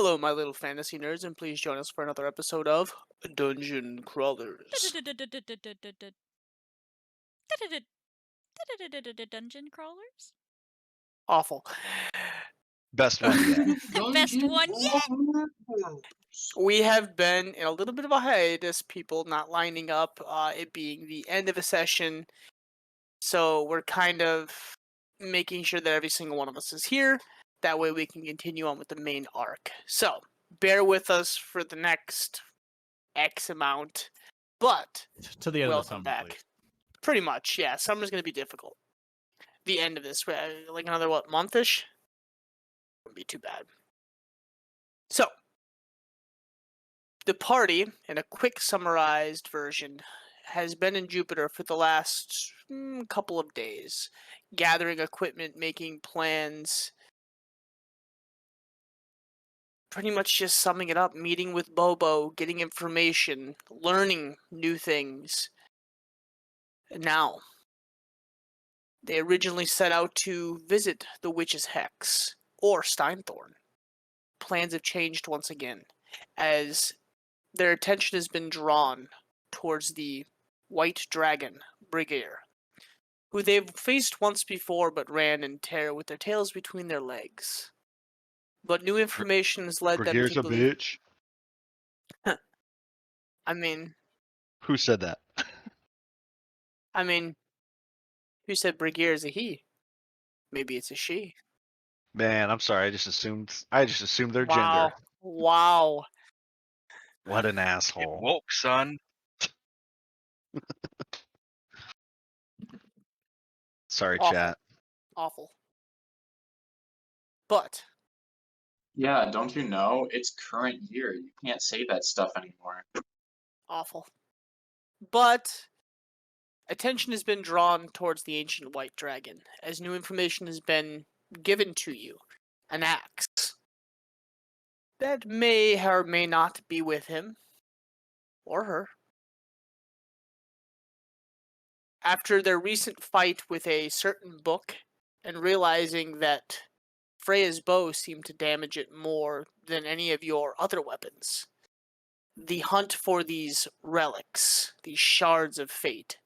Hello, my little fantasy nerds, and please join us for another episode of Dungeon Crawlers. Dungeon crawlers? Awful. Best one yet. Best one yet! We have been in a little bit of a hiatus, people not lining up, it being the end of a session, so we're kind of making sure that every single one of us is here. That way we can continue on with the main arc. So, bear with us for the next X amount, but To the end of the welcome summer, back. please. Pretty much, yeah. Summer's going to be difficult. The end of this, like another, month-ish? Wouldn't be too bad. So, the party, in a quick summarized version, has been in Jupiter for the last couple of days, gathering equipment, making plans, pretty much just summing it up, meeting with Bobo, getting information, learning new things. And now, they originally set out to visit the Witch's Hex, or Steinthorn. Plans have changed once again, as their attention has been drawn towards the White Dragon Brigadier, who they've faced once before but ran in terror with their tails between their legs. But new information has led them Brigier's to a believe... bitch. I mean, Who said that? who said Brigadier is a he? Maybe it's a she. Man, I'm sorry. I just assumed their Wow. gender. Wow. What an Get asshole. woke, son. Sorry, Awful. chat. Awful. But Yeah, don't you know? It's current year. You can't say that stuff anymore. awful. But attention has been drawn towards the ancient white dragon, as new information has been given to you. An axe. That may or may not be with him. Or her. After their recent fight with a certain book, and realizing that Freya's bow seemed to damage it more than any of your other weapons, the hunt for these relics, these shards of fate,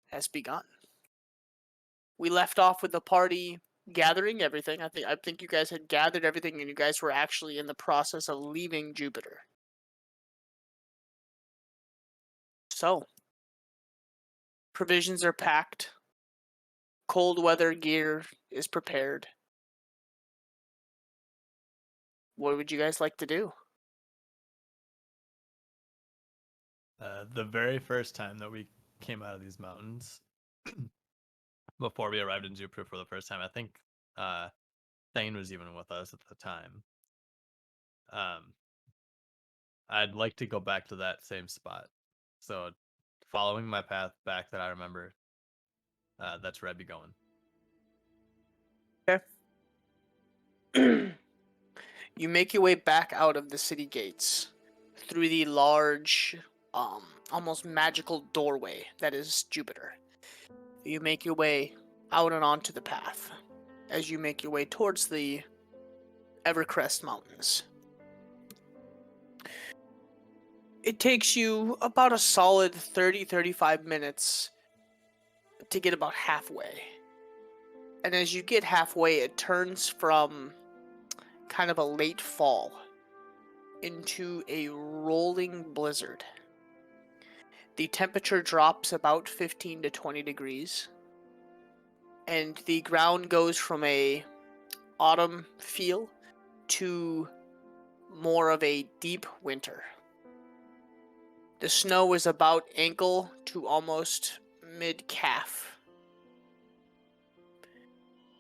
has begun. We left off with the party gathering everything. I think you guys had gathered everything, and you guys were actually in the process of leaving Jupiter. So, provisions are packed. Cold weather gear is prepared. What would you guys like to do? The very first time that we came out of these mountains, before we arrived in Jupiter for the first time, I think Thane was even with us at the time. I'd like to go back to that same spot. So, following my path back that I remember, that's where I'd be going. Okay. You make your way back out of the city gates through the large, almost magical doorway that is Jupiter. You make your way out and onto the path as you make your way towards the Evercrest Mountains. It takes you about a solid 30-35 minutes to get about halfway. And as you get halfway, it turns from kind of a late fall into a rolling blizzard. The temperature drops about 15 to 20 degrees, and the ground goes from a autumn feel to more of a deep winter. The snow is about ankle to almost mid-calf.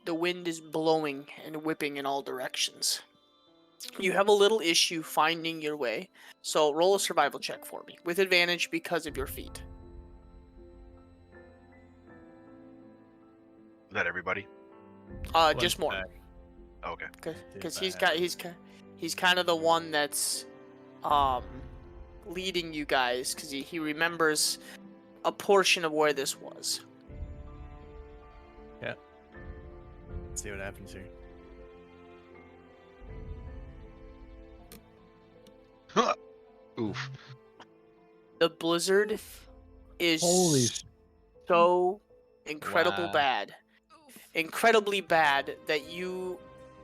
The wind is blowing and whipping in all directions. You have a little issue finding your way, so roll a survival check for me, with advantage because of your feet. Is that everybody? Just more, Back. Okay. because He's he's kind of the one that's leading you guys, because he remembers a portion of where this was. Let's see what happens here. Oof. The blizzard is Holy so incredibly Wow. bad that you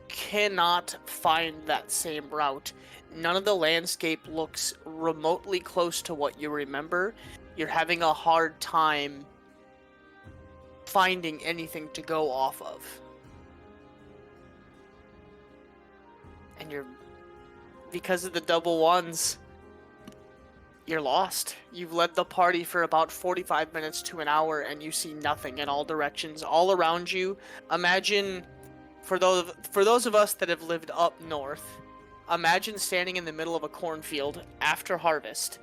cannot find that same route. None of the landscape looks remotely close to what you remember. You're having a hard time finding anything to go off of. And because of the double ones, you're lost. You've led the party for about 45 minutes to an hour and you see nothing in all directions, all around you. Imagine, for those of us that have lived up north, imagine standing in the middle of a cornfield after harvest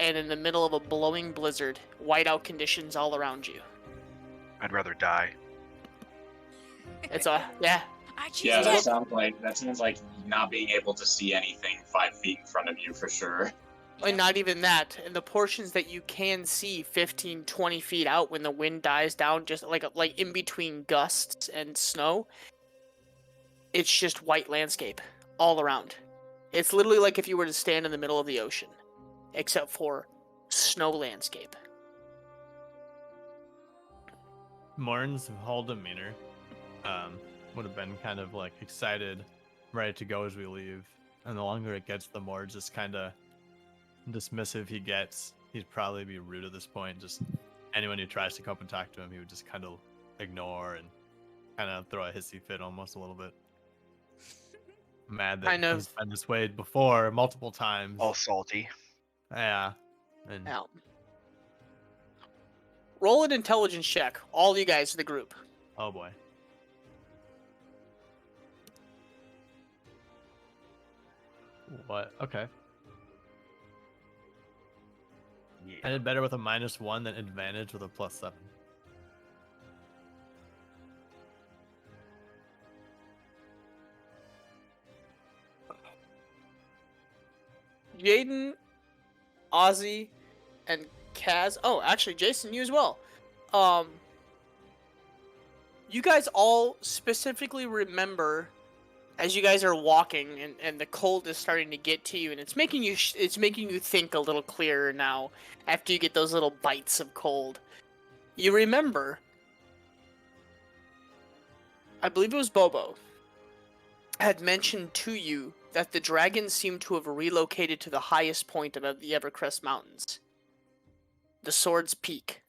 and in the middle of a blowing blizzard, whiteout conditions all around you. I'd rather die. It's yeah. I choose Yeah, death. that sounds like not being able to see anything 5 feet in front of you for sure. And not even that. In the portions that you can see 15, 20 feet out when the wind dies down, just like in between gusts and snow, it's just white landscape all around. It's literally like if you were to stand in the middle of the ocean, except for snow landscape. Morn's whole demeanor would have been kind of like excited, ready to go as we leave. And the longer it gets, the more just kind of dismissive he gets. He'd probably be rude at this point. Just anyone who tries to come up and talk to him, he would just kind of ignore and kind of throw a hissy fit almost a little bit. Mad that Kind of. he's been this way before multiple times. All salty. Yeah. And Now, roll an intelligence check, all you guys in the group. oh boy. What? Okay. I did better with a -1 than advantage with a +7. Jaden, Ozzy, and Kaz. Oh, actually, Jason, you as well. You guys all specifically remember as you guys are walking and the cold is starting to get to you, and it's making you think a little clearer now after you get those little bites of cold. You remember, I believe it was Bobo, had mentioned to you that the dragons seem to have relocated to the highest point of the Evercrest Mountains. The Sword's Peak.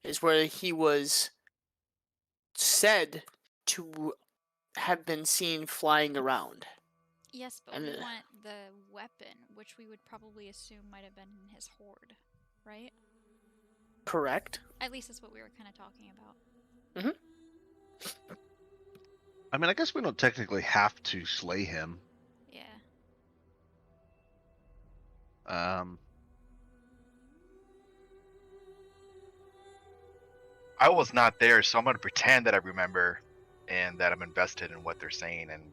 Is where he was said to have been seen flying around. Yes, but And we want the weapon, which we would probably assume might have been in his hoard, right? Correct? At least that's what we were kind of talking about. I mean, I guess we don't technically have to slay him. Yeah. I was not there, so I'm gonna pretend that I remember and that I'm invested in what they're saying and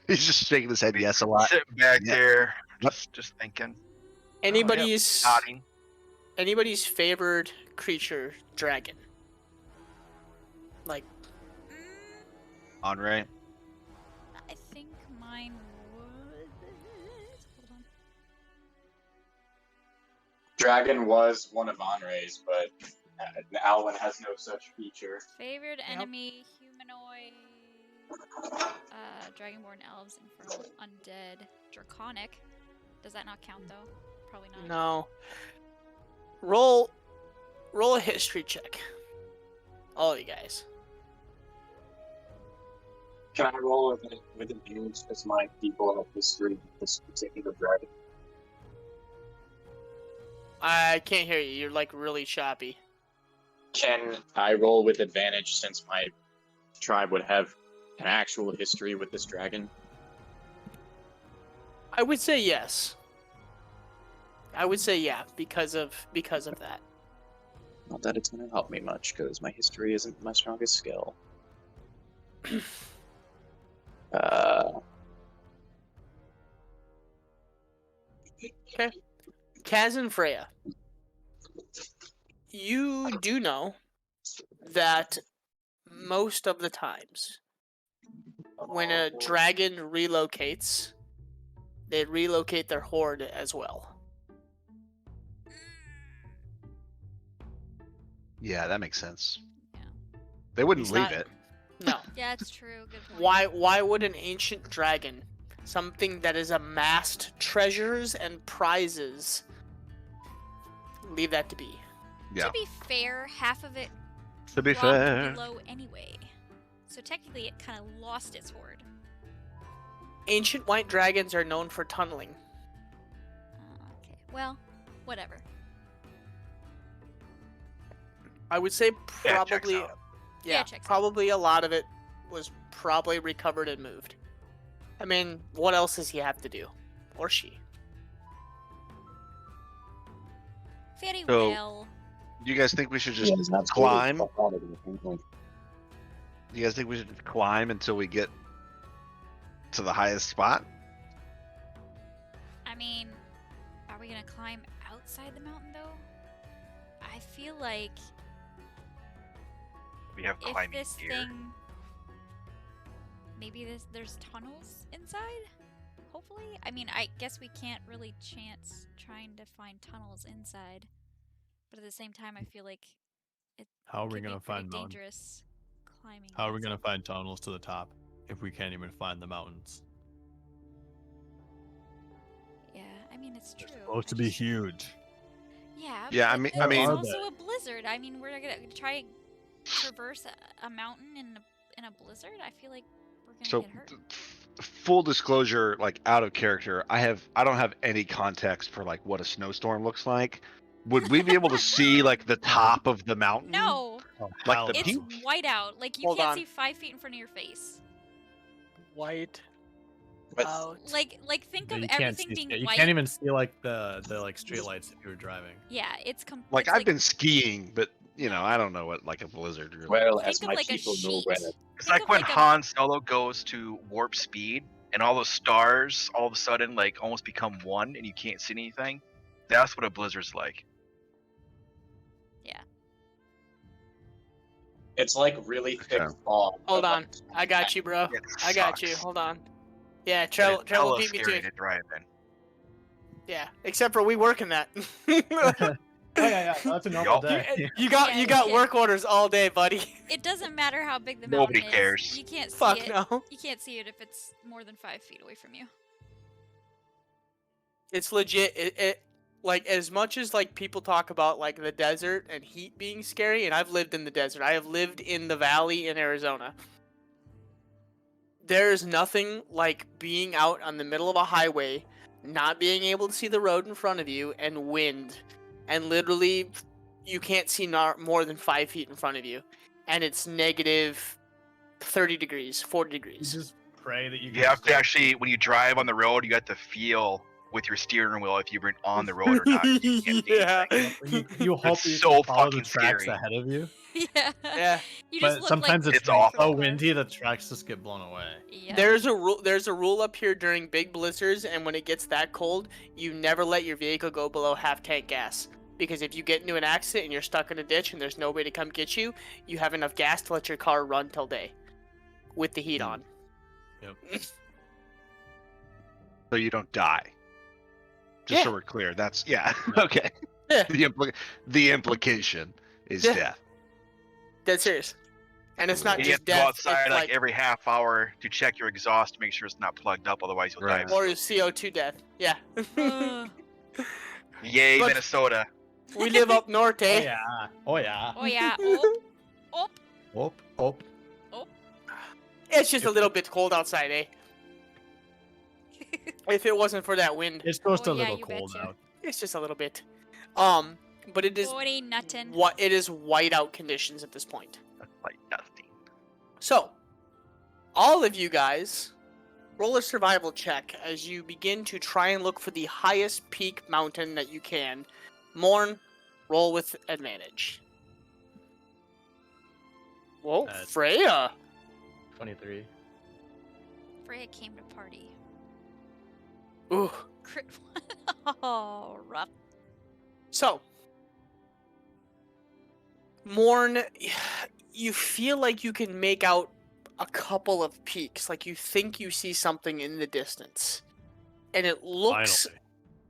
He's just shaking his head yes a lot. sitting back Yeah. there, Yep. just thinking. Anybody's Nodding. anybody's favored creature, dragon. Like, Andre. I think mine would. Hold on. Dragon was one of Anre's, but Alwyn has no such feature. Favored enemy, humanoid, dragonborn, elves, infernal, undead, draconic. Does that not count though? Probably not. no. Roll a history check. All you guys. Can I roll with advantage as my people have history with this particular dragon? I can't hear you. You're like really choppy. Can I roll with advantage since my tribe would have an actual history with this dragon? I would say yes. I would say yeah, because of that. Not that it's going to help me much, because my history isn't my strongest skill. Okay. Kaz and Freya. You do know that most of the times, when a dragon relocates, they relocate their horde as well. Yeah, that makes sense. Yeah. They wouldn't He's leave not- it. No. Yeah, it's true. Good point. Why would an ancient dragon, something that has amassed treasures and prizes, leave that to be? Yeah. To be fair, half of it To be dropped fair. below anyway. So technically it kind of lost its horde. Ancient white dragons are known for tunneling. Okay. Well, whatever. I would say Yeah, checks probably, out. Yeah, checks out. probably a lot of it was probably recovered and moved. I mean, what else does he have to do, or she? Very So- well. You guys think we should just Yeah, that's climb? totally fuck out of it, I think. You guys think we should climb until we get to the highest spot? I mean, are we gonna climb outside the mountain though? I feel like We have if climbing this gear. thing, maybe there's tunnels inside. Hopefully, I mean, I guess we can't really chance trying to find tunnels inside, but at the same time, I feel like it How are we could be gonna pretty find mountains? dangerous climbing. How are we gonna outside. find tunnels to the top if we can't even find the mountains? Yeah, I mean it's true. They're supposed to I be just- huge. Yeah. Yeah, but I there's mean- also a blizzard. I mean, we're gonna try traverse a mountain in a blizzard. I feel like we're gonna So, get hurt. full disclosure, like out of character, I don't have any context for like what a snowstorm looks like. Would we be able to see like the top of the mountain? No, Like Hell the no. it's peak? white out. Like you Hold can't on. see 5 feet in front of your face. White But out. Like think Yeah, of you can't everything see. being You white. can't even see like the like street lights if you were driving. Yeah, it's Like it's I've been skiing, but you know, I don't know what like a blizzard really. well, Think as of my like a people know sheet. better. It's Think like of when like a- Han Solo goes to warp speed and all those stars all of a sudden like almost become one and you can't see anything. That's what a blizzard's like. It's like really thick Okay. fog. Hold but, on, like, I got you, bro. It I got you. sucks. Hold on. Yeah, But travel it's hella beat me to scary it. to drive in. Yeah, except for we work in that. Oh yeah, that's a normal Yup. day. You got Yeah. work orders all day, buddy. It doesn't matter how big the Nobody mountain is. cares. You can't see Fuck it. no. You can't see it if it's more than 5 feet away from you. It's legit. It like as much as like people talk about like the desert and heat being scary, and I've lived in the desert. I have lived in the valley in Arizona. There is nothing like being out on the middle of a highway, not being able to see the road in front of you, and wind, and literally you can't see more than 5 feet in front of you, and it's negative 30 degrees, 40 You degrees. just pray that you. You have to actually, when you drive on the road, you have to feel with your steering wheel if you're on the road or not. You can't see Yeah. anything. You hope It's that you so can follow the fucking tracks scary. ahead of you. Yeah. Yeah. You just But look sometimes like It's it's awful. so windy the tracks just get blown away. Yeah. There's a rule. There's a rule up here during big blizzards, and when it gets that cold, you never let your vehicle go below half tank gas. Because if you get into an accident and you're stuck in a ditch and there's nobody to come get you, you have enough gas to let your car run till day, with the heat on. So you don't die. Just so Yeah. we're clear, that's yeah. Okay. Yeah. The implication is Yeah. death. Dead serious. And it's not You just have to go death. outside It's like like every half hour to check your exhaust to make sure it's not plugged up, otherwise you'll die. Right. of or CO2. CO2 death. Yeah. Uh, Yay, But- Minnesota. We live up north, Oh eh? yeah. Oh yeah. oh yeah. Oh. Oh. Whoop, whoop. It's just a little bit cold outside, eh? If it wasn't for that wind, It's just Oh, a yeah, little you cold betcha. out. it's just a little bit. But it is Oh, it ain't nothing. what it is whiteout conditions at this point. That's like nothing. So, all of you guys, roll a survival check as you begin to try and look for the highest peak mountain that you can. Morn, roll with advantage. Whoa, Freya! 23. Freya came to party. Ooh. Crit. Oh, rough. So, Morn, you feel like you can make out a couple of peaks. Like you think you see something in the distance, and it looks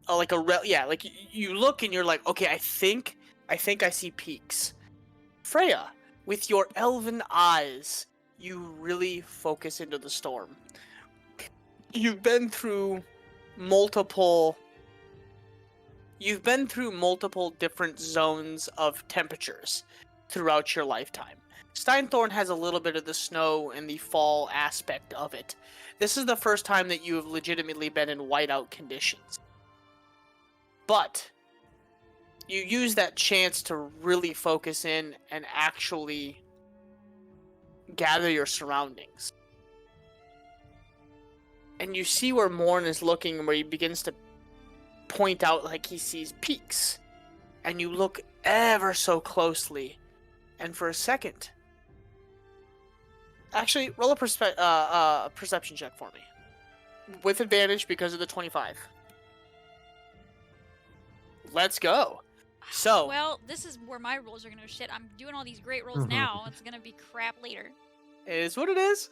Finally. like like you look and you're like, okay, I think I see peaks. Freya, with your elven eyes, you really focus into the storm. You've been through multiple different zones of temperatures throughout your lifetime. Steinthorn has a little bit of the snow and the fall aspect of it. This is the first time that you have legitimately been in whiteout conditions. But you use that chance to really focus in and actually gather your surroundings. And you see where Morn is looking, where he begins to point out like he sees peaks. And you look ever so closely, and for a second... Actually, roll a perception check for me. With advantage because of the 25. Let's go. So... Well, this is where my rolls are gonna go shit. I'm doing all these great rolls now. It's gonna be crap later. It is what it is.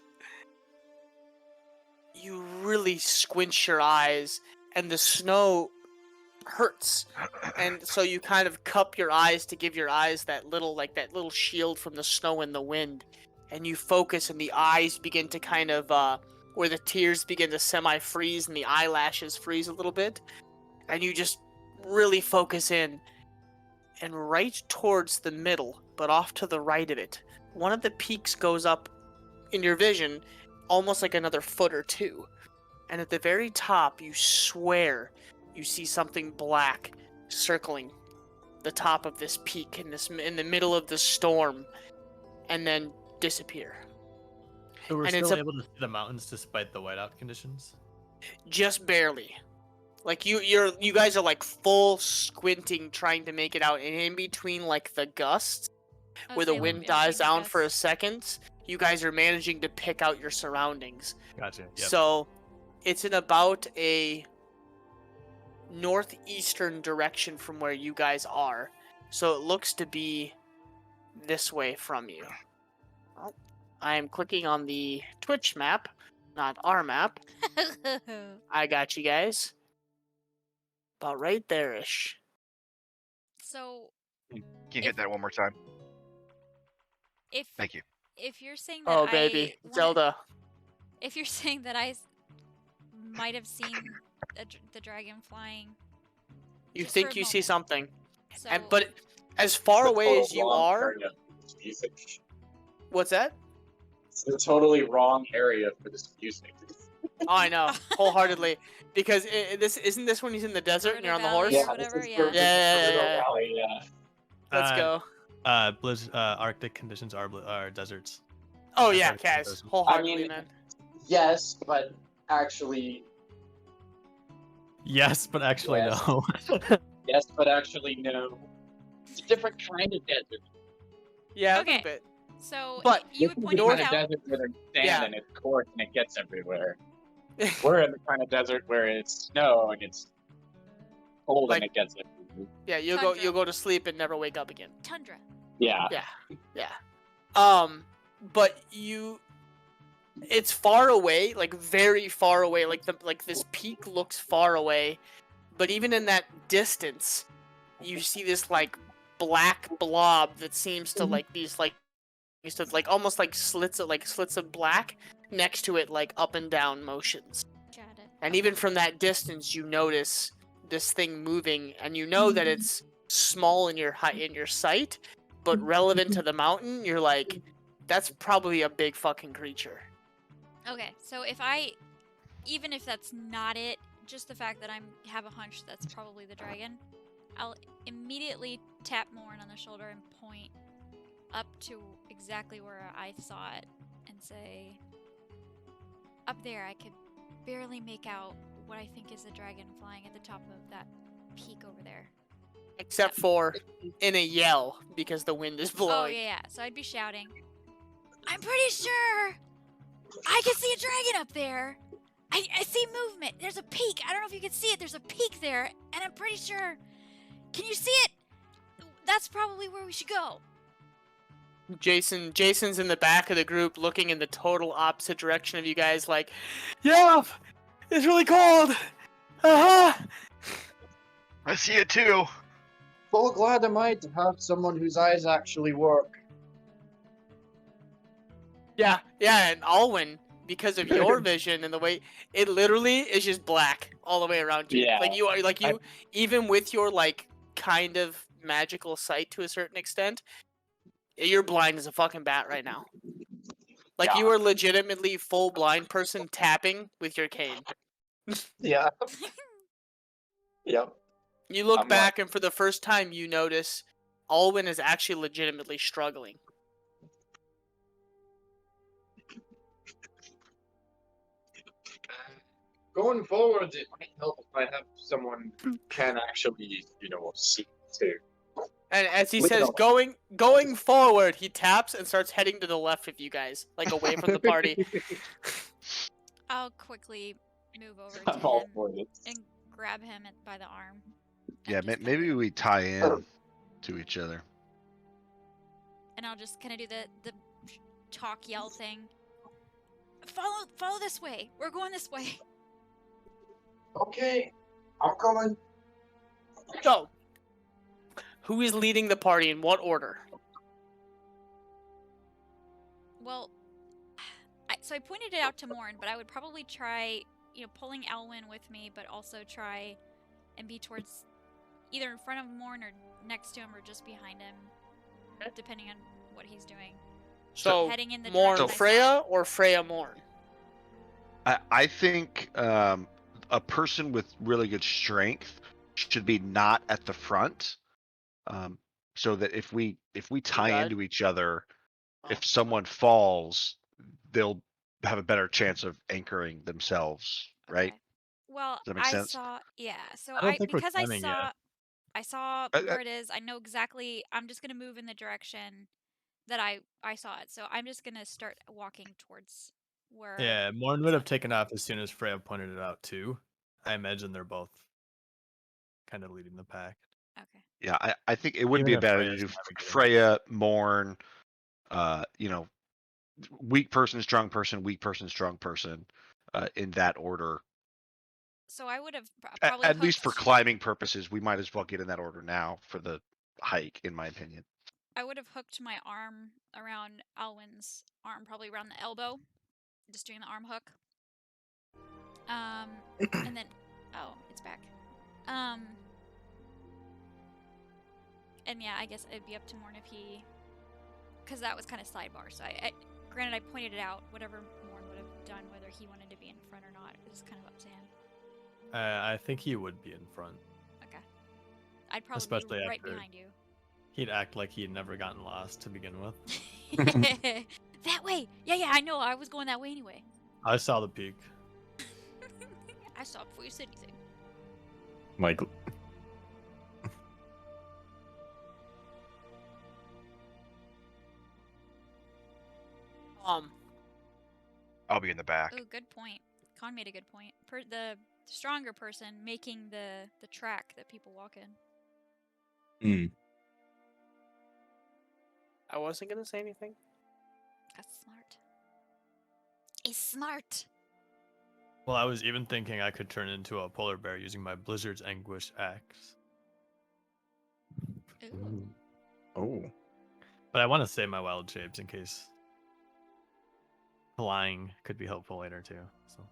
You really squint your eyes, and the snow hurts. And so you kind of cup your eyes to give your eyes that little shield from the snow and the wind. And you focus, and the eyes begin to kind of, where the tears begin to semi-freeze and the eyelashes freeze a little bit. And you just really focus in. And right towards the middle, but off to the right of it, one of the peaks goes up in your vision almost like another foot or two. And at the very top, you swear you see something black circling the top of this peak in the middle of the storm, and then disappear. So we're And it's still able to see the mountains despite the whiteout conditions? Just barely. Like you guys are like full squinting trying to make it out, and in between like the gusts where the Salem, wind in dies between down the for a gusts. second, you guys are managing to pick out your surroundings. Gotcha. Yep. So it's in about a northeastern direction from where you guys are. So it looks to be this way from you. Well, I am clicking on the Twitch map, not our map. I got you guys. About right there-ish. So Can you hit that one more time? if Thank you. if you're saying that Oh, baby. Zelda. if you're saying that I might have seen the dragon flying, You just for think a you see moment. something. So But as far The away total as you wrong are... area for this music. What's that? It's the totally wrong area for this music. Oh, I know. Wholeheartedly. Because isn't this when he's in the desert and you're on the horse? Valley. Whatever, yeah. Yeah. Valley, yeah. Let's go. Arctic conditions are deserts. Oh, That's yeah, Arctic Kaz. conditions. Wholeheartedly, mean- man. Yes, but actually, Yes, but actually Yes. no. yes, but actually, no. It's a different kind of desert. Yeah, a Okay. little bit. So But you This would is point the it kind out. of desert where there's sand Yeah. and it's coarse and it gets everywhere. We're in the kind of desert where it's snow and it's cold Like- and it gets everywhere. Yeah, you'll Tundra. go to sleep and never wake up again. Tundra. Yeah. Yeah. But it's far away, like very far away. Like this peak looks far away, but even in that distance, you see this like black blob that seems to like these like used to like almost like slits of black next to it, like up and down motions. Got it. And even from that distance, you notice this thing moving, and you know that it's small in your sight, but relevant to the mountain, you're like, that's probably a big fucking creature. Okay, so even if that's not it, just the fact that I have a hunch that's probably the dragon, I'll immediately tap Morn on the shoulder and point up to exactly where I saw it and say, up there I could barely make out what I think is a dragon flying at the top of that peak over there. Except for in a yell, because the wind is Oh, blowing. yeah. So I'd be shouting, I'm pretty sure I can see a dragon up there. I see movement. There's a peak. I don't know if you can see it. There's a peak there, and I'm pretty sure. Can you see it? That's probably where we should go. Jason's in the back of the group, looking in the total opposite direction of you guys, like, yeah, it's really cold. I see it too. Full glad am I to have someone whose eyes actually work. Yeah, and Alwyn, because of your vision and the way it literally is just black all the way around you. Yeah. Like you even with your like kind of magical sight to a certain extent, you're blind as a fucking bat right now. Like Yeah. you are legitimately full blind person tapping with your cane. Yeah. Yep. You look I'm back and for the first time you notice Alwyn is actually legitimately struggling. Going forward, it might help if I have someone who can actually, see too. And as he Look at says, all- going forward, he taps and starts heading to the left of you guys, like away from the party. I'll quickly move over I'm to all him for this. and grab him by the arm. and Yeah, just maybe kinda- we tie in to each other. And I'll just kind of do the talk yell thing. Follow this way. We're going this way. Okay, I'm coming. So, who is leading the party in what order? Well, so I pointed it out to Morn, but I would probably try, pulling Alwyn with me, but also try and be towards either in front of Morn or next to him or just behind him, depending on what he's doing. So, heading in the Morn direction I Freya or Freya Morn? I think a person with really good strength should be not at the front, so that if we tie Right. into each other, Oh. if someone falls, they'll have a better chance of anchoring themselves, right? Okay. Well, Does that make sense? So I don't think we're because I timing yet. saw Uh, where it is. I know exactly. I'm just gonna move in the direction that I saw it. So I'm just gonna start walking towards where. Yeah, Morn would have taken off as soon as Freya pointed it out too. I imagine they're both kind of leading the pack. Okay. Yeah, I think it wouldn't Even be a if bad idea Freya's to do navigating. Freya, Morn, weak person, strong person, weak person, strong person, in that order. So I would have At, probably at least for hooked- climbing purposes, we might as well get in that order now for the hike, in my opinion. I would have hooked my arm around Alwyn's arm, probably around the elbow, just doing the arm hook. And then, it's back. And yeah, I guess it'd be up to Morn if he, because that was kind of sidebar. So granted, I pointed it out. Whatever Morn would have done, whether he wanted to be in front or not, it was kind of up to him. I think he would be in front. Okay. I'd probably Especially be right after- behind you. He'd act like he had never gotten lost to begin with. That way. Yeah, I know. I was going that way anyway. I saw the peak. I saw it before you said anything. Like, I'll be in the back. Oh, good point. Con made a good point. The stronger person making the track that people walk in. I wasn't gonna say anything. That's smart. He's smart. Well, I was even thinking I could turn into a polar bear using my Blizzard's Anguish axe. Ooh. oh, But I want to save my wild shapes in case flying could be helpful later too. So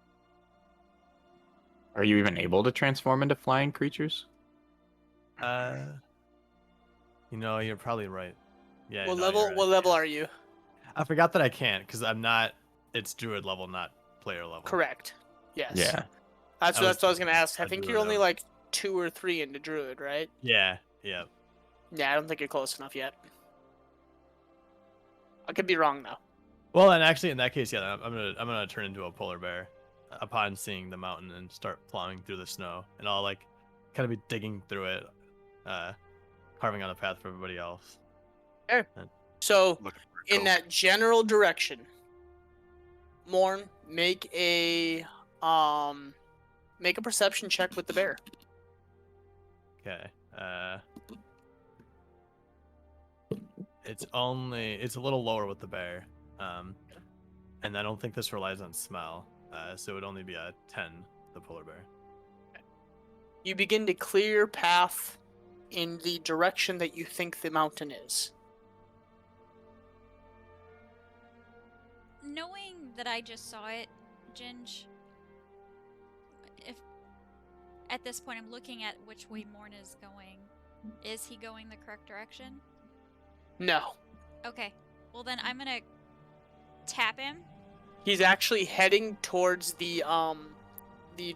are you even able to transform into flying creatures? you're probably right. Yeah. What no, level? you're right. What level are you? I forgot that I can't because I'm not. It's druid level, not player level. Correct. Yes. Yeah. That's I what I was gonna ask. I a think druid you're only out. like 2 or 3 into druid, right? Yeah. Yeah, I don't think you're close enough yet. I could be wrong though. Well, and actually, in that case, yeah, I'm gonna turn into a polar bear upon seeing the mountain and start plowing through the snow, and I'll like kind of be digging through it, carving out a path for everybody else. So, Looking for a in Coke. that general direction, Morn, make a perception check with the bear. Okay. It's a little lower with the bear, and I don't think this relies on smell, so it would only be a 10, the polar bear. You begin to clear your path in the direction that you think the mountain is. Knowing that I just saw it, Ginge, if at this point I'm looking at which way Morn is going, is he going the correct direction? No. Okay, well then I'm gonna tap him. He's actually heading towards the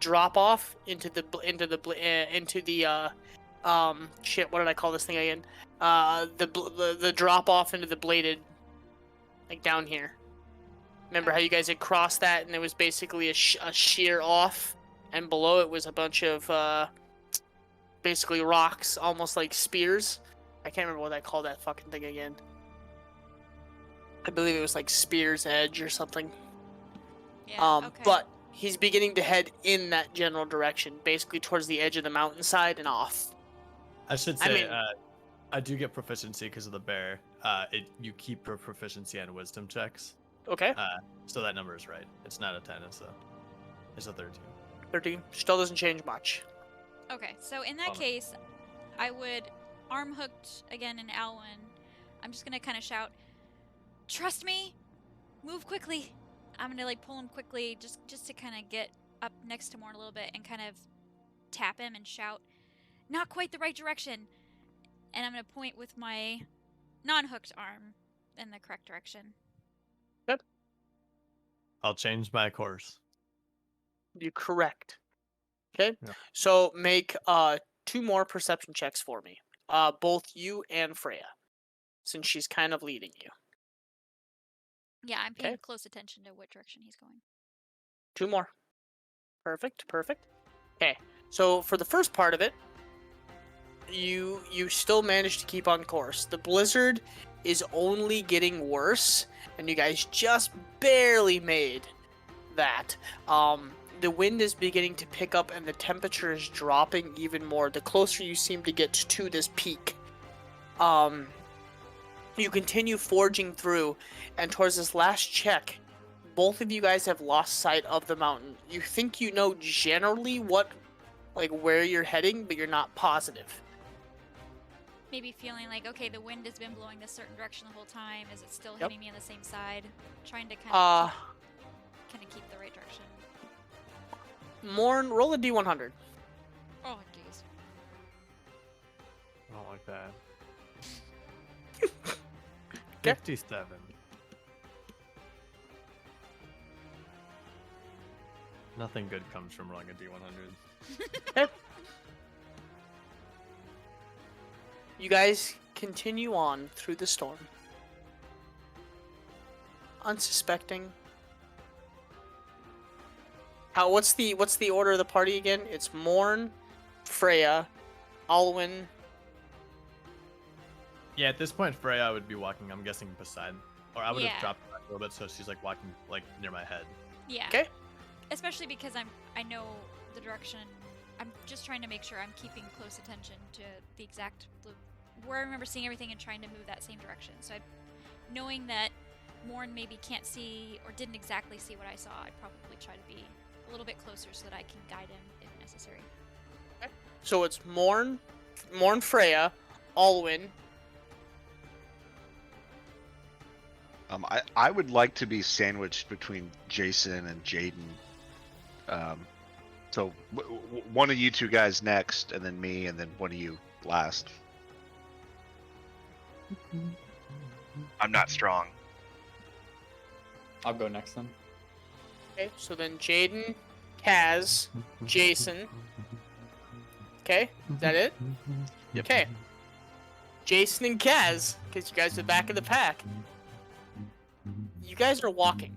drop off into the shit. What did I call this thing again? The drop off into the bladed, like down here. Remember how you guys had crossed that, and there was basically a sheer off, and below it was a bunch of basically rocks, almost like spears. I can't remember what I called that fucking thing again. I believe it was like Spear's Edge or something. Yeah, okay. But he's beginning to head in that general direction, basically towards the edge of the mountainside and off. I should I say, mean- I do get proficiency because of the bear. You keep your proficiency on wisdom checks, Okay, so that number is right. It's not a 10, it's a 13. 13. Still doesn't change much. Okay, so in that Bummer. case, I would arm hooked again in Alwyn. I'm just gonna kind of shout, "Trust me, move quickly." I'm gonna like pull him quickly, just to kind of get up next to Morn a little bit and kind of tap him and shout, "Not quite the right direction." And I'm gonna point with my non-hooked arm in the correct direction. I'll change my course. You're correct. Okay, Yeah. so make 2 more perception checks for me. Both you and Freya, since she's kind of leading you. Yeah, I'm paying Okay. close attention to what direction he's going. 2 more. Perfect. Okay, so for the first part of it, you still managed to keep on course. The blizzard is only getting worse, and you guys just barely made that. The wind is beginning to pick up, and the temperature is dropping even more the closer you seem to get to this peak. You continue forging through, and towards this last check, both of you guys have lost sight of the mountain. You think you know generally where you're heading, but you're not positive. Maybe feeling like, okay, the wind has been blowing this certain direction the whole time. Is it still Yep. hitting me on the same side? Trying to kind of keep the right direction. Morn, roll a D100. Oh, jeez. I don't like that. Okay. 57. Nothing good comes from rolling a D100. You guys continue on through the storm, unsuspecting. What's the order of the party again? It's Morn, Freya, Alwyn. Yeah, at this point, Freya would be walking, I'm guessing, beside. Or I would Yeah. have dropped back a little bit so she's like walking like near my head. Yeah. Okay. Especially because I know the direction. I'm just trying to make sure I'm keeping close attention to the exact where I remember seeing everything and trying to move that same direction. So knowing that Morn maybe can't see or didn't exactly see what I saw, I'd probably try to be a little bit closer so that I can guide him if necessary. So it's Morn, Freya, Alwyn. I would like to be sandwiched between Jason and Jaden. So one of you two guys next, and then me, and then one of you last. I'm not strong. I'll go next then. Okay, so then Jaden, Kaz, Jason. Okay, is that it? Yep. Okay. Jason and Kaz, because you guys are back in the pack. You guys are walking.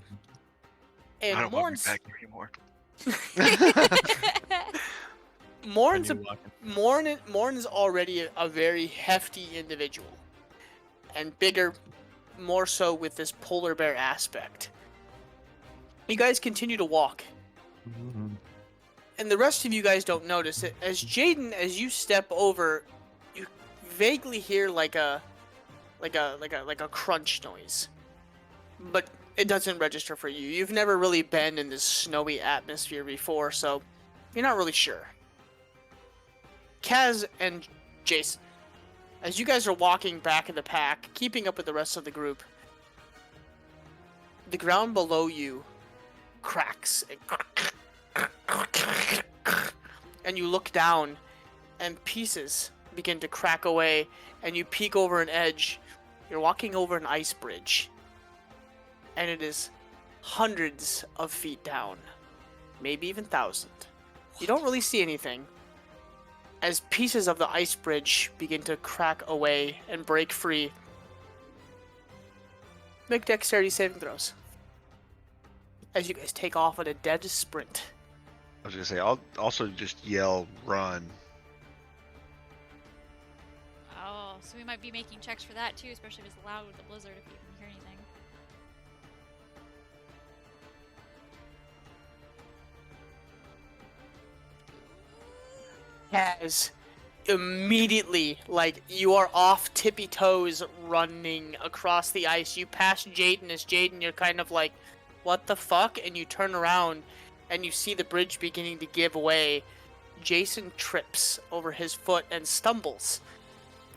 I And don't want to Morn's, be back here anymore. Morn's, When you walk in- Morn is already a very hefty individual. And bigger, more so with this polar bear aspect. You guys continue to walk. And the rest of you guys don't notice it. As Jaden, as you step over, you vaguely hear like like a crunch noise, but it doesn't register for you. You've never really been in this snowy atmosphere before, so you're not really sure. Kaz and Jason, as you guys are walking back in the pack, keeping up with the rest of the group, the ground below you cracks and you look down and pieces begin to crack away, and you peek over an edge. You're walking over an ice bridge, and it is hundreds of feet down, maybe even thousands. You don't really see anything as pieces of the ice bridge begin to crack away and break free. Make dexterity saving throws as you guys take off at a dead sprint. I was gonna say, I'll also just yell, run. Oh, so we might be making checks for that too, especially if it's loud with the blizzard if you can hear anything. Has immediately, like, you are off tippy toes running across the ice. You pass Jaden. As Jaden, you're kind of like, what the fuck? And you turn around and you see the bridge beginning to give way. Jason trips over his foot and stumbles,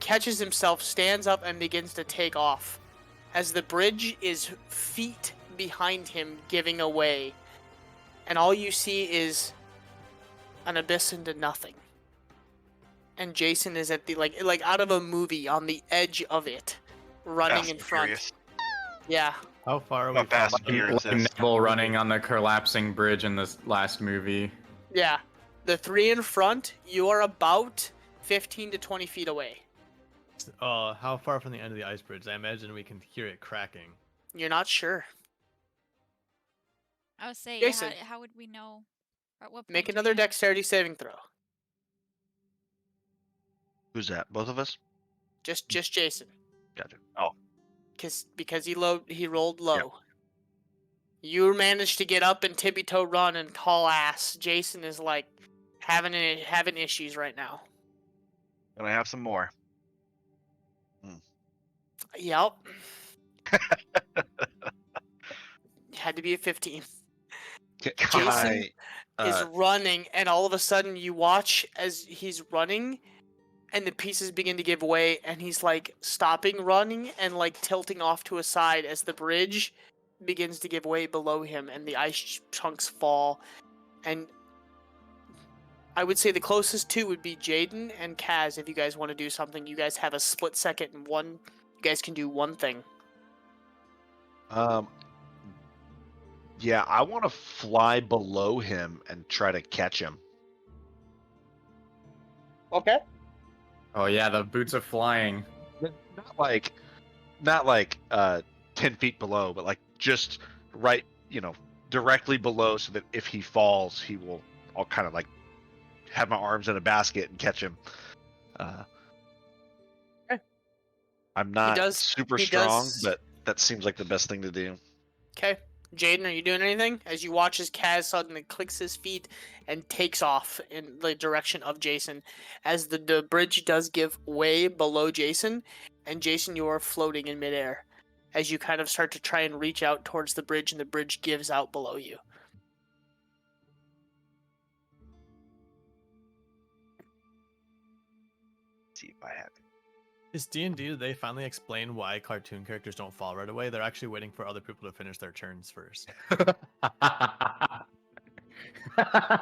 catches himself, stands up, and begins to take off as the bridge is feet behind him giving away, and all you see is an abyss into nothing. And Jason is at the like out of a movie on the edge of it, running Fast in and front. Furious. Yeah. How far are How we fast from? and furious Like is. Neville running on the collapsing bridge in this last movie. Yeah. The three in front, you are about 15 to 20 feet away. How far from the end of the ice bridge? I imagine we can hear it cracking. You're not sure. I would say, Jason. how would we know? Or at what point Make do we another know? dexterity saving throw. Who's that? Both of us? Just Jason. Gotcha. Because he rolled low. You managed to get up and tippy toe run and haul ass. Jason is like having issues right now. And I have some more. Yep. Had to be a 15. Can Jason I, is running, and all of a sudden you watch as he's running, and the pieces begin to give way, and he's like stopping running and like tilting off to a side as the bridge begins to give way below him, and the ice chunks fall. And I would say the closest two would be Jaden and Kaz. If you guys want to do something, you guys have a split second, and you guys can do one thing. Yeah, I want to fly below him and try to catch him. Okay. Oh yeah, the boots of flying. Not like 10 feet below, but like just right, directly below, so that if he falls, I'll kind of like have my arms in a basket and catch him. Okay. I'm not super strong, does- but that seems like the best thing to do. Okay. Jaden, are you doing anything? As you watch as Kaz suddenly clicks his feet and takes off in the direction of Jason. As the bridge does give way below Jason, and Jason, you are floating in midair. As you kind of start to try and reach out towards the bridge, and the bridge gives out below you. See if I have it. Is D&D, did they finally explain why cartoon characters don't fall right away? They're actually waiting for other people to finish their turns first. I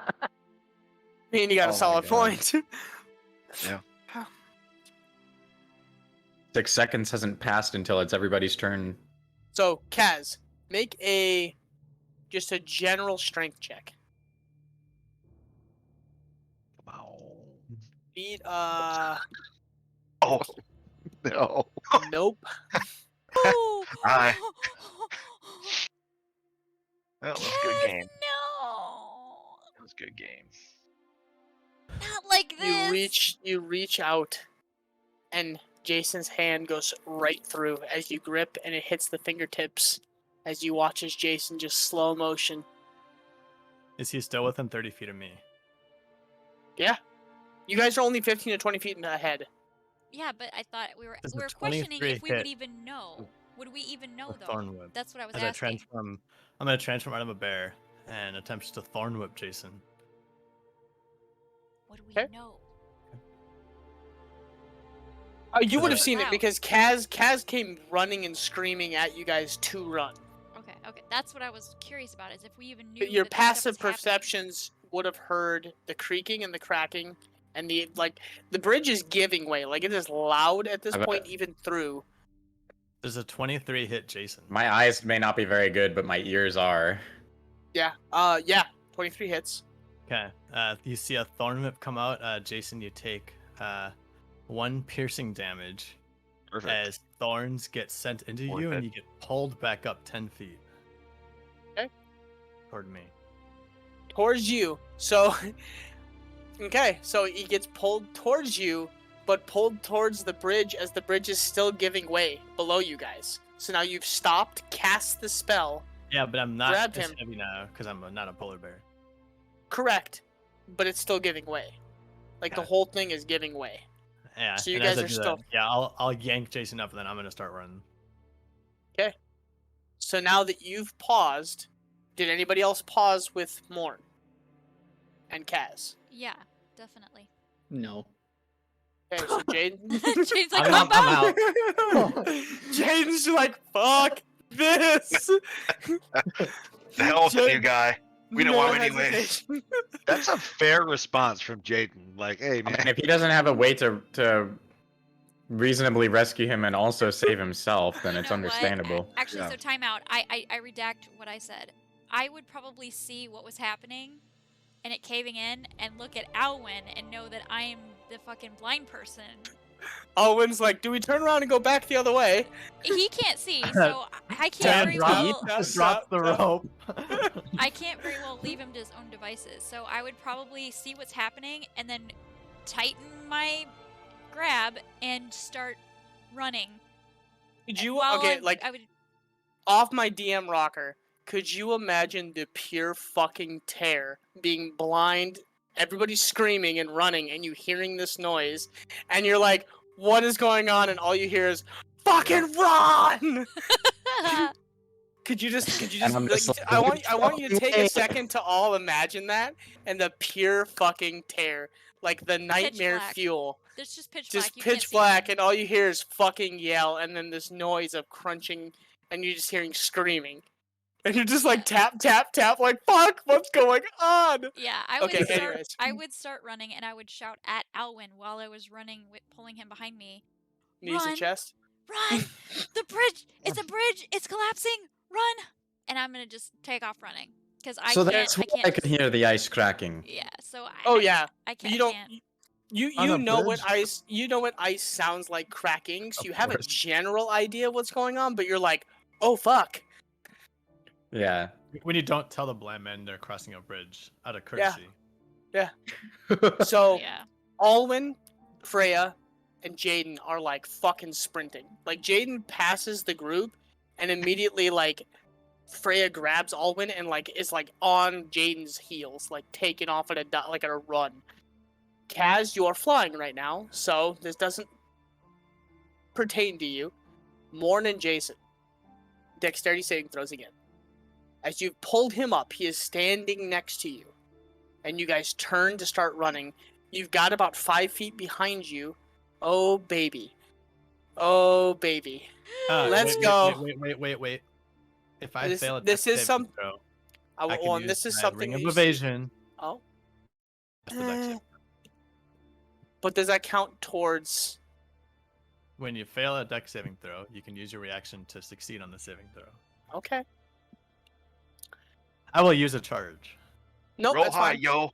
mean, you got Oh a my solid God. point. Yeah. 6 seconds hasn't passed until it's everybody's turn. So, Kaz, make just a general strength check. Wow. Beat, Oh, No. nope. Ooh. Aye. That was a good game. No, That was a good game. not like this. You reach out, and Jason's hand goes right through as you grip, and it hits the fingertips as you watch as Jason just slow motion. Is he still within 30 feet of me? Yeah. You guys are only 15 to 20 feet ahead. Yeah, but I thought we Does were a questioning 23 if we would hit even know. Would we even know with though? Thorn Whip? That's what I was As I asking. transform, I'm gonna transform out of a bear and attempt to Thorn Whip Jason. What do we Okay. know? You would have Wow. seen it because Kaz came running and screaming at you guys to run. Okay. That's what I was curious about. Is if we even knew Your that this stuff passive was happening. perceptions would have heard the creaking and the cracking, and the bridge is giving way. Like it is loud at this I bet- point, even through. Does a 23 hit Jason? My eyes may not be very good, but my ears are. Yeah. 23 hits. Okay. You see a Thorn Whip come out. Jason, you take 1 piercing damage Perfect. as thorns get sent into Worth you, and it. you get pulled back up 10 feet. Okay. Toward me. Towards you. So, okay, so he gets pulled towards you, but pulled towards the bridge as the bridge is still giving way below you guys. So now you've stopped, cast the spell. Yeah, but I'm not Grabbed as him. heavy now because I'm not a polar bear. Correct, but it's still giving way. Like the Okay. whole thing is giving way. Yeah. So you and as guys I are do still- that, yeah, I'll yank Jason up, and then I'm gonna start running. So now that you've paused, did anybody else pause with Morn and Kaz? Yeah, definitely. No. Okay, so Jaden. Jade's like, I'm I'm out. Jaden's like, fuck this. The hell with you, guy. We don't No want him anyway. hesitation. That's a fair response from Jaden. Like, hey I man, mean, if he doesn't have a way to reasonably rescue him and also save himself, then You it's know what? understandable. Actually, Yeah. so time out. I redact what I said. I would probably see what was happening and it caving in and look at Alwyn and know that I am the fucking blind person. Owen's like, do we turn around and go back the other way? He can't see, so I can't Dan very drop, well. drop the rope. I can't very well leave him to his own devices. So I would probably see what's happening and then tighten my grab and start running. Could you, While okay, I'm- like, I would. off my DM rocker, could you imagine the pure fucking terror, being blind, everybody screaming and running, and you hearing this noise, and you're like, what is going on? And all you hear is, fucking run! Could you just And I'm just like, I want you to take a second to all imagine that, and the pure fucking terror, like the nightmare black. fuel. There's just pitch Just black. You can't pitch see black, anything. and all you hear is fucking yell, and then this noise of crunching, and you're just hearing screaming, and you're just like tap tap tap, like fuck, what's going on? Yeah, I Okay, would start. anyways. I would start running, and I would shout at Alwyn while I was running, pulling him behind me. Knees and Run. chest. Run! The bridge! It's a bridge! It's collapsing! Run! And I'm gonna just take off running because I So can't. that's I why can't. I can hear the ice cracking. Yeah. So. Oh yeah, I can't. you don't. Can't. You On a know what bridge? ice. You know what ice sounds like cracking, so Of you have a course. general idea what's going on, but you're like, oh fuck. Yeah. When you don't tell the blind men they're crossing a bridge out of Yeah. courtesy. So Yeah. Alwyn, Freya, and Jaden are like fucking sprinting. Like Jaden passes the group, and immediately like Freya grabs Alwyn and like is like on Jaden's heels, like taking off at a run. Kaz, you are flying right now, so this doesn't pertain to you. Morn and Jason, dexterity saving throws again. As you've pulled him up, he is standing next to you, and you guys turn to start running. You've got about 5 feet behind you. Oh baby, oh baby. Let's go. Wait. If I This- fail a this dex is saving some- throw, I, I can well, and use this is my something ring that of you see- evasion. Oh, That's the dex save. but does that count towards? When you fail a dex saving throw, you can use your reaction to succeed on the saving throw. Okay. I will use a charge. Nope, Roll that's high, fine. yo.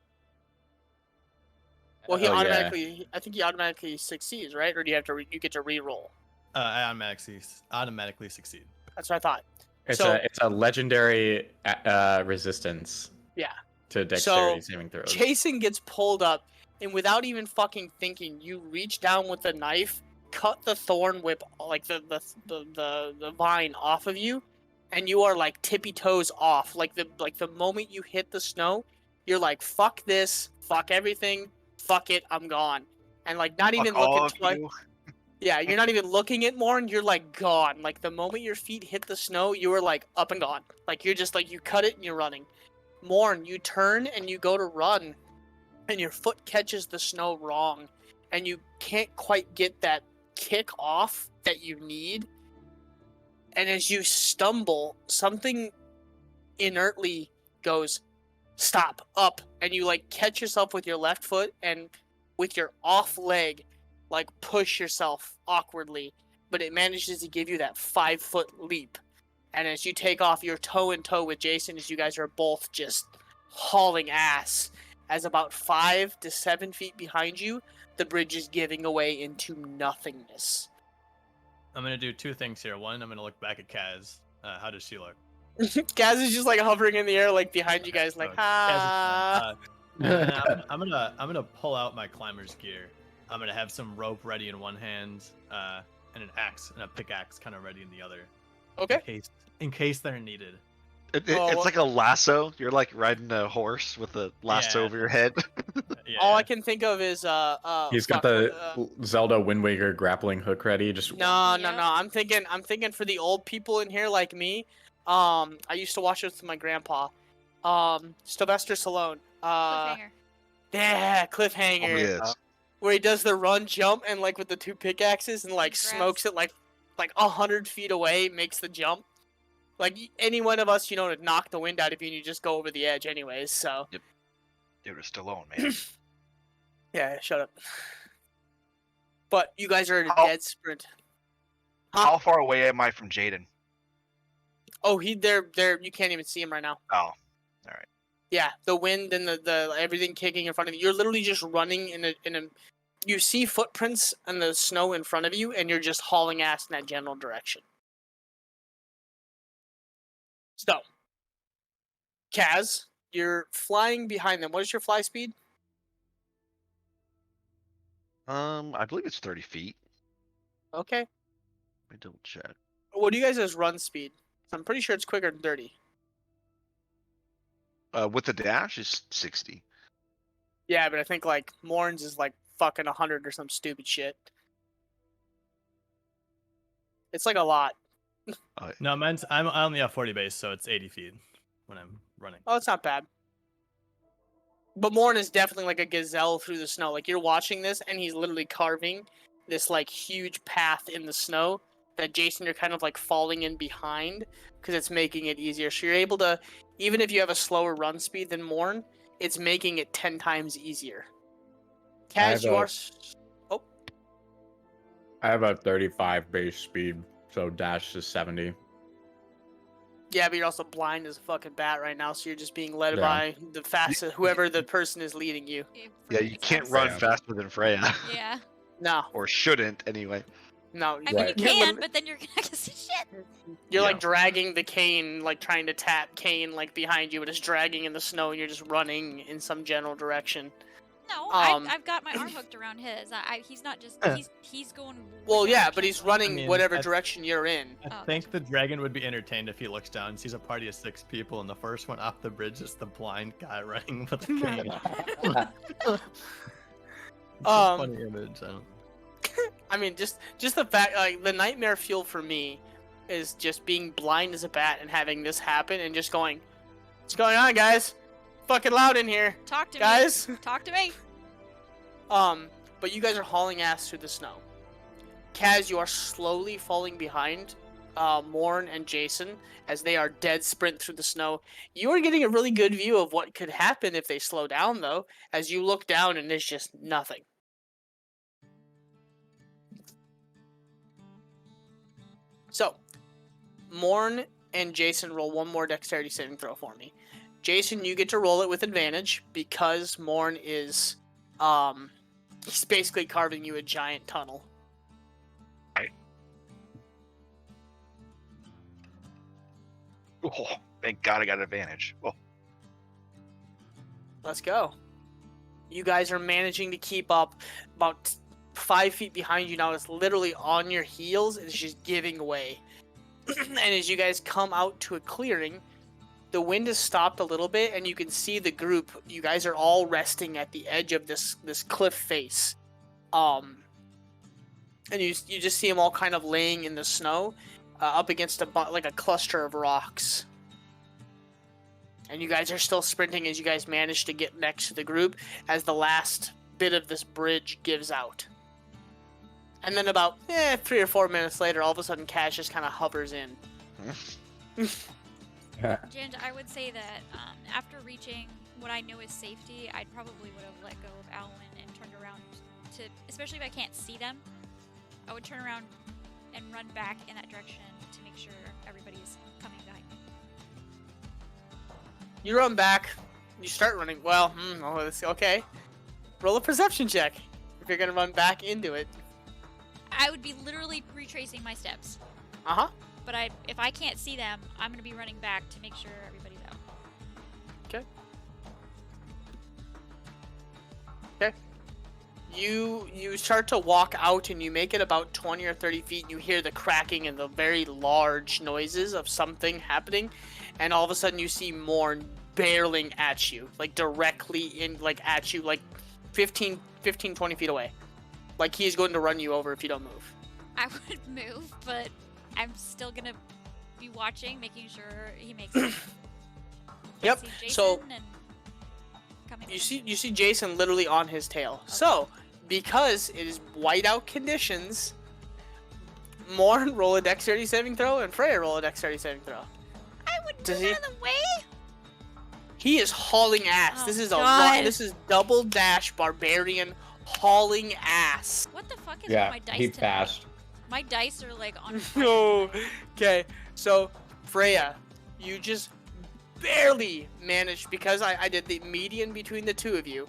Well, he Oh, yeah. automatically. I think he automatically succeeds, right? Or do you have to? You get to re-roll. I automatically succeed. That's what I thought. It's So- it's a legendary resistance. Yeah. To dexterity So, saving throws. Jason gets pulled up, and without even fucking thinking, you reach down with the knife, cut the thorn whip, like the vine off of you, and you are like tippy toes off. Like the moment you hit the snow, you're like, fuck this, fuck everything, fuck it, I'm gone. And like not Fuck even all looking of twice. you. Yeah, you're not even looking at Morn, you're like gone. Like the moment your feet hit the snow, you were like up and gone. Like you're just like you cut it and you're running. Morn, you turn and you go to run, and your foot catches the snow wrong, and you can't quite get that kick off that you need. And as you stumble, something inertly goes, stop, up, and you like catch yourself with your left foot and with your off leg, like push yourself awkwardly, but it manages to give you that 5-foot leap. And as you take off, you're toe in toe with Jason, as you guys are both just hauling ass. As about 5 to 7 feet behind you, the bridge is giving away into nothingness. I'm gonna do two things here. One, I'm gonna look back at Kaz. How does she look? Gaz is just like hovering in the air, like behind you guys, like Kaz is ah. and I'm gonna pull out my climber's gear. I'm gonna have some rope ready in one hand, and an axe and a pickaxe kind of ready in the other. Okay. In case they're needed. It's like a lasso. You're like riding a horse with a lasso Yeah. over your head. Yeah. All I can think of is He's got the Zelda Wind Waker grappling hook ready. Just No. Yep. I'm thinking for the old people in here like me. I used to watch it with my grandpa. Sylvester Stallone. Cliffhanger. Yeah, Oh, cliffhanger. yes. Where he does the run jump and like with the 2 pickaxes and like Grabs- smokes it like 100 feet away, makes the jump. Like any one of us, to knock the wind out of you, and you just go over the edge anyways. So Dude, it's Stallone, man. yeah, shut up. But you guys are at a How- dead sprint. How far away am I from Jaden? Oh, they're you can't even see him right now. Oh, Yeah, the wind and the everything kicking in front of you. You're literally just running in a. You see footprints in the snow in front of you, and you're just hauling ass in that general direction. So, Kaz, you're flying behind them. What is your fly speed? I believe it's 30 feet. Okay. Let me double check. What do you guys' run speed? I'm pretty sure it's quicker than 30. With the dash is 60. Yeah, but I think like Morn's is like fucking 100 or some stupid shit. It's like a lot. No, I'm only at 40 base, so it's 80 feet when I'm running. Oh, it's not bad. But Morn is definitely like a gazelle through the snow. Like you're watching this, and he's literally carving this like huge path in the snow that Jason, you're kind of like falling in behind because it's making it easier. So you're able to, even if you have a slower run speed than Morn, it's making it 10 times easier. Kaz, you are. Oh, I have a 35 base speed, so dash is 70. yeah, but you're also blind as a fucking bat right now, so you're just being led Yeah. by the fastest, whoever the person is leading you. Yeah, you can't run faster than Freya. Yeah. No, Or shouldn't, anyway. no. I mean, Right. you You're can, literally- but then you're gonna see shit. You're Yeah. like dragging the cane, like trying to tap cane like behind you, but it's dragging in the snow, and you're just running in some general direction. No, Um, I've got my arm hooked around his. He's not just he's going. Well, whichever yeah, but direction he's I'm going. running mean, whatever I- direction you're in. I Oh, think the dragon would be entertained if he looks down and sees a party of 6 people, and the first one off the bridge is the blind guy running with a cane. It's a Um, funny image. I mean, just the fact, like the nightmare fuel for me is just being blind as a bat and having this happen and just going, "What's going on, guys? Fucking loud in here, Talk to guys." me. Talk to me. But you guys are hauling ass through the snow. Kaz, you are slowly falling behind Morn and Jason as they are dead sprint through the snow. You are getting a really good view of what could happen if they slow down, though, as you look down and there's just nothing. So, Morn and Jason roll one more dexterity saving throw for me. Jason, you get to roll it with advantage because Morn is, he's basically carving you a giant tunnel. Oh, thank God I got an advantage. Oh, Let's go. You guys are managing to keep up. About 5 feet behind you now. It's literally on your heels. It's just giving way. And as you guys come out to a clearing, the wind has stopped a little bit, and you can see the group. You guys are all resting at the edge of this cliff face. and you just see them all kind of laying in the snow, up against like a cluster of rocks. And you guys are still sprinting as you guys manage to get next to the group as the last bit of this bridge gives out. And then about 3 or 4 minutes later, all of a sudden, Cash just kind of hovers in. Ginge, I would say that after reaching what I know is safety, I probably would have let go of Alwyn and turned around to, especially if I can't see them, I would turn around and run back in that direction to make sure everybody's coming behind me. You run back. You start running. Well, okay. Roll a perception check if you're gonna run back into it. I would be literally retracing my steps. Uh-huh. But if I can't see them, I'm gonna be running back to make sure everybody's out. Okay. Okay. You start to walk out and you make it about 20 or 30 feet and you hear the cracking and the very large noises of something happening, and all of a sudden you see Morn barreling at you, like directly in, like at you, like 15, 20 feet away. Like he's going to run you over if you don't move. I would move, but I'm still gonna be watching, making sure he makes it. Yep. See Jason So and coming you see Jason literally on his tail. Okay. So because it is whiteout conditions, Morn roll a dexterity saving throw and Freya roll a dexterity saving throw. I would Does move he- out of the way. He is hauling ass. Oh, This is God. this is double dash barbarian hauling ass. What the fuck is with Yeah, my dice he tonight? bashed. My dice are like on fire No. tonight. Okay, so Freya, you just barely managed, because I did the median between the two of you.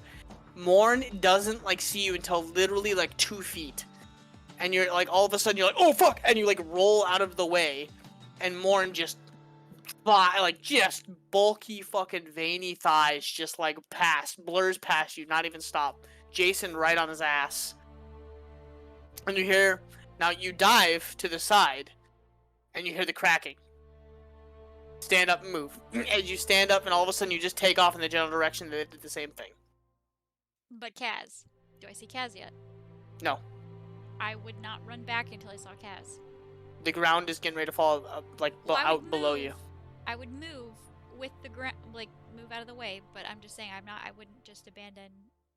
Morn doesn't like see you until literally like 2 feet, and you're like all of a sudden you're like, oh fuck, and you like roll out of the way, and Morn just just bulky fucking veiny thighs just like blurs past you, not even stop. Jason right on his ass, and you hear. Now you dive to the side, and you hear the cracking. Stand up and move. As you stand up, and all of a sudden you just take off in the general direction that it did the same thing. But Kaz, do I see Kaz yet? No. I would not run back until I saw Kaz. The ground is getting ready to fall Well, I would out below you. move. I would move with the ground, like move out of the way. But I'm just saying, I wouldn't just abandon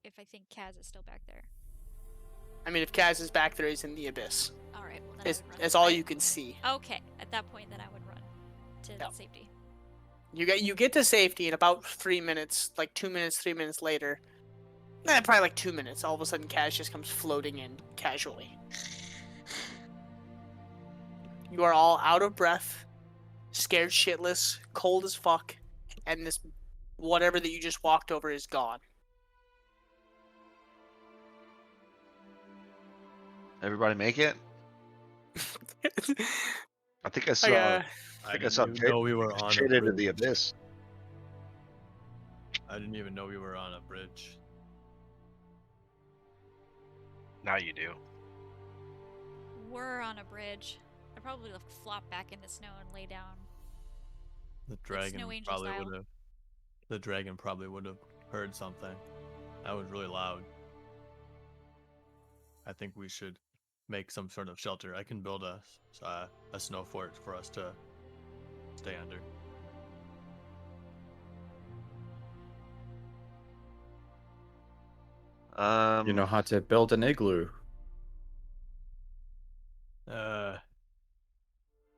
if I think Kaz is still back there. I mean, if Kaz is back there, he's in the abyss. All right, well then I would run. It's all you can see. Okay, at that point, then I would run to Yep. safety. You get to safety in about 3 minutes, like 2 minutes, 3 minutes later. Probably like 2 minutes. All of a sudden, Kaz just comes floating in casually. You are all out of breath, scared shitless, cold as fuck, and this whatever that you just walked over is gone. Everybody make it? I think I saw. I think I saw didn't even know we were on a shit into bridge. the abyss. I didn't even know we were on a bridge. Now you do. We're on a bridge. I'd probably flop back in the snow and lay down. The dragon Snow Angel probably style. would have. The dragon probably would have heard something. That was really loud. I think we should make some sort of shelter. I can build a snow fort for us to stay under. You know how to build an igloo.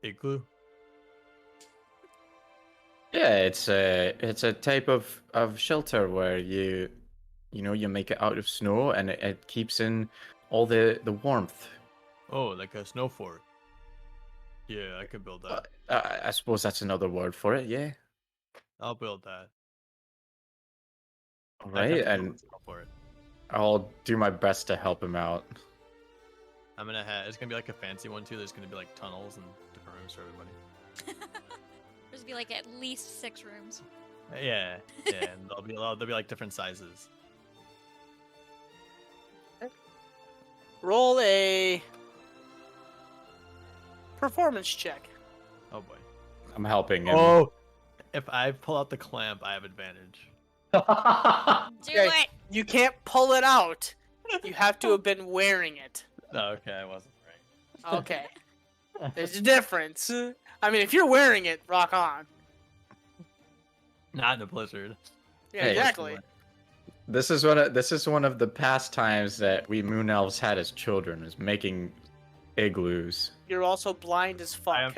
Igloo? Yeah, it's a type of shelter where you make it out of snow and it keeps in all the warmth. Oh, like a snow fort. Yeah, I could build that. I suppose that's another word for it. Yeah. I'll build that. All I can right, build and a snow fort. I'll do my best to help him out. I'm gonna have. It's gonna be like a fancy one too. There's gonna be like tunnels and different rooms for everybody. There's gonna be like at least 6 rooms. Yeah, yeah. And there'll be like different sizes. Roll a performance check. Oh boy. I'm helping him. Oh, if I pull out the clamp, I have advantage. Do Okay. it! You can't pull it out. You have to have been wearing it. No, okay, I wasn't. Okay. There's a difference. I mean, if you're wearing it, rock on. Not in a blizzard. Yeah, Hey. exactly. This is one of the pastimes that we moon elves had as children, was making igloos. You're also blind as fuck.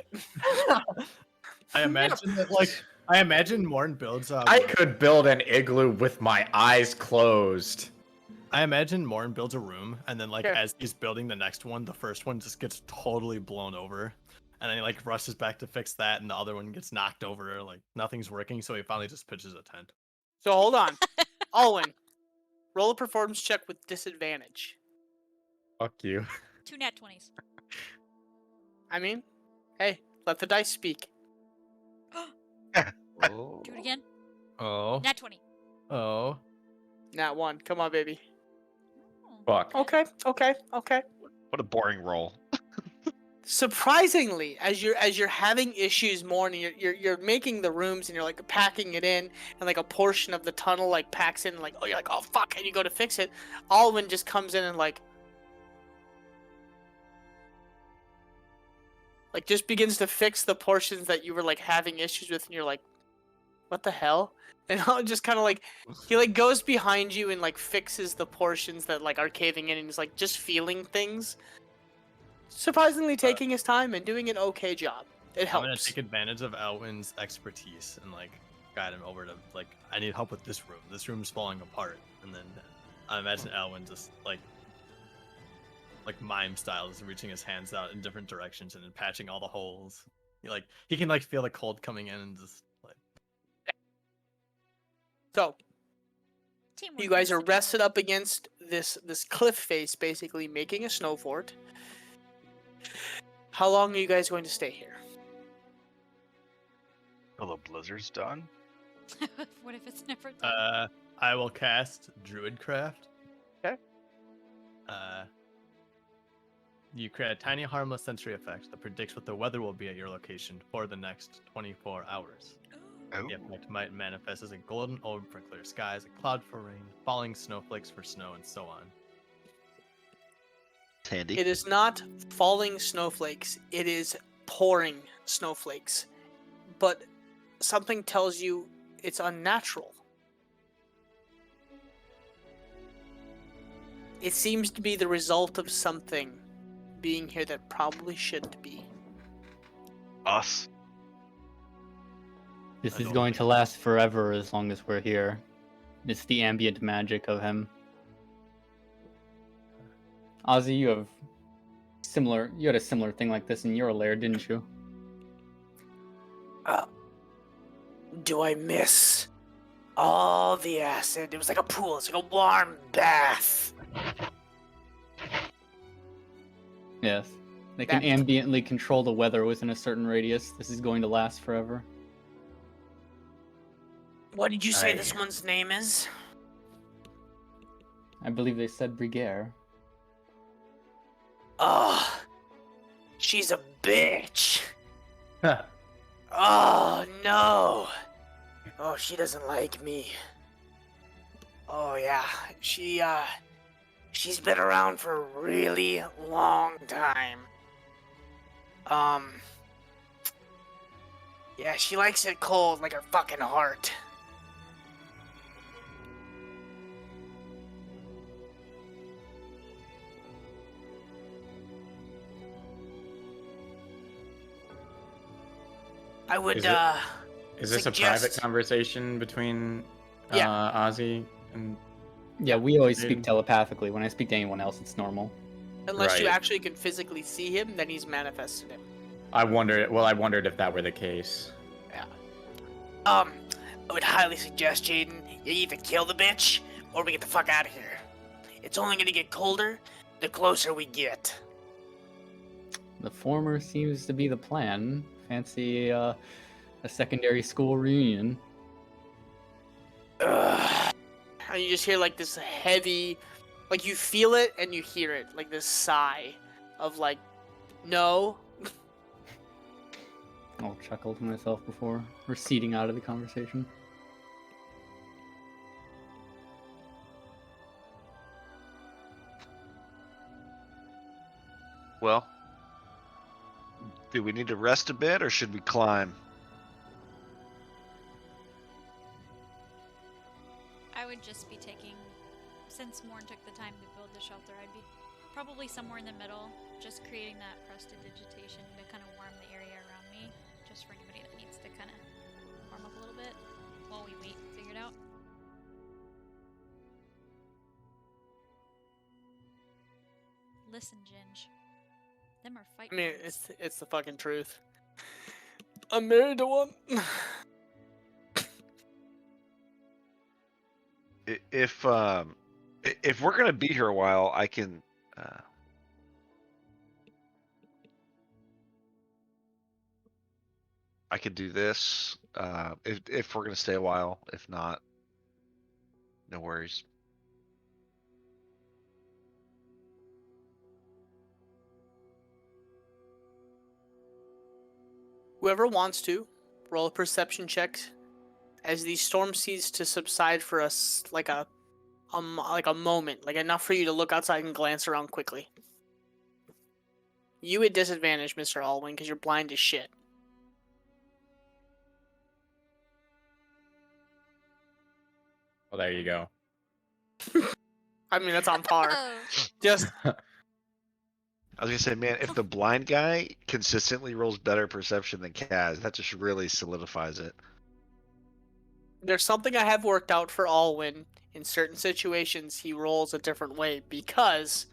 I imagine that, like, I imagine Morn builds I could build an igloo with my eyes closed. I imagine Morn builds a room, and then, like, Sure. as he's building the next one, the first one just gets totally blown over. And then he, like, rushes back to fix that, and the other one gets knocked over, like, nothing's working, so he finally just pitches a tent. So hold on. Alwyn, roll a performance check with disadvantage. Fuck you. 2 nat 20s. I mean, hey, let the dice speak. Oh. Do it again. Oh. Nat 20. Oh. Nat 1. Come on, baby. Oh, Fuck. Okay. What a boring roll. Surprisingly, as you're having issues more, and you're making the rooms, and you're like packing it in, and like a portion of the tunnel like packs in, like, oh, you're like, oh fuck, and you go to fix it. Alwyn just comes in and like just begins to fix the portions that you were like having issues with, and you're like, what the hell? And I'll just kind of like, he like goes behind you and like fixes the portions that like are caving in, and he's like just feeling things. Surprisingly taking his time and doing an okay job. It I'm gonna helps. take advantage of Elwyn's expertise and, like, guide him over to, like, I need help with this room. This room's falling apart. And then I imagine Elwyn just, like mime style, is reaching his hands out in different directions and then patching all the holes. He can, like, feel the cold coming in and just, like... So teamwork you guys makes are the dream rested work. up against this cliff face, basically making a snow fort. How long are you guys going to stay here? Till the blizzard's done. What if it's never done? I will cast Druidcraft. Okay. You create a tiny harmless sensory effect that predicts what the weather will be at your location for the next 24 hours. Oh. The effect might manifest as a golden orb for clear skies, a cloud for rain, falling snowflakes for snow, and so on. It's handy. It is not falling snowflakes, it is pouring snowflakes. But something tells you it's unnatural. It seems to be the result of something being here that probably shouldn't be. Us. This I is don't going think- to last forever as long as we're here. It's the ambient magic of him. Ozzy, you had a similar thing like this in your lair, didn't you? Do I miss all the acid? It was like a pool, it's like a warm bath. Yes. They can That- ambiently control the weather within a certain radius. This is going to last forever. What did you say Aye. this one's name is? I believe they said Brigare. Oh, she's a bitch. Oh no. Oh, she doesn't like me. Oh yeah, she's been around for a really long time. Yeah, she likes it cold like her fucking heart. I would, Is it- Is this a private suggest- conversation between Yeah. Ozzy and... Yeah, we always Dude. speak telepathically. When I speak to anyone else, it's normal. unless you Right. actually can physically see him, then he's manifested him. I wondered if that were the case. I would highly suggest, Jaden, you either kill the bitch or we get the fuck out of here. It's only gonna get colder the closer we get. The former seems to be the plan. Fancy a secondary school reunion. Ugh. And you just hear like this heavy, like you feel it and you hear it, like this sigh of like, no. I'll chuckle to myself before receding out of the conversation. Well, Do we need to rest a bit, or should we climb? I would just be taking, since Morn took the time to build the shelter, I'd be probably somewhere in the middle, just creating that prestidigitation to kind of warm the area around me, just for anybody that needs to kind of warm up a little bit while we wait and figure it out. Listen, Ginge. Them are I fighting. mean, it's the fucking truth. I'm married to one. If we're gonna be here a while, I can. I could do this. If we're gonna stay a while. If not, no worries. Whoever wants to, roll a perception check as the storm ceases to subside for us, like a moment, like enough for you to look outside and glance around quickly. You at disadvantage, Mr. Alwyn, because you're blind as shit. Well, there you go. I mean, that's on par. Oh, Just I was gonna say, man, if the blind guy consistently rolls better perception than Kaz, that just really solidifies it. there's something I have worked out for Alwyn. In certain situations, he rolls a different way because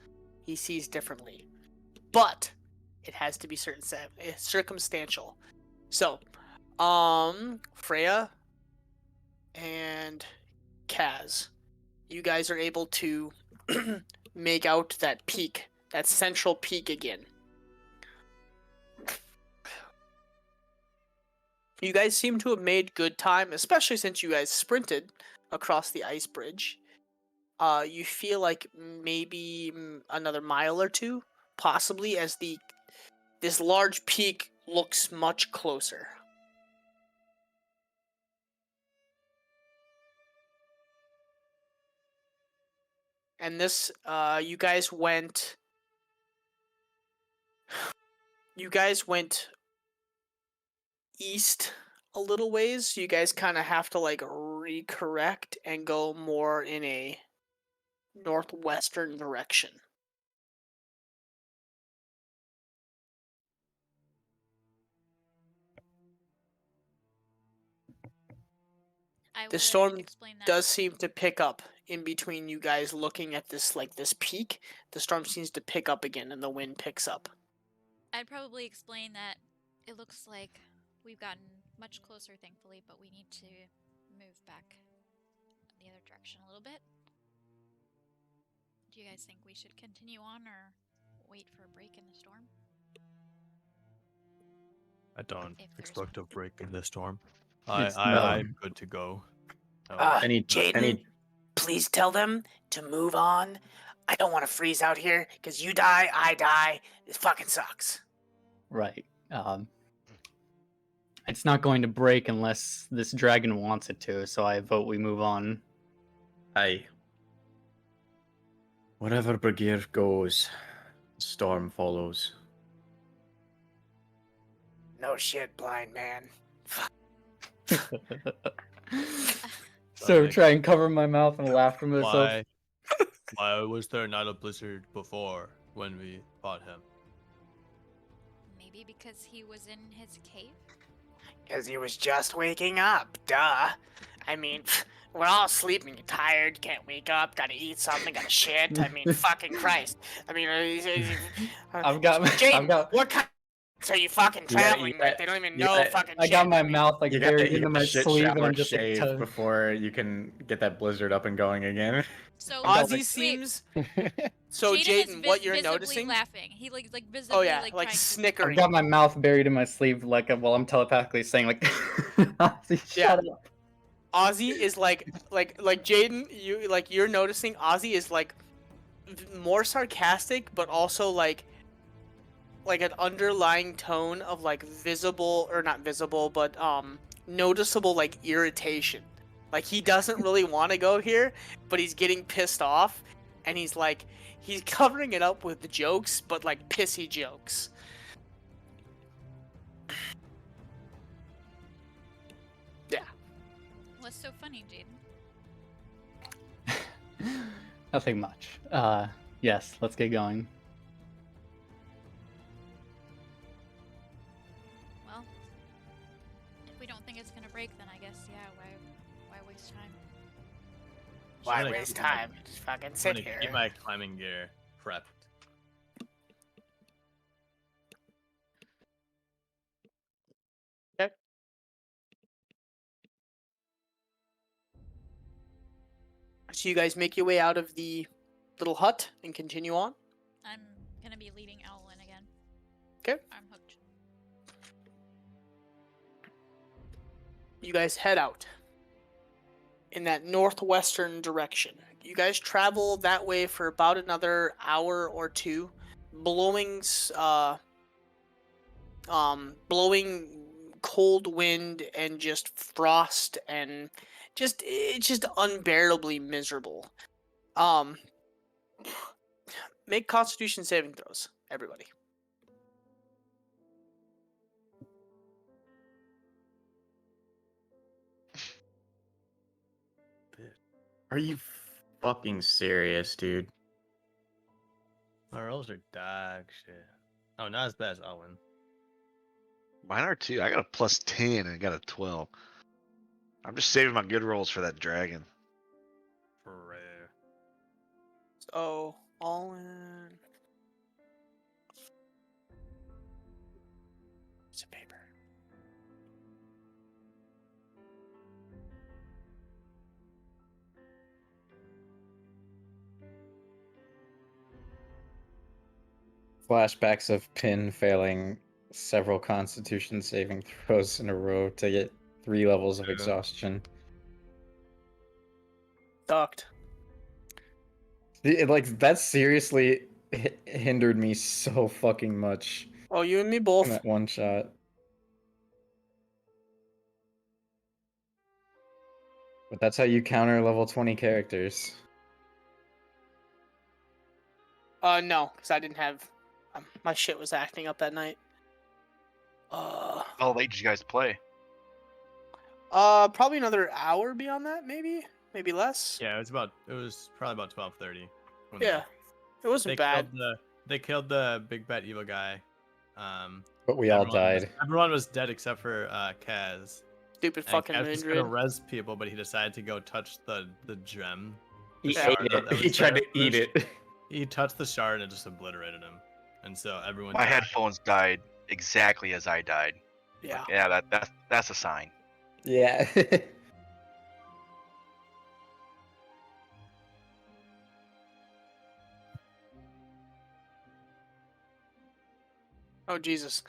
he sees differently. But it has to be circumstantial. So, Freya and Kaz, you guys are able to make out that peak, that central peak again. You guys seem to have made good time, especially since you guys sprinted across the ice bridge. You feel like maybe another mile or two, possibly, as this large peak looks much closer. And this, you guys went east a little ways. You guys kind of have to like recorrect and go more in a northwestern direction. I The would storm explain that. does seem to pick up in between you guys looking at this peak. The storm seems to pick up again and the wind picks up. I'd probably explain that it looks like we've gotten much closer, thankfully, but we need to move back the other direction a little bit. Do you guys think we should continue on or wait for a break in the storm? I don't If there's expect a one. break in the storm. It's I'm good to go. Jaden, please tell them to move on. I don't want to freeze out here because you die, I die. This fucking sucks. Right. It's not going to break unless this dragon wants it to, so I vote we move on. Aye. Wherever Brigir goes, storm follows. No shit, blind man. So try and cover my mouth and laugh to myself. Why was there not a blizzard before when we fought him? Maybe because he was in his cave? Because he was just waking up, duh. I mean, we're all sleeping, you're tired, can't wake up, gotta eat something, gotta shit. I mean, fucking Christ. I mean, I've got Jaden, what kind are you fucking traveling with? They don't even know fucking I shit. got my mouth like You got to buried eat into a my shit sleeve and shower I'm just like, shave before you can get that blizzard up and going again. So Ozzy seems... So, Jaden, what you're visibly noticing... laughing. He like visibly Oh yeah, like like trying snickering. I've got my mouth buried in my sleeve like while I'm telepathically saying like Ozzy, Yeah. shut up. Ozzy is like Jaden, you're noticing Ozzy is like more sarcastic, but also like an underlying tone of like visible or not visible, but noticeable like irritation. Like he doesn't really want to go here, but he's getting pissed off, and he's covering it up with the jokes, but like pissy jokes. Yeah. What's so funny, Jaden? Nothing much. Yes, let's get going. Well, if we don't think it's gonna break, then I guess why waste time? Why I'm gonna waste keep my- time? Just fucking I'm sit gonna here. keep my climbing gear prepped. So you guys make your way out of the little hut and continue on. I'm gonna be leading Owlin again. 'Kay. I'm hooked. You guys head out in that northwestern direction. You guys travel that way for about another hour or two, blowing cold wind and just frost, and it's just unbearably miserable. Make Constitution saving throws, everybody. Are you fucking serious, dude? My rolls are dog shit. Oh, not as bad as Owen. Mine are too. I got a +10 and I got a 12. I'm just saving my good rolls for that dragon. For rare. So all in. Piece of paper. Flashbacks of Pin failing several Constitution saving throws in a row to get 3 levels of Yeah. exhaustion. Ducked. Like that seriously hindered me so fucking much Oh, you and me in both. that one shot. But that's how you counter level 20 characters. No, because I didn't have. My shit was acting up that night. How late did you guys play? Probably another hour beyond that, maybe less. Yeah, it was probably about 12:30. when Yeah, it wasn't bad. They killed the big bad evil guy. But we all Everyone died. Everyone was dead except for Kaz. Stupid And fucking Kaz was gonna Moondred. res people, but he decided to go touch the gem. He the ate shard ate that it. He was tried there to eat first. it. He touched the shard and it just obliterated him. And so everyone My died. headphones died exactly as I died. Yeah. Yeah, that's a sign. Yeah. Oh Jesus.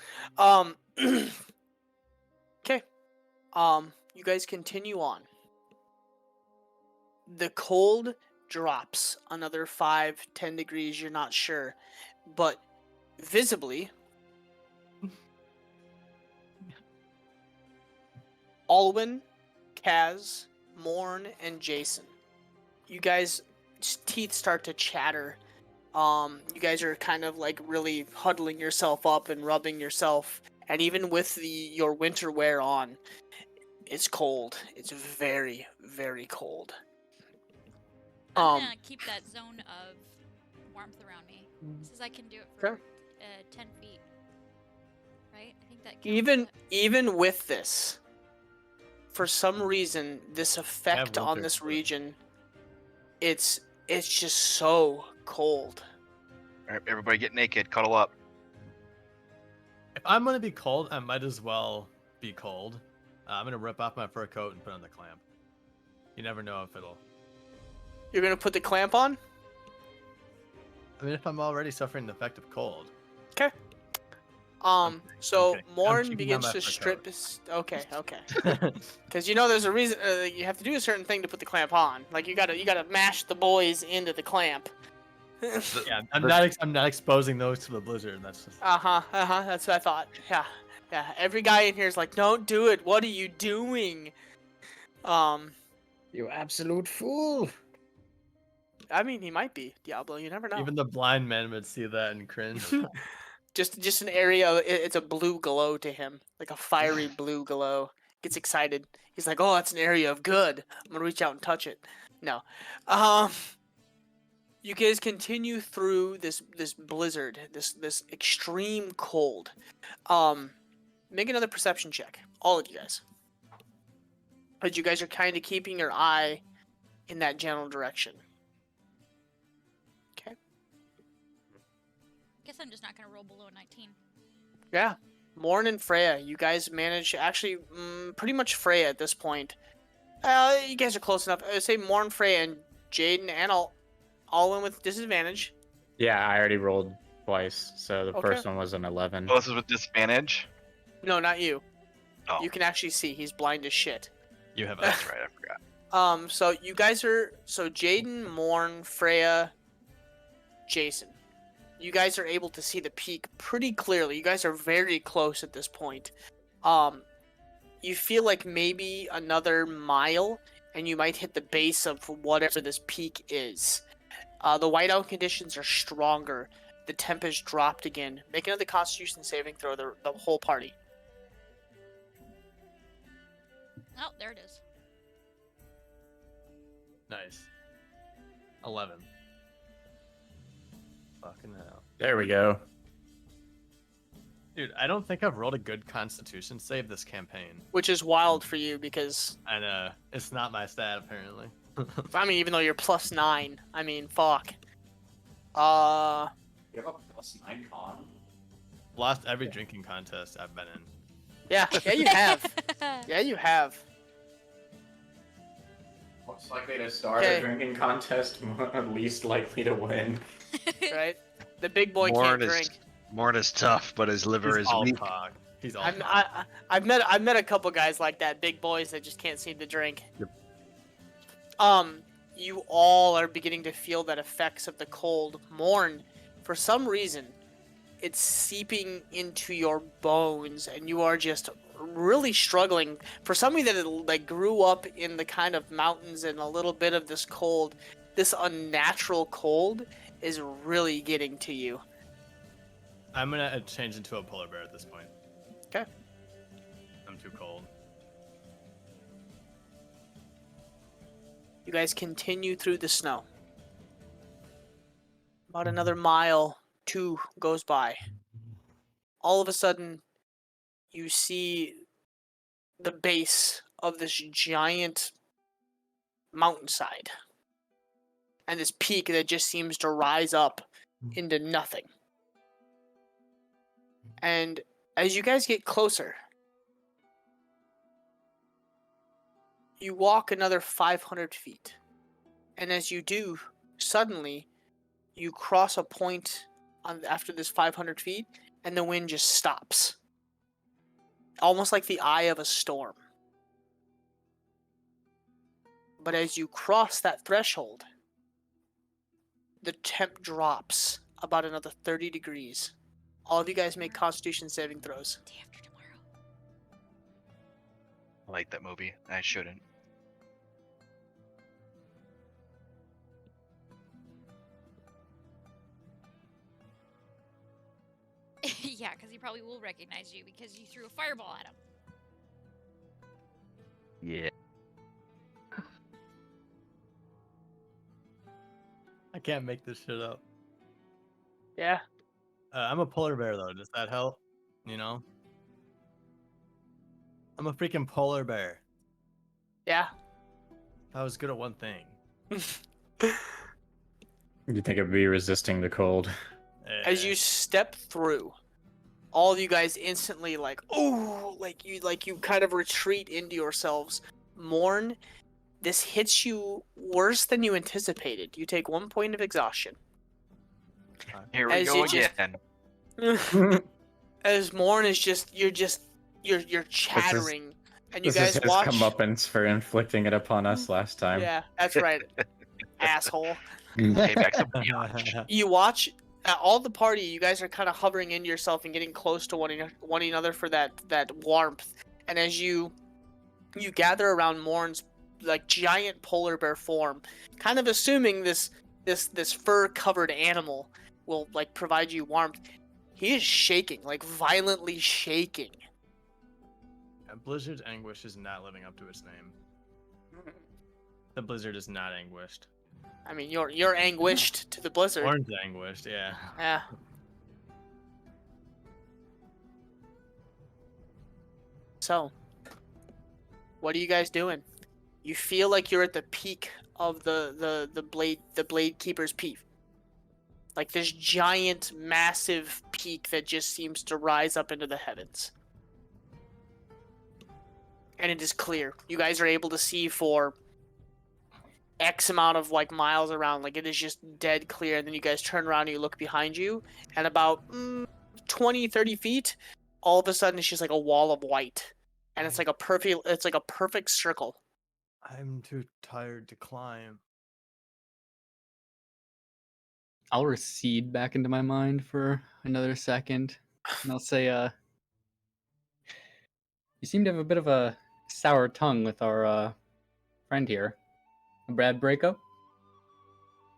Okay. You guys continue on. The cold drops another 5-10 degrees. You're not sure, but visibly, Alwyn, Kaz, Morn, and Jason. You guys' teeth start to chatter. You guys are kind of like really huddling yourself up and rubbing yourself, and even with your winter wear on, it's cold. It's very, very cold. I'm gonna keep that zone of warmth around me. It says I can do it for Okay. 10 feet. Right? I think that counts. Even with this, for some reason, this effect on winter this foot. region, it's just so cold. All right, everybody get naked, cuddle up. If I'm gonna be cold, I might as well be cold. I'm gonna rip off my fur coat and put on the clamp. You never know if it'll. You're gonna put the clamp on? I mean, if I'm already suffering the effect of cold. Okay. So okay. I'm Morn keeping begins on to my fur strip coat. his. Okay. Because there's a reason you have to do a certain thing to put the clamp on. Like you gotta mash the boys into the clamp. Yeah, I'm not exposing those to the blizzard. That's just. That's what I thought. Yeah. Every guy in here is like, don't do it. What are you doing? You absolute fool. I mean, he might be Diablo. You never know. Even the blind man would see that and cringe. Just an area. It's a blue glow to him, like a fiery blue glow. Gets excited. He's like, "Oh, that's an area of good. I'm gonna reach out and touch it." No, you guys continue through this blizzard, this extreme cold. Make another perception check, all of you guys. But you guys are kind of keeping your eye in that general direction. Okay. Guess I'm just not gonna roll below 19. Yeah. Morn and Freya, you guys manage, actually, pretty much Freya at this point. You guys are close enough. I would say Morn, Freya, and Jaden, and all win with disadvantage. Yeah, I already rolled twice, so the Okay. first one was an 11. Oh, this is with disadvantage. No, not you. Oh, You can actually see he's blind as shit. You have that's a right. I forgot. So you guys are, so Jaden, Morn, Freya, Jason. You guys are able to see the peak pretty clearly. You guys are very close at this point. You feel like maybe another mile, and you might hit the base of whatever this peak is. The whiteout conditions are stronger. The temp has dropped again. Make another Constitution saving throw, the whole party. Oh, there it is. nice 11. Fucking hell, There we go. dude! I don't think I've rolled a good Constitution save this campaign. Which is wild for you because, I know it's not my stat apparently. I mean, even though you're +9, I mean, fuck. You have a +9 con. Lost every drinking contest I've been in. Yeah, you have. Yeah, you have. Most likely to start Okay. a drinking contest, least likely to win. Right? The big boy Morn can't is drink. Morn is tough, but his liver He's is all weak. talk. He's all I've, talk. I've met a couple guys like that, big boys that just can't seem to drink. Yep. You all are beginning to feel that effects of the cold. Morn, for some reason, it's seeping into your bones, and you are just really struggling. For somebody that like grew up in the kind of mountains and a little bit of this cold, this unnatural cold is really getting to you. I'm gonna change into a polar bear at this point. Okay. I'm too cold. You guys continue through the snow. About another mile, 2 goes by. All of a sudden, you see the base of this giant mountainside. And this peak that just seems to rise up into nothing. And as you guys get closer, you walk another 500 feet. And as you do, suddenly, you cross a point after this 500 feet, and the wind just stops. Almost like the eye of a storm. But as you cross that threshold, the temp drops about another 30 degrees. All of you guys make Constitution saving throws. Day after tomorrow. I like that movie. I shouldn't. Yeah, because he probably will recognize you because you threw a fireball at him. Yeah. I can't make this shit up. Yeah. I'm a polar bear though. Does that help? You know? I'm a freaking polar bear. Yeah. I was good at one thing. You think it'd be resisting the cold? As you step through, all of you guys instantly like, oh, like you kind of retreat into yourselves. Morn, this hits you worse than you anticipated. You take 1 point of exhaustion. Here we As go you just- again. As Morn is you're chattering, and you This is guys his watch. comeuppance for inflicting it upon us last time. Yeah, that's right, asshole. Payback's a biatch. You watch all the party. You guys are kind of hovering into yourself and getting close to one another for that warmth. And as you gather around Morn's like giant polar bear form, kind of assuming this fur covered animal will like provide you warmth. He is shaking, like violently shaking. And Blizzard's anguish is not living up to its name. The blizzard is not anguished. I mean, you're anguished to the blizzard. Orange anguished, yeah. Yeah. So, what are you guys doing? You feel like you're at the peak of the blade keeper's peak. Like this giant, massive peak that just seems to rise up into the heavens. And it is clear. You guys are able to see for X amount of like miles around. Like it is just dead clear. And then you guys turn around and you look behind you, and about 20, 30 feet, all of a sudden it's just like a wall of white. And it's like a perfect circle. I'm too tired to climb. I'll recede back into my mind for another second, and I'll say, you seem to have a bit of a sour tongue with our friend here. A bad breakup?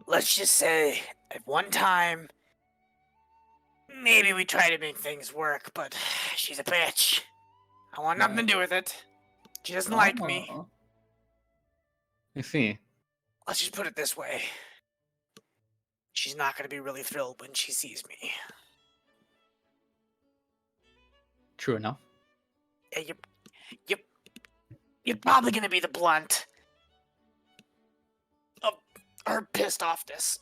Let's just say, at one time, maybe we try to make things work, but she's a bitch. I want nothing to do with it. She doesn't like me. Oh. I see. Let's just put it this way. She's not going to be really thrilled when she sees me. True enough. Yeah, you're probably going to be the blunt of her pissed offness.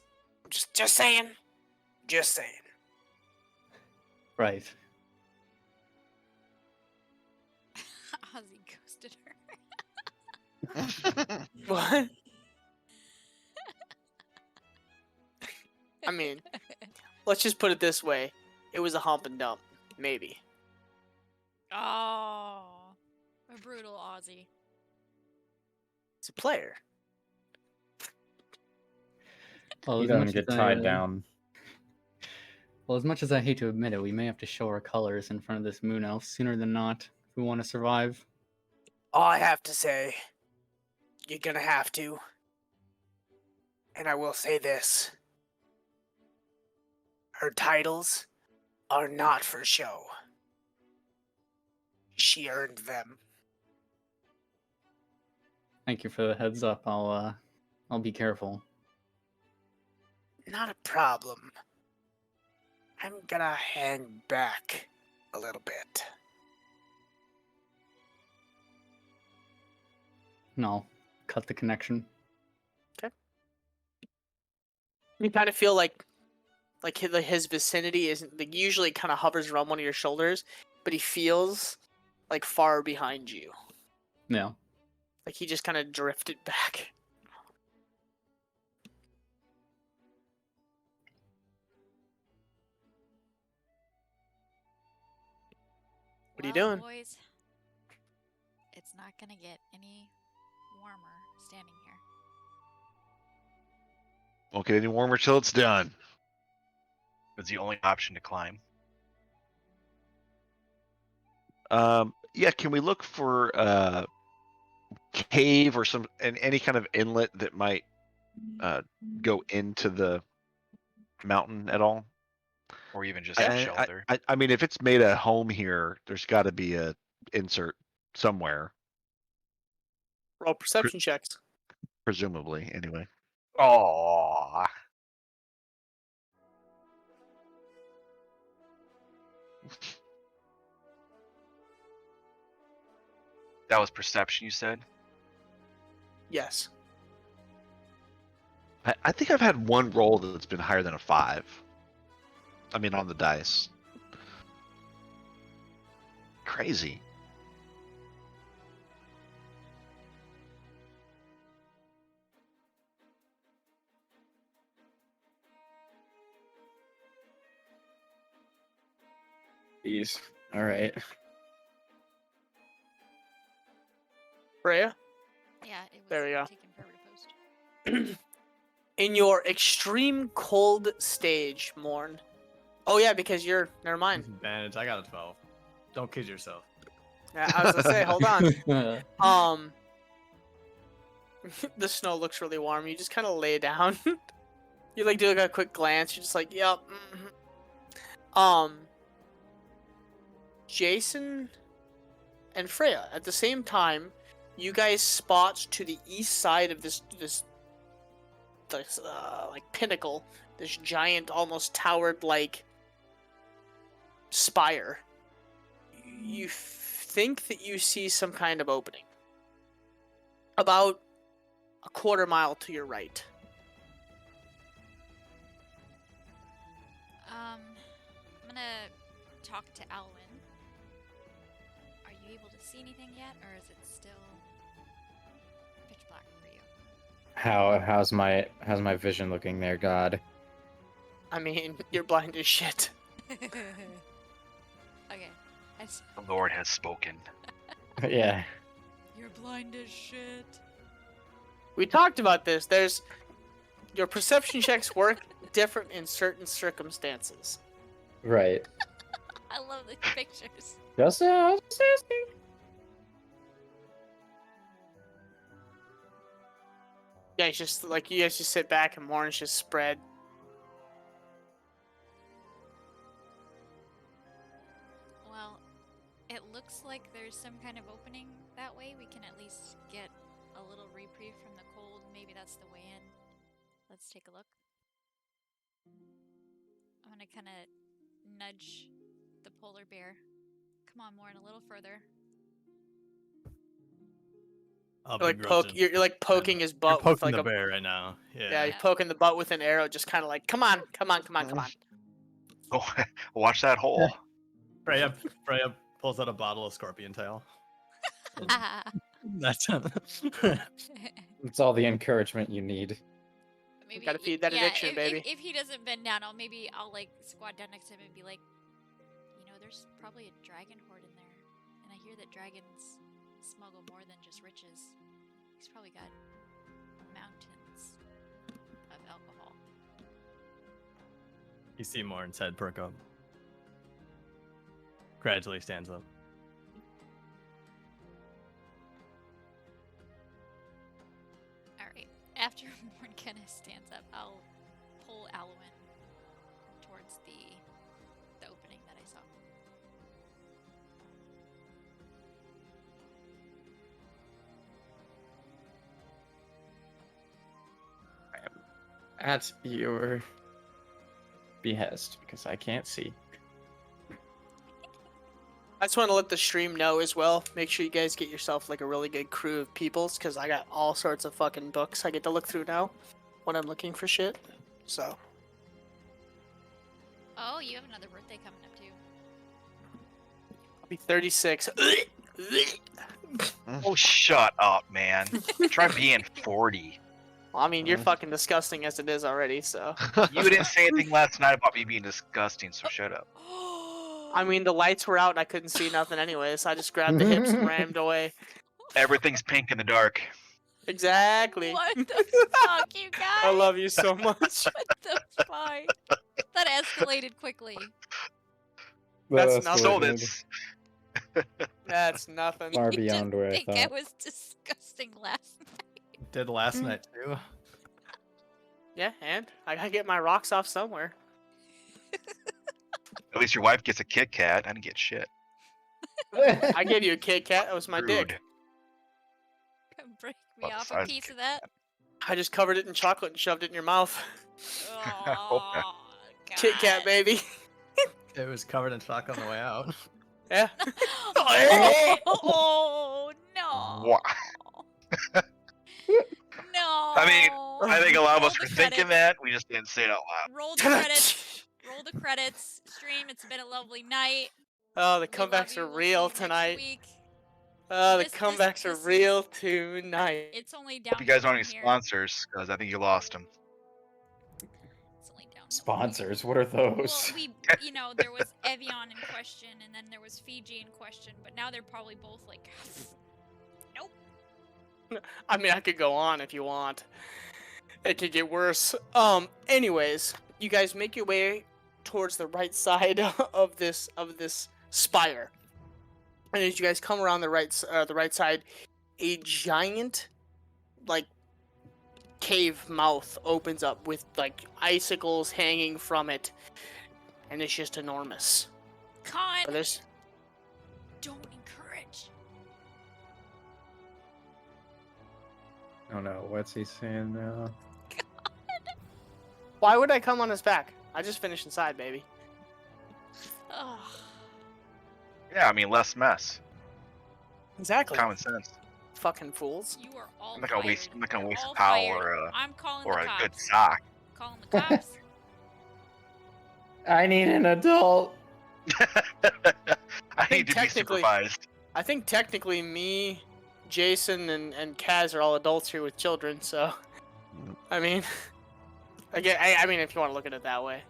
Just saying. Just saying. Right. Ozzy ghosted her. What? I mean, let's just put it this way. It was a hump and dump. Maybe. Oh, a brutal Aussie. It's a player. Well, You as don't much get as tied down. Well, as much as I hate to admit it, we may have to show our colors in front of this moon elf sooner than not if we want to survive. All I have to say, you're gonna have to. And I will say this. Her titles are not for show. She earned them. Thank you for the heads up. I'll be careful. Not a problem. I'm gonna hang back a little bit. No, cut the connection. You kind of feel like his vicinity isn't like usually kind of hovers around one of your shoulders, but he feels like far behind you. Yeah. Like he just kind of drifted back. What are you doing? Boys, it's not gonna get any warmer standing here. Won't get any warmer till it's done. It's the only option to climb. Yeah, can we look for cave or any kind of inlet that might go into the mountain at all? Or even just a shelter. I mean, if it's made a home here, there's got to be a insert somewhere, Roll perception checks. presumably. Anyway, Aww. That was perception, you said? Yes. I think I've had one roll that's been higher than a 5. I mean, on the dice. Crazy. Jeez. All right. Freya? Yeah, it was There we go. taking forever to post. In your extreme cold stage, Morn. Oh yeah, because you're. Never mind. Advantage. I got a 12. Don't kid yourself. Yeah, I was gonna say, hold on. The snow looks really warm. You just kind of lay down. You like do like a quick glance. You're just like, yep. Jason and Freya, at the same time, you guys spot to the east side of this like pinnacle, this giant, almost towered like spire. You think that you see some kind of opening about a quarter mile to your right. I'm gonna talk to Alwyn. Are you able to see anything yet, or is it still pitch black for you? How's my vision looking there, God? I mean, you're blind as shit. Okay. The Lord has spoken. Yeah. You're blind as shit. We talked about this. Your perception checks work different in certain circumstances. Right. I love the pictures. Just asking. Yeah, it's just like you guys just sit back and Lauren's just spread. Well, it looks like there's some kind of opening that way. We can at least get a little reprieve from the cold. Maybe that's the way in. Let's take a look. I'm gonna kind of nudge the polar bear. Come on, Lauren, a little further. I'll You're like you're like poking his You're butt with poking like the a bear right now. yeah, Yeah. you're poking the butt with an arrow, just kind of like, come on. Oh, watch that hole. Freya pulls out a bottle of scorpion tail. That's It's all the encouragement you need. Maybe Gotta feed that addiction, if, baby. If he doesn't bend down, I'll like squat down next to him and be like, you know, there's probably a dragon horde in there, and I hear that dragons smuggle more than just riches. He's probably got mountains of alcohol. You see Morn's head perk up. Gradually stands up. All right. After Morn kind of stands up, I'll pull Alwyn towards the opening that I saw. At your behest, because I can't see. I just want to let the stream know as well. Make sure you guys get yourself like a really good crew of peoples, because I got all sorts of fucking books I get to look through now when I'm looking for shit. So Oh, you have another birthday coming up too. I'll be 36. Oh, shut up, man. Try being 40. Well, I mean, you're fucking disgusting as it is already, so. You didn't say anything last night about me being disgusting, so shut up. I mean, the lights were out and I couldn't see nothing anyway, so I just grabbed the hips and rammed away. Everything's pink in the dark. Exactly. What the fuck, you guys? I love you so much. What the fuck? That escalated quickly. That's not So that's That's nothing. Far You beyond just where I think I thought. was disgusting last night. Did last night too. Yeah, and I gotta get my rocks off somewhere. at least your wife gets a Kit Kat. I didn't get shit. I gave you a Kit Kat. That was my Rude. dick. Break me What off a size piece Kit of that. I just covered it in chocolate and shoved it in your mouth. Oh, Kit Kat, God. baby. It was covered in chocolate on the way out. Yeah. Oh, no. Wha- No. I mean, I think a lot of Roll us the were thinking credits. that. We just didn't say it out loud. Roll the credits. Roll the credits. Stream. It's been a lovely night. Oh, the We love comebacks you. are We'll real see you next tonight. week. Oh, the This- comebacks are this is- real tonight. It's only down Hope you guys from want any here. sponsors, because I think you lost them. It's only downhill from here. Sponsors, what are those? Well, you know, there was Evian in question, and then there was Fiji in question, but now they're probably both like, nope. I mean, I could go on if you want. It could get worse. Anyways, you guys make your way towards the right side of this spire, and as you guys come around the right side, a giant, like, cave mouth opens up with like icicles hanging from it. and it's just enormous. Con, But there's don't encourage. Oh no, what's he saying now? Why would I come on his back? I just finished inside, baby. Ugh. Yeah, I mean less mess. Exactly. Common sense. Fucking fools. You are all I'm not gonna fired. waste. I'm not gonna You're waste all a towel fired. I'm calling or the a cops. good sock. Calling the cops. I need an adult. I think need to be technically- supervised. I think technically me, Jason, and Kaz are all adults here with children, so I mean, I mean, if you want to look at it that way.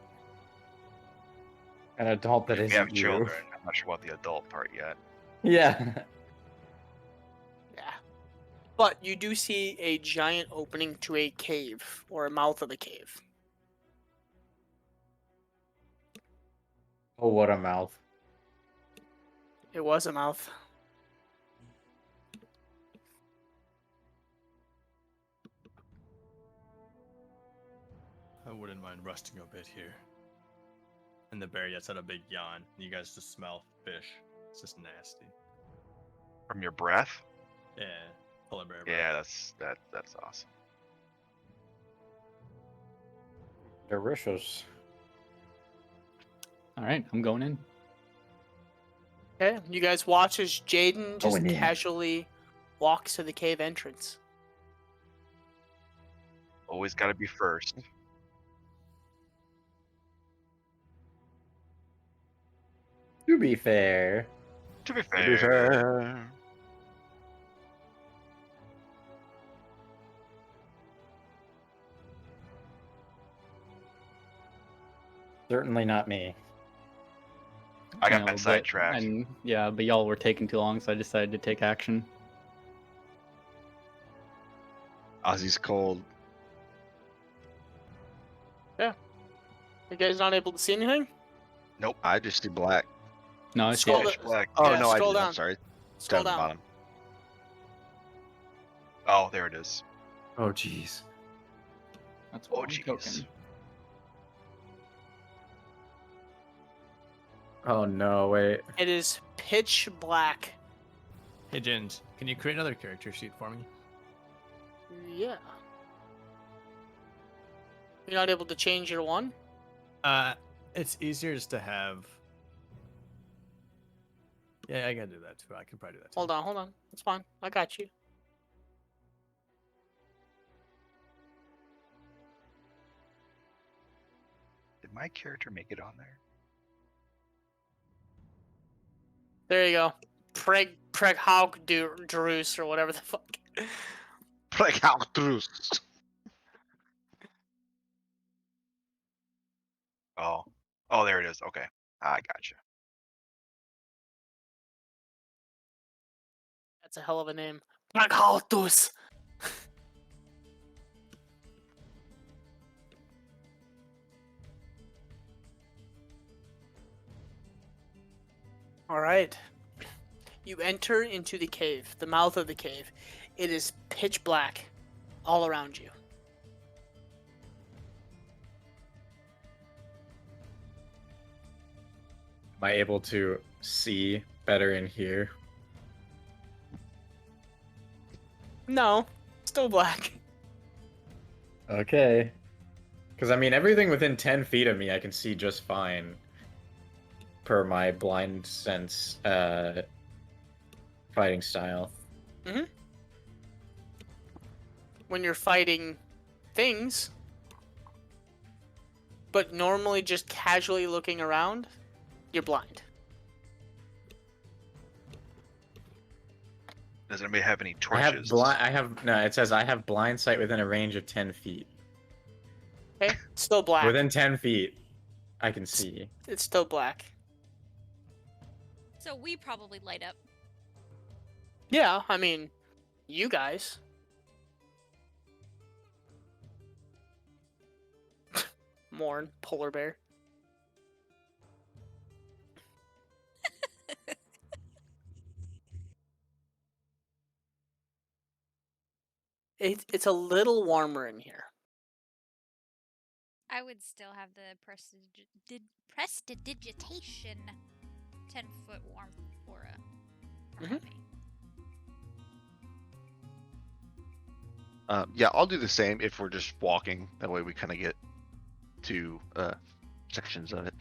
An adult that If we have isn't you. children, I'm not sure about the adult part yet. Yeah. Yeah. But you do see a giant opening to a cave, or a mouth of a cave. Oh, what a mouth. It was a mouth. I wouldn't mind resting a bit here. And the bear gets out a big yawn. You guys just smell fish. It's just nasty. From your breath? Yeah, polar bear. Yeah, breath. that's awesome. Delicious. All right, I'm going in. Okay, you guys watch as Jaden just Going in. casually walks to the cave entrance. Always got to be first. To be fair. To be To be fair. fair. Certainly not me. I got No, that sidetracked. And yeah, but y'all were taking too long, so I decided to take action. Ozzy's cold. You guys not able to see anything? Nope. I just see black. No, I see Scroll it. Pitch black. Oh Yeah, no, I scroll did. down. I'm sorry. Scroll Down down. the bottom. Oh, there it is. Oh jeez. That's Oh, one jeez. token. Oh no, wait. It is pitch black. Hey, Jins, can you create another character sheet for me? Yeah. You're not able to change your one? It's easier just to have. Yeah, I can do that too. I can probably do that too. Hold on. It's fine. I got you. Did my character make it on there? There you go. Preg Hawk Drus or whatever the fuck. Like how through. Oh. Oh, there it is. Okay. I gotcha. That's a hell of a name. Preg Hawk Drus. Alright. You enter into the cave, the mouth of the cave. It is pitch black all around you. Am I able to see better in here? No, still black. Okay. Because I mean, everything within 10 feet of me I can see just fine. Per my blind sense fighting style. When you're fighting things, but normally just casually looking around, you're blind. Does anybody have any I torches? have no, it says I have blind sight within a range of 10 feet. Okay, it's still black. Within 10 feet, I can see. It's still black. So we probably light up. Yeah, I mean, you guys. Morn, polar bear. It's a little warmer in here. I would still have the prestidigitation 10-foot warmth aura around me. Yeah, I'll do the same if we're just walking. That way we kind of get two sections of it.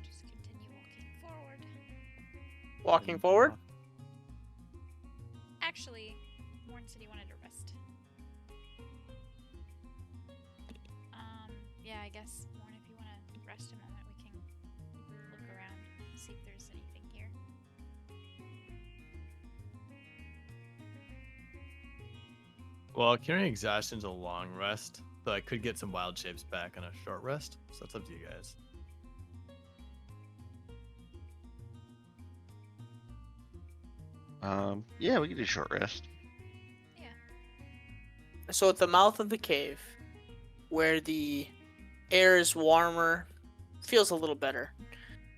Just continue walking forward. Walking forward. Actually, Morn said he wanted to rest. Yeah, I guess, Morn, if you want to rest a moment, we can look around, see if there's anything here. Well, carrying exhaustion's a long rest, though I could get some wild shapes back on a short rest, so it's up to you guys. Yeah, we can do short rest. Yeah. So at the mouth of the cave, where the air is warmer, feels a little better.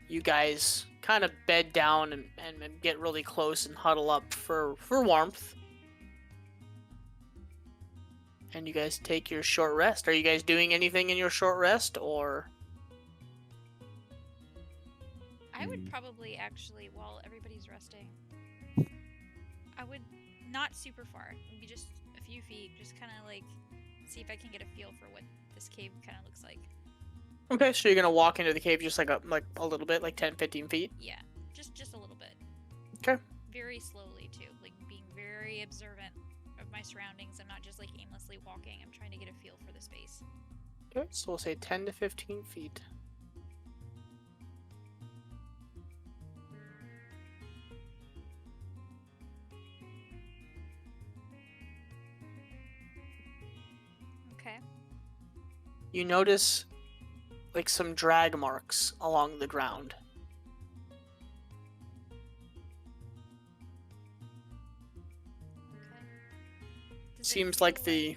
You guys kind of bed down and get really close and huddle up for warmth. And you guys take your short rest. Are you guys doing anything in your short rest, or? I would probably actually, while everybody's resting, I would not super far, maybe just a few feet, just kind of like see if I can get a feel for what this cave kind of looks like. Okay, so you're gonna walk into the cave just like a little bit, like 10, 15 feet? Yeah, just a little bit. Okay. Very slowly too, like being very observant of my surroundings. I'm not just like aimlessly walking. I'm trying to get a feel for the space. Okay, so we'll say 10 to 15 feet. Okay. You notice like some drag marks along the ground. Okay. Does it Seems feel like the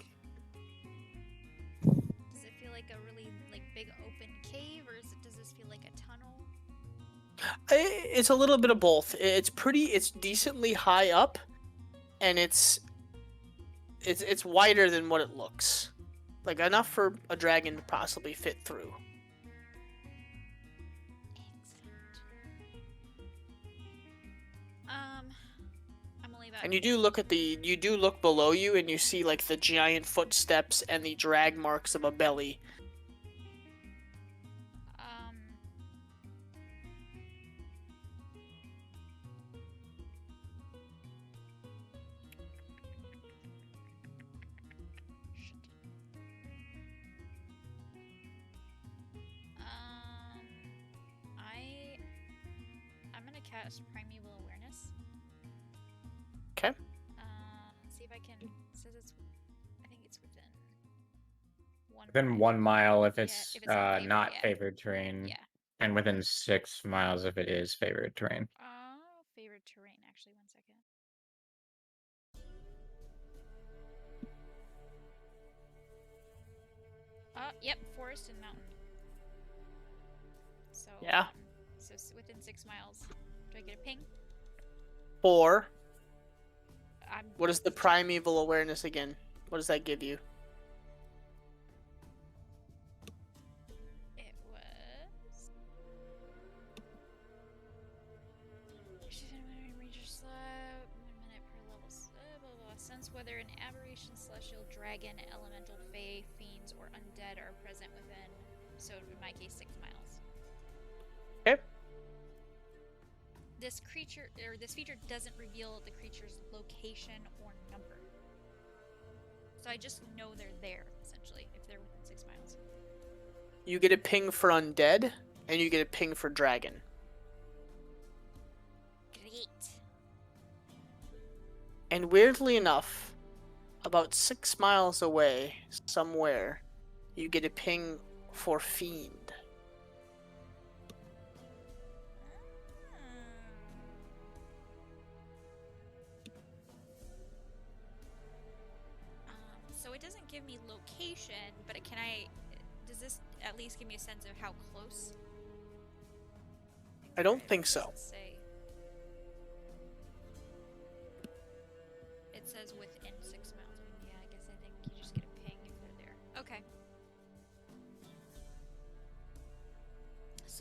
Does it feel like a really like big open cave, or does this feel like a tunnel? it's a little bit of both. It's decently high up, and it's wider than what it looks. Like enough for a dragon to possibly fit through. Excellent. I'm only about. And you do look below you, and you see like the giant footsteps and the drag marks of a belly. I'm gonna cast Primeval Awareness. Okay. See if I can. It says I think it's within 1 Within mile. 1 mile if Yeah, it's, if it's not favored, not yeah. favored terrain, Yeah. and within 6 miles if it is favored terrain. Favored terrain. Actually, 1 second. Yep, forest and mountain. So Yeah. So within 6 miles. Do I get a ping? 4. I'm. What is the primeval awareness again? What does that give you? It was. Ranger slab. 1 minute per level. Blah, blah, blah. Sense whether an aberration, celestial, dragon, elemental, fae, fiends, or undead are present within. So in my case, 6 miles. Okay. This feature doesn't reveal the creature's location or number. So I just know they're there, essentially, if they're within 6 miles. You get a ping for undead, and you get a ping for dragon. Great. And weirdly enough, about 6 miles away, somewhere, you get a ping for fiend. So it doesn't give me location, but does this at least give me a sense of how close? I don't think so. Say.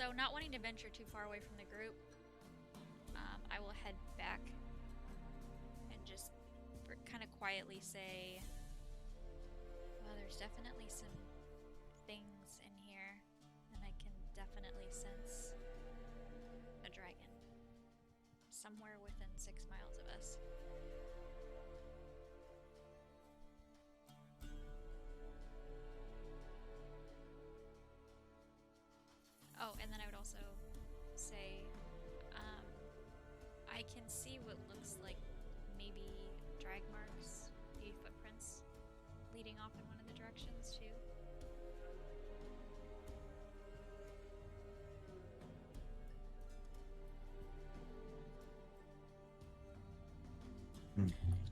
So, not wanting to venture too far away from the group, I will head back and just kind of quietly say, well, there's definitely some things in here, and I can definitely sense a dragon somewhere within 6 miles of us. Oh, and then I would also say, I can see what looks like maybe drag marks, maybe footprints leading off in one of the directions too.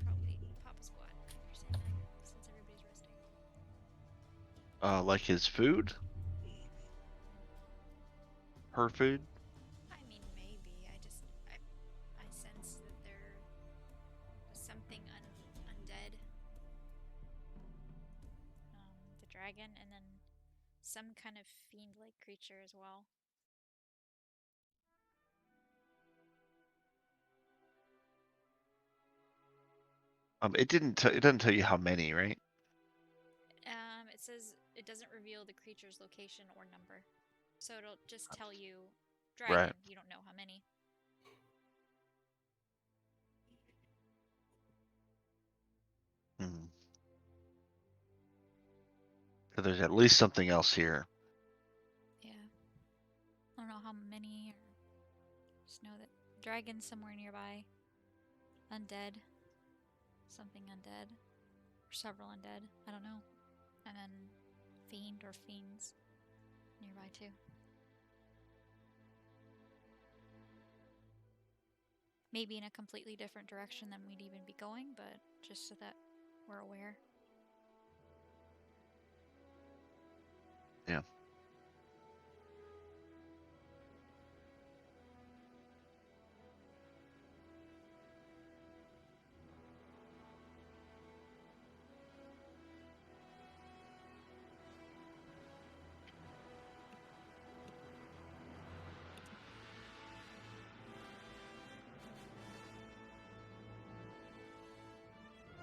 Probably pop a squat after saying that, since everybody's resting. Like his food? Her food? I mean, maybe. I sense that there was something undead. The dragon, and then some kind of fiend-like creature as well. It doesn't tell you how many, right? It says it doesn't reveal the creature's location or number. So it'll just tell you dragon. Right. You don't know how many. Hmm. So there's at least something else here. Yeah. I don't know how many, or just know that dragon's somewhere nearby. Undead. Something undead. Or several undead. I don't know. And then fiend or fiends nearby too. Maybe in a completely different direction than we'd even be going, but just so that we're aware. Yeah.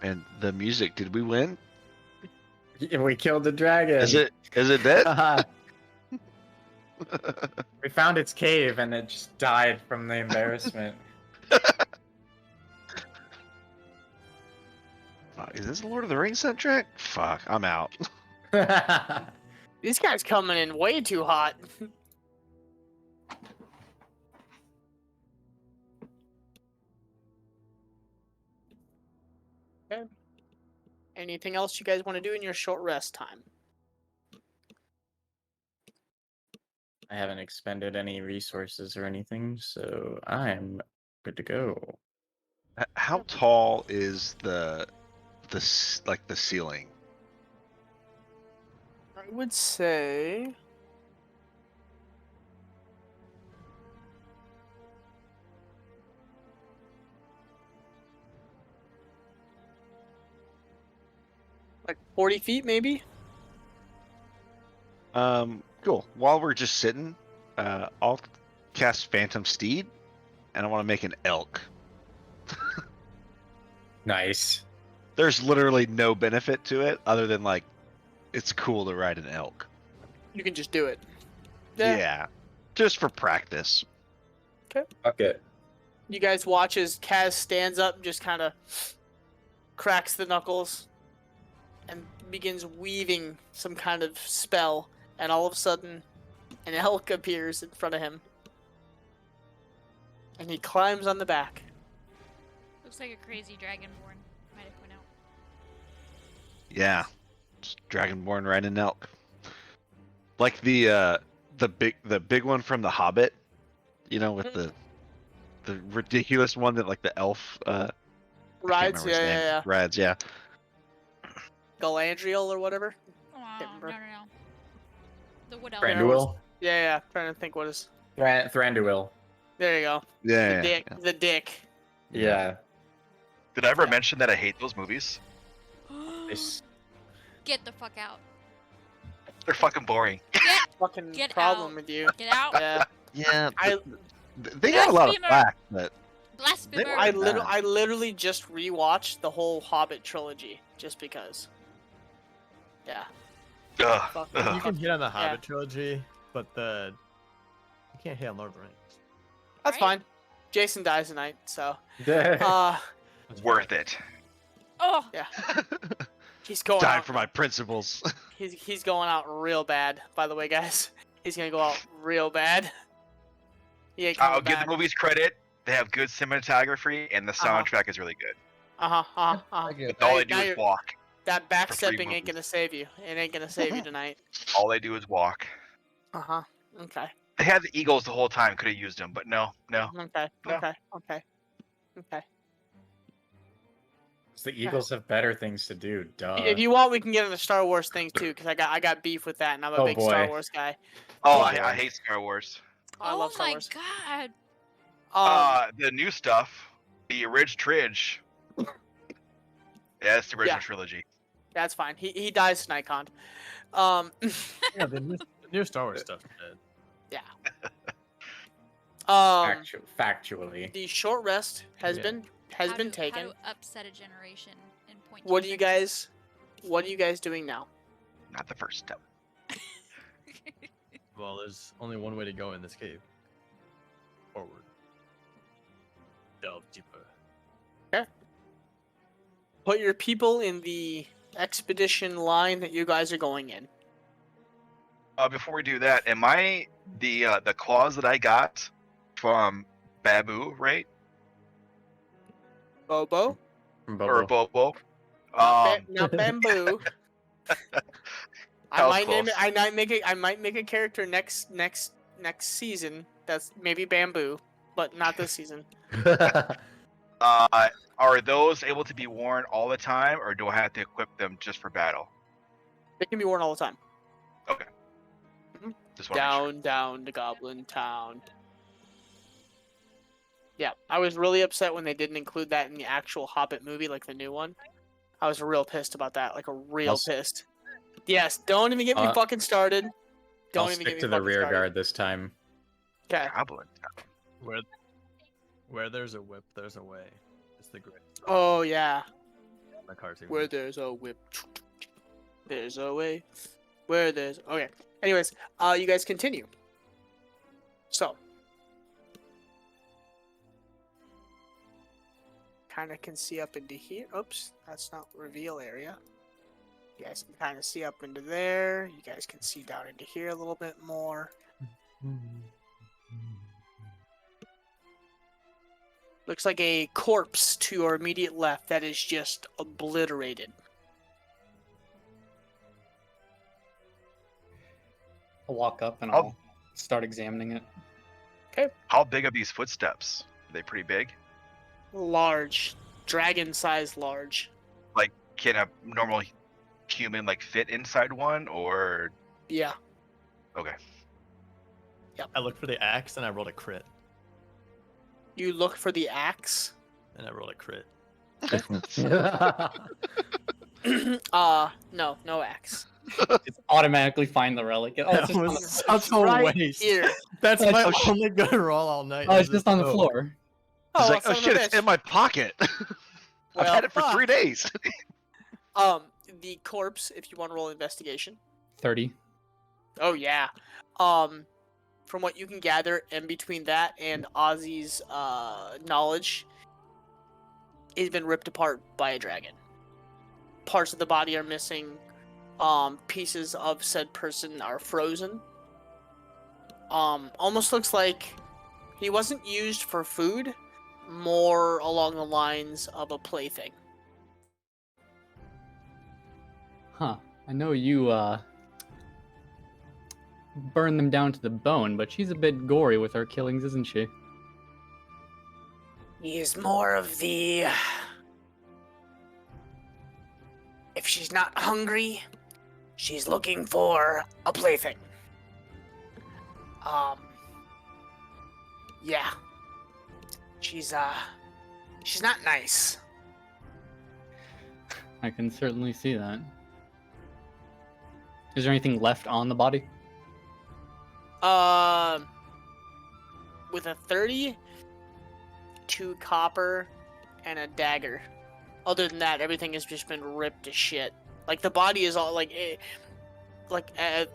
And the music, did we win? We killed the dragon. Is it dead? Haha. We found its cave and it just died from the embarrassment. Fuck, is this a Lord of the Rings soundtrack? Fuck, I'm out. These guys coming in way too hot. Okay. Anything else you guys want to do in your short rest time? I haven't expended any resources or anything, so I'm good to go. How tall is the ceiling? I would say like 40 feet, maybe. Cool. While we're just sitting, I'll cast Phantom Steed, and I want to make an elk. Nice. There's literally no benefit to it other than like, it's cool to ride an elk. You can just do it. Yeah, just for practice. Fuck it. You guys watch as Kaz stands up and just kind of cracks the knuckles and begins weaving some kind of spell, and all of a sudden an elk appears in front of him and he climbs on the back. Looks like a crazy dragonborn, might I point out. Yeah, just Dragonborn riding an elk, like the big one from The Hobbit, you know, with the ridiculous one that like the elf Rides, yeah. rides, yeah. Galadriel or whatever. Oh, remember. no. The wood elf. Thranduil? Yeah. Trying to think what is. Thranduil. There you go. Yeah, The dick. yeah. The dick. Yeah. Did I ever mention that I hate those movies? It's- Get the fuck out. They're fucking boring. Get fucking Get problem out. with you. Get out. Yeah. Yeah, I they got a lot of Blasphemer. flack, but Blasphemer. I I literally just rewatched the whole Hobbit trilogy just because. Yeah. Ugh, Fuck. You ugh. can hit on the Yeah. Hobbit trilogy, but you can't hit on Lord of the Rings. That's Right? fine. Jason dies tonight, so uh That's Worth fair. it. Oh, he's going die out. for my principles. He's going out real bad, by the way, guys. He's gonna go out real bad. He ain't coming I'll give back. the movies credit. They have good cinematography, and the Uh-huh. soundtrack is really good. I get But all Now they do now is you're- walk. That three backstepping ain't movies. gonna save you. It ain't gonna save you tonight. All they do is walk. Okay. They had the Eagles the whole time. Could have used them, but no. Okay. No. Okay. The Eagles have better things to do. Duh. If you want, we can get into Star Wars thing too, because I got beef with that, and I'm a Oh, big Star boy. Wars guy. Oh, Oh, I boy. hate Star Wars. I love Star my Wars. God. The new stuff, the Ridge Tridge. Yeah, it's the original Yeah. trilogy. That's fine. He dies tonight, Con. Yeah, the new Star Wars stuff. Factually. The short rest has Yeah. been How taken. to upset a generation in point. What are you guys doing now? Not the first step. Well, there's only one way to go in this cave. Forward. Delve deeper. Put your people in the expedition line that you guys are going in. Before we do that, am I the claws that I got from Babu, right? Bobo, Or Bobo? not bamboo. I That was might name it. close. I might make a character next season. That's maybe bamboo, but not this season. Are those able to be worn all the time, or do I have to equip them just for battle? They can be worn all the time. Okay. Just want to make sure. Down to Goblin Town. Yeah, I was really upset when they didn't include that in the actual Hobbit movie, like the new one. I was real pissed about that, like a real I'll- pissed. Yes, don't even get me fucking started. Don't I'll even stick get me to the fucking rear started. guard this time. Okay. Goblin. Where there's a whip, there's a way. It's the great Oh yeah. the cartoon. Where there's a whip, there's a way. Where there's okay. Anyways, you guys continue. So, kind of can see up into here. Oops, that's not reveal area. You guys can kind of see up into there. You guys can see down into here a little bit more. Looks like a corpse to your immediate left that is just obliterated. I'll walk up and I'll- I'll start examining it. How big are these footsteps? Are they pretty big? Large, dragon size large. Like, can a normal human like fit inside one, or Yeah. okay? I looked for the axe and I rolled a crit. You look for the axe. And I rolled a crit. No axe. Just automatically find the relic. Oh, it's That just on was the, such a Right waste. here. That's Oh, my it's- only good roll all night. oh, it's is just on the oh. floor. It's like, son oh of a shit, it's bitch. in my pocket. I've Well, had it for fuck. 3 days. The corpse, if you want to roll investigation. 30. Oh yeah. From what you can gather, in between that and Ozzy's knowledge, it's been ripped apart by a dragon. Parts of the body are missing. Pieces of said person are frozen. Almost looks like he wasn't used for food, more along the lines of a plaything. Huh. I know you, burn them down to the bone, but she's a bit gory with her killings, isn't she? He is more of the... If she's not hungry, she's looking for a plaything. Yeah. She's not nice. I can certainly see that. Is there anything left on the body? With a 30, 2 copper, and a dagger. Other than that, everything has just been ripped to shit. Like the body is all like,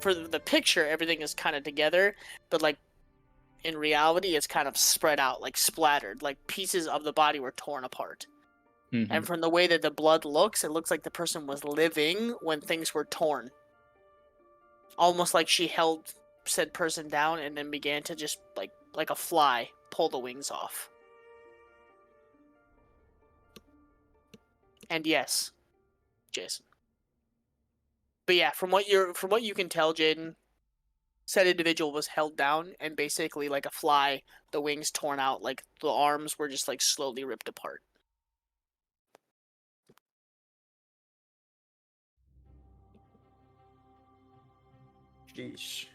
for the picture, everything is kind of together, but like in reality, it's kind of spread out, like splattered. Like pieces of the body were torn apart. And from the way that the blood looks, it looks like the person was living when things were torn. Almost like she held said person down and then began to just like a fly pull the wings off. And yes, Jason. But yeah, from what you can tell, Jaden, said individual was held down and basically like a fly, the wings torn out, like the arms were just like slowly ripped apart. Sheesh.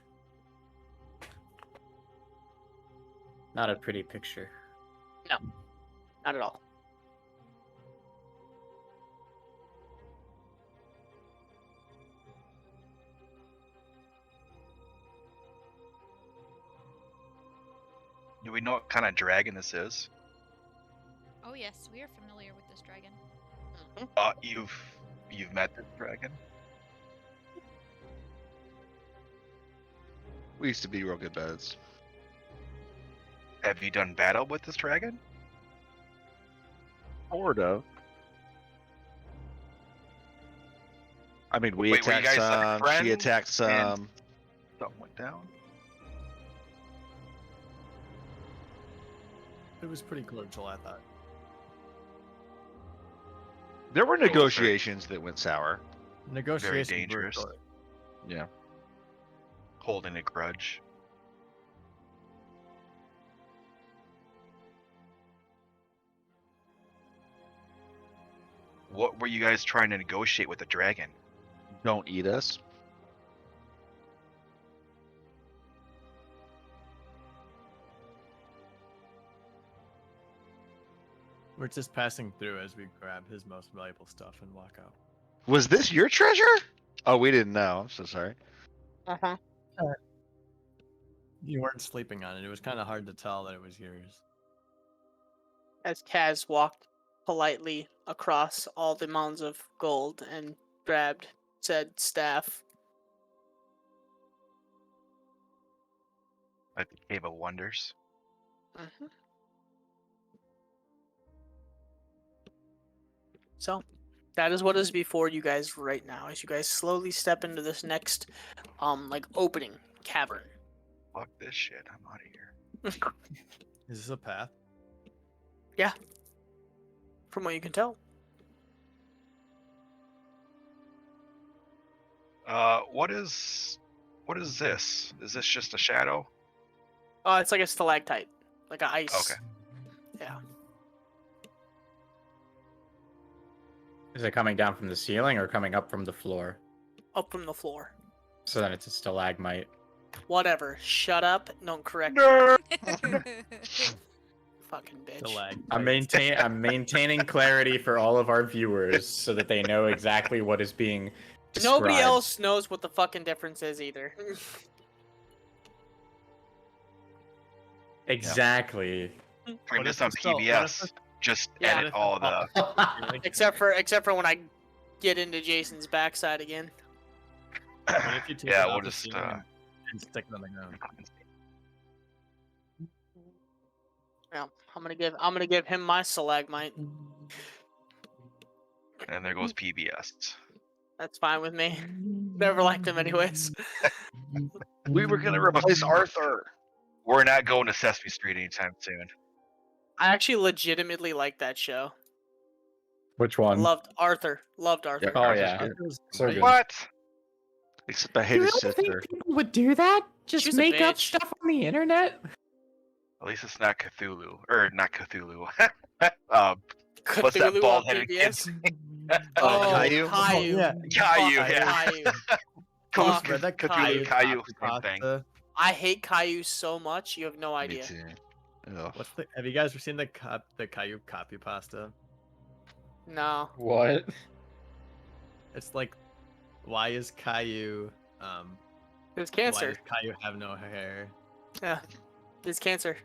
Not a pretty picture. No, not at all. Do we know what kind of dragon this is? Oh yes, we are familiar with this dragon. You've met this dragon? We used to be real good buds. Have you done battle with this dragon? Sort of. I mean, we Wait, were you attacked guys, like, some. She friends attacked some. and- Something went down. It was pretty cordial, I thought. There were was very- negotiations that went sour. Negotiations were dangerous. short. Yeah. Holding a grudge. What were you guys trying to negotiate with the dragon? Don't eat us. We're just passing through as we grab his most valuable stuff and walk out. Was this your treasure? Oh, we didn't know. I'm so sorry. Uh-huh. You weren't sleeping on it. It was kind of hard to tell that it was yours. As Kaz walked politely across all the mounds of gold and grabbed said staff. Like the Cave of Wonders. Mm-hmm. So, that is what is before you guys right now, as you guys slowly step into this next, like opening cavern. Fuck this shit. I'm out of here. Is this a path? Yeah, from what you can tell. What is this? Is this just a shadow? It's like a stalactite, like an ice. Okay. Yeah. Is it coming down from the ceiling or coming up from the floor? Up from the floor. So then it's a stalagmite. Whatever. Shut up. Don't correct me. Nerd. Fucking bitch. The lag. I'm maintaining clarity for all of our viewers so that they know exactly what is being described. Nobody else knows what the fucking difference is either. Exactly. Bring What this if on it's still- what if PBS. it's- Just Yeah. edit all the. except for when I get into Jason's backside again. What if you take Yeah, it we'll off the just, ceiling and stick it on the ground? Yeah, I'm gonna give him my stalagmite. And there goes PBS. That's fine with me. Never liked him anyways. We were gonna replace Arthur. We're not going to Sesame Street anytime soon. I actually legitimately liked that show. Which one? Loved Arthur. Loved Arthur. Oh Arthur's yeah. good. So good. What? Except I hate his sister. people would do that? She Just was a make up bitch. stuff on the internet? At least it's not Cthulhu. Or not Cthulhu. What's that Cthulhu on bald-headed kid? PBS. Oh, Caillou? Caillou. yeah. Caillou, Fuck yeah. Caillou. Cthulhu, Fuck Read that Cthulhu, Caillou, same Pasta. thing. I hate Caillou so much, you have no Me idea. too. Ugh. What's the? Have you guys ever seen the Caillou copy pasta? No. What? It's like, why is Caillou It's Why cancer. does Caillou have no hair? Yeah, it's cancer,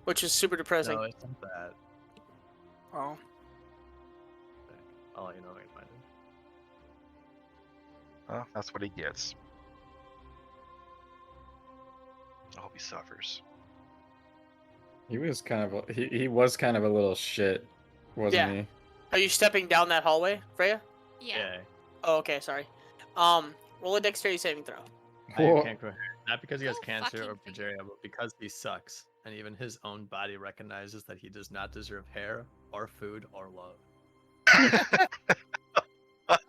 which is super depressing. No, it's not that. Oh, I'll let you know when I find it. Well, that's what he gets. I hope he suffers. He was kind of he was kind of a little shit, wasn't Yeah. he? are you stepping down that hallway, Freya? Yeah. Oh, okay, sorry. Roll a dexterity saving throw. Caillou Whoa. can't grow hair. Not because he has Go cancer or fucking figure. progeria, but because he sucks. And even his own body recognizes that he does not deserve hair, or food, or love.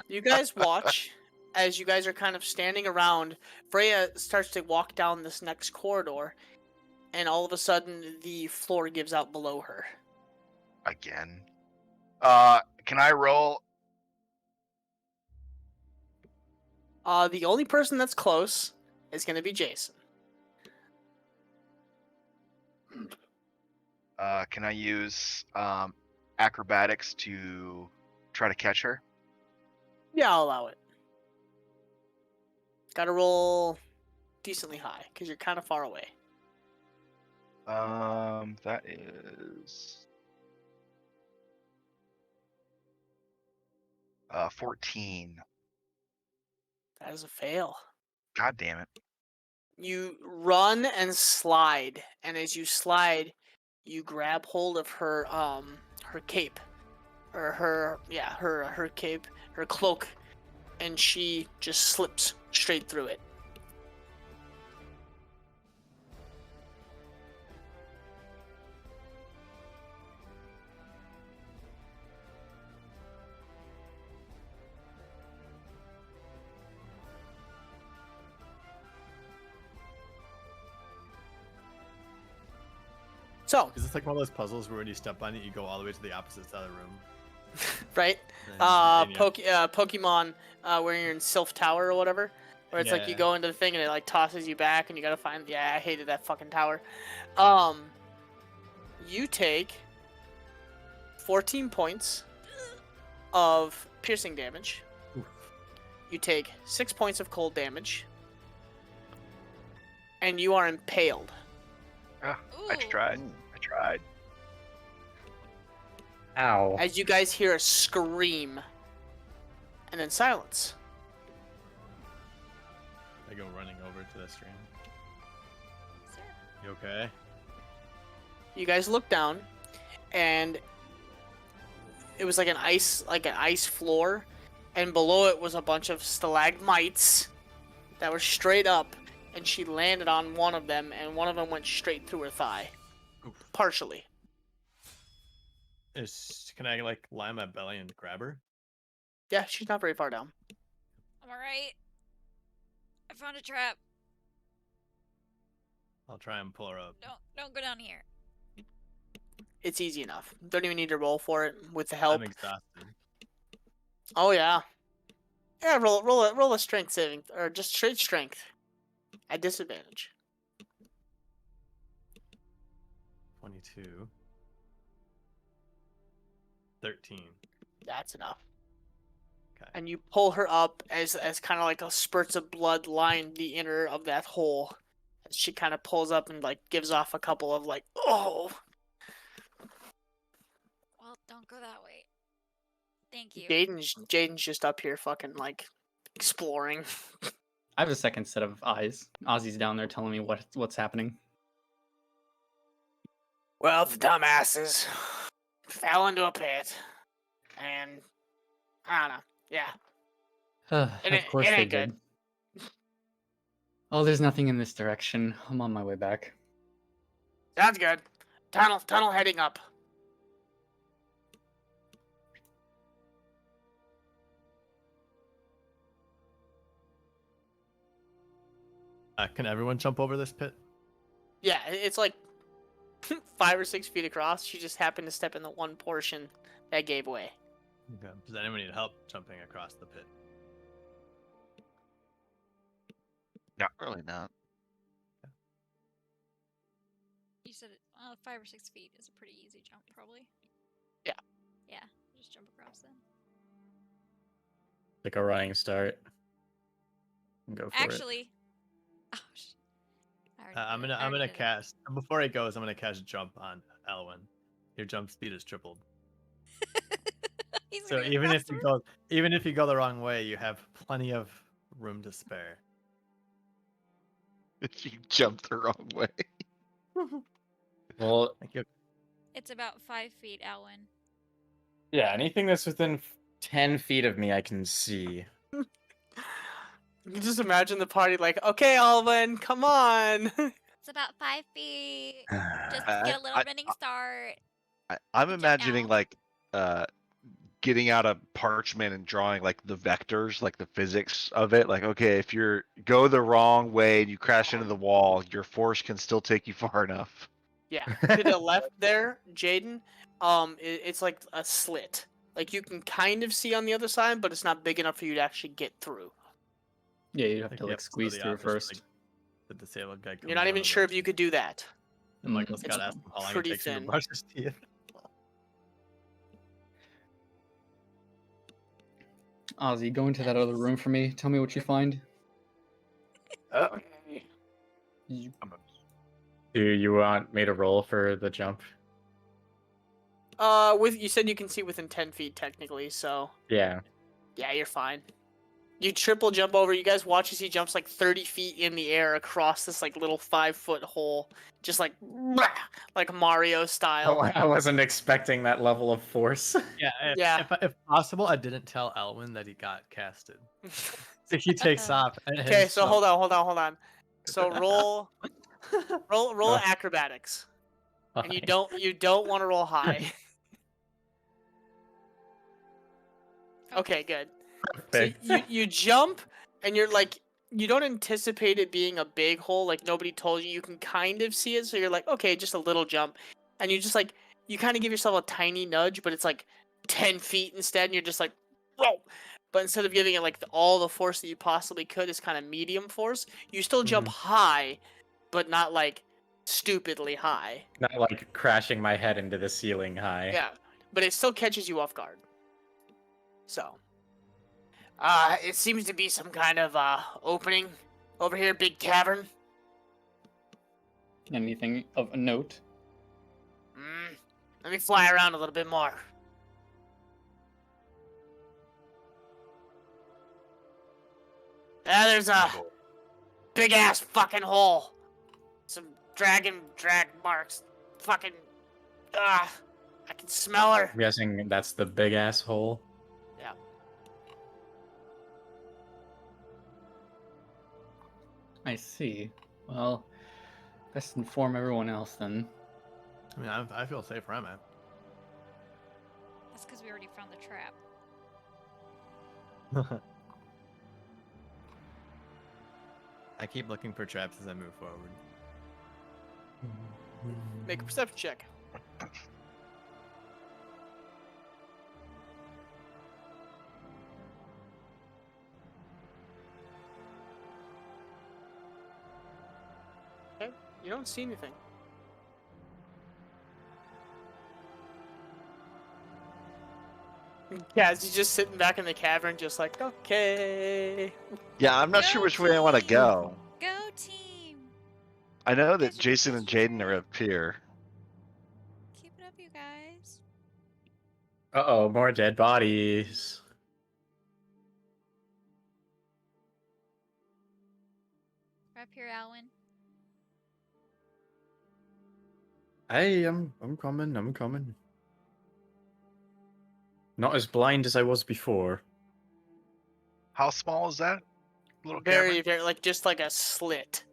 You guys watch as you guys are kind of standing around. Freya starts to walk down this next corridor, and all of a sudden the floor gives out below her. Again. Can I roll? The only person that's close is going to be Jason. Can I use acrobatics to try to catch her? Yeah, I'll allow it. Gotta roll decently high, because you're kind of far away. That is 14. That is a fail. God damn it. You run and slide, and as you slide, you grab hold of her her cape, or her cape, her cloak, and she just slips straight through it. So, Is this like one of those puzzles where when you step on it, you go all the way to the opposite side of the room? right? And you- Pokemon, where you're in Sylph Tower or whatever, where it's like you Yeah. go into the thing and it like tosses you back and you gotta find. Yeah, I hated that fucking tower. You take 14 points of piercing damage. Oof. You take 6 points of cold damage, and you are impaled. I Ooh. tried. I tried. Ow. As you guys hear a scream, and then silence. I go running over to the stream. Sir. You okay? You guys look down, and it was like an ice floor, and below it was a bunch of stalagmites that were straight up, and she landed on one of them, and one of them went straight through her thigh, Oof. partially. Can I like lie on my belly and grab her? Yeah, she's not very far down. I'm alright. I found a trap. I'll try and pull her up. Don't go down here. It's easy enough. Don't even need to roll for it with the help. I'm exhausted. Oh yeah. Yeah, roll a strength saving, or just straight strength at disadvantage. 22. 13. That's enough. Okay. And you pull her up as kind of like a spurts of blood line the inner of that hole. As she kind of pulls up and like gives off a couple of like, oh. Well, don't go that way. Thank you. Jaden's just up here fucking like exploring. I have a second set of eyes. Ozzy's down there telling me what's happening. Well, the dumbasses fell into a pit, and I don't know. Yeah, Of It course they ain't did. Oh, there's nothing in this direction. I'm on my way back. sounds good. Tunnel heading up. Can everyone jump over this pit? Yeah, it's like 5 or 6 feet across. She just happened to step in the one portion that gave way. Okay. Does anyone need help jumping across the pit? Really not. You said 5 or 6 feet is a pretty easy jump, probably. Yeah. Yeah, just jump across then. Like a running start. Go for it. Actually, I'm gonna cast before he goes. I'm gonna cast jump on Elwyn. Your jump speed is tripled. He's So gonna go even if you go the wrong way, you have plenty of room to spare. If you jumped the wrong way. Well, Like you It's about 5 feet, Alwyn. yeah, anything that's within 10 feet of me, I can see. You can just imagine the party like, okay, Alvin, come on. It's about 5 feet. Just I- get a little I- running start. I'm Jump imagining now. like getting out a parchment and drawing like the vectors, like the physics of it. Like, okay, if you go the wrong way and you crash into the wall, your force can still take you far enough. Yeah, to the left there, Jaden, it's like a slit. Like you can kind of see on the other side, but it's not big enough for you to actually get through. Yeah, you'd have think to you like have to go squeeze the through opposite, first. like, the disabled guy. You're not even sure if you could do that. And Michael's It's got to ask him how long it pretty takes him thin. to brush his teeth. Ozzy, go into that other room for me. Tell me what you find. You- Do you want me to roll for the jump? With you said you can see within 10 feet technically, so Yeah. yeah, you're fine. You triple jump over. You guys watch as he jumps like 30 feet in the air across this like little 5-foot hole, just like Mario style. Oh, I wasn't expecting that level of force. Yeah, Yeah. If possible, I didn't tell Elwyn that he got casted. So he takes off. And Okay, his so jump- hold on. So roll acrobatics, and you don't want to roll high. Okay, good. So Perfect. you jump and you're like you don't anticipate it being a big hole, like nobody told you. You can kind of see it, so you're like, okay, just a little jump, and you just like you kind of give yourself a tiny nudge, but it's like 10 feet instead, and you're just like, whoa. But instead of giving it like all the force that you possibly could, is kind of medium force. You still jump high, but not like stupidly high. Not like crashing my head into the ceiling high. Yeah, but it still catches you off guard. So, it seems to be some kind of opening over here, big cavern. Anything of note? Let me fly around a little bit more. There's a big ass fucking hole. Some drag marks. Fucking. I can smell her. I'm guessing that's the big asshole. Yeah. I see. Well, best inform everyone else then. I mean, I feel safe where I'm at. That's because we already found the trap. I keep looking for traps as I move forward. Make a perception check. Okay, you don't see anything. Yeah, he's just sitting back in the cavern, just like, okay. Yeah, I'm not Go sure which way I want to team! go. Go team! I know that Guys are Jason and pushing Jaden are up here. Keep it up, you guys. Uh-oh, more dead bodies. We're up here, Alwyn. Hey, I'm coming. Not as blind as I was before. How small is that little Very, cavern? very, like, just like a slit.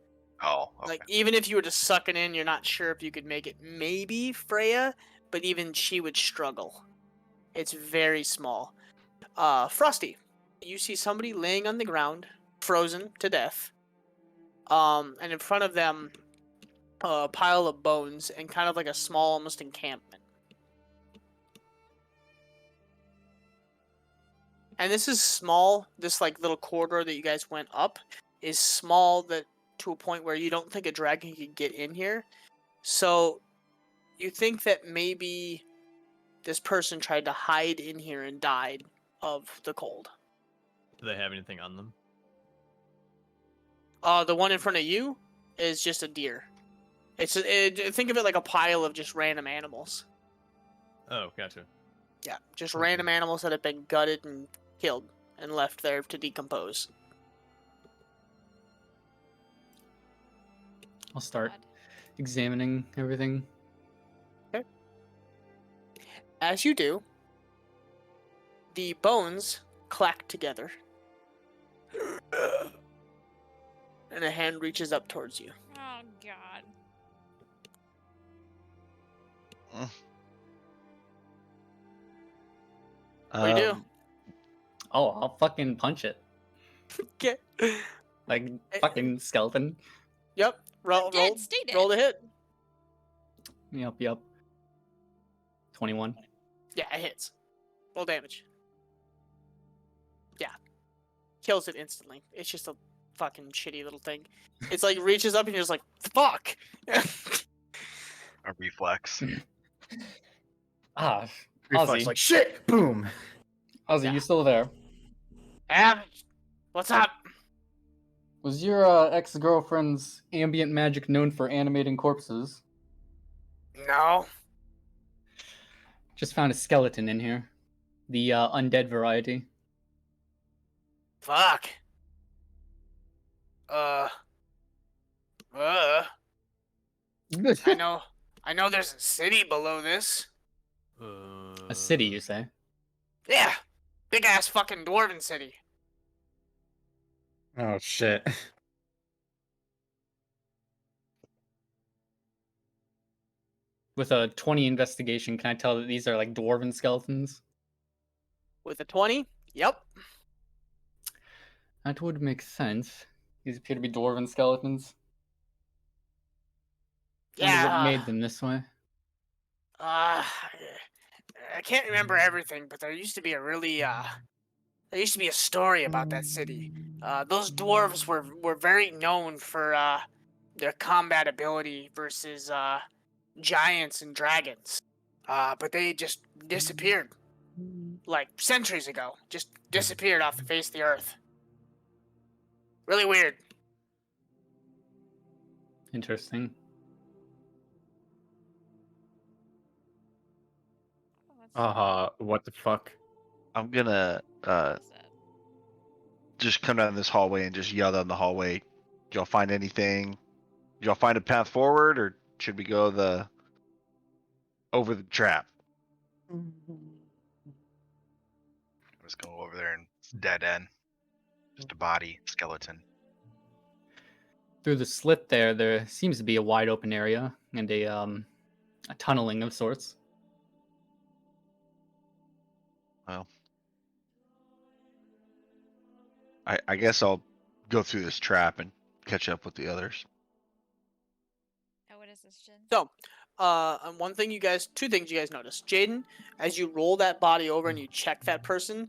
Oh, okay. Like, even if you were to suck it in, you're not sure if you could make it. Maybe Freya, but even she would struggle. It's very small. Frosty, you see somebody laying on the ground, frozen to death. And in front of them, a pile of bones and kind of like a small, almost encampment. And this is small. This like little corridor that you guys went up is small, that to a point where you don't think a dragon could get in here. So you think that maybe this person tried to hide in here and died of the cold. Do they have anything on them? The one in front of you, is just a deer. Think of it like a pile of just random animals. Oh, gotcha. Yeah, just Okay. random animals that have been gutted and killed and left there to decompose. I'll start God. examining everything. As you do, the bones clack together. And a hand reaches up towards you. Oh God. What do you do? Oh, I'll fucking punch it. Okay. Like, fucking skeleton. Yep. Roll dead, stay dead. Roll to hit. Yep. 21. Yeah, it hits. Roll damage. Yeah. Kills it instantly. It's just a fucking shitty little thing. It's like reaches up and you're just like, fuck! A reflex. Ah, Reflex Ozzy. like shit. Boom. Ozzy, Yeah. you still there? What's up? Was your ex-girlfriend's ambient magic known for animating corpses? No. Just found a skeleton in here. The undead variety. Fuck. I know there's a city below this. A city, you say? Yeah. Big ass fucking dwarven city. Oh shit. With a 20 investigation, can I tell that these are like dwarven skeletons? With a 20? Yep. That would make sense. These appear to be dwarven skeletons. Wonder Yeah. what made them this way. I can't remember everything, but there used to be a story about that city. Those dwarves were very known for their combat ability versus giants and dragons. But they just disappeared like centuries ago. Just disappeared off the face of the earth. Really weird. Interesting. Oh, that's What the fuck? I'm gonna sad. just come down this hallway and just yell down the hallway. Did y'all find anything? Did y'all find a path forward, or should we go over the trap? Let's go over there and it's dead end. Just a body, skeleton. Through the slit there seems to be a wide open area and a tunneling of sorts. Well, I guess I'll go through this trap and catch up with the others. Oh, what is this, Jin? So, and two things you guys notice. Jaden, as you roll that body over and you check that person,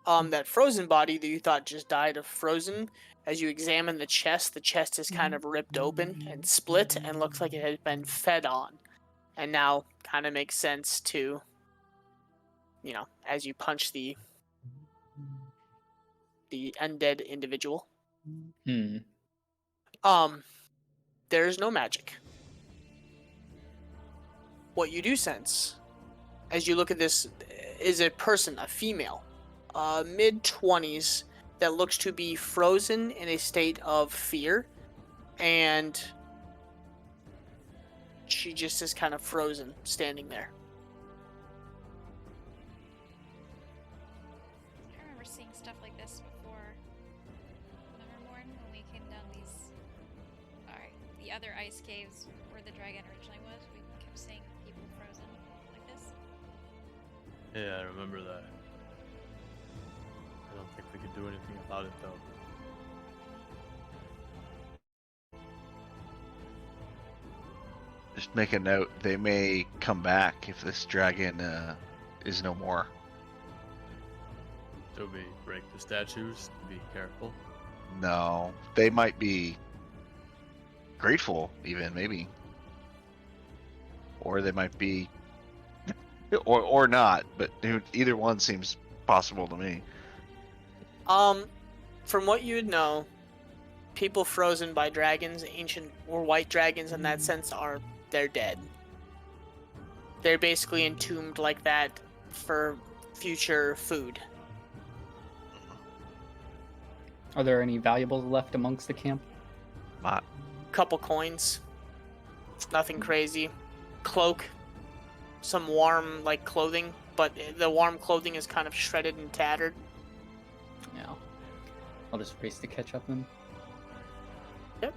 that frozen body that you thought just died of frozen, as you examine the chest is kind of ripped open and split and looks like it had been fed on. And now kind of makes sense to, as you punch the undead individual. There's no magic. What you do sense, as you look at this, is a person, a female, mid-20s, that looks to be frozen in a state of fear, and she just is kind of frozen, standing there. I remember seeing stuff like this before. Nevermore, when we came down the other ice caves where the dragon originally was, we kept seeing people frozen like this. Yeah, I remember that. I don't think we could do anything about it though. Just make a note. They may come back if this dragon is no more. Do we break the statues? Be careful. No, they might be grateful, even maybe, or they might be, or not. But either one seems possible to me. From what you know, people frozen by dragons, ancient or white dragons in that sense, they're dead. They're basically entombed like that for future food. Are there any valuables left amongst the camp? Not. Couple coins. Nothing crazy. Cloak. Some warm clothing, but the warm clothing is kind of shredded and tattered. Yeah. I'll just race to catch up then. Yep.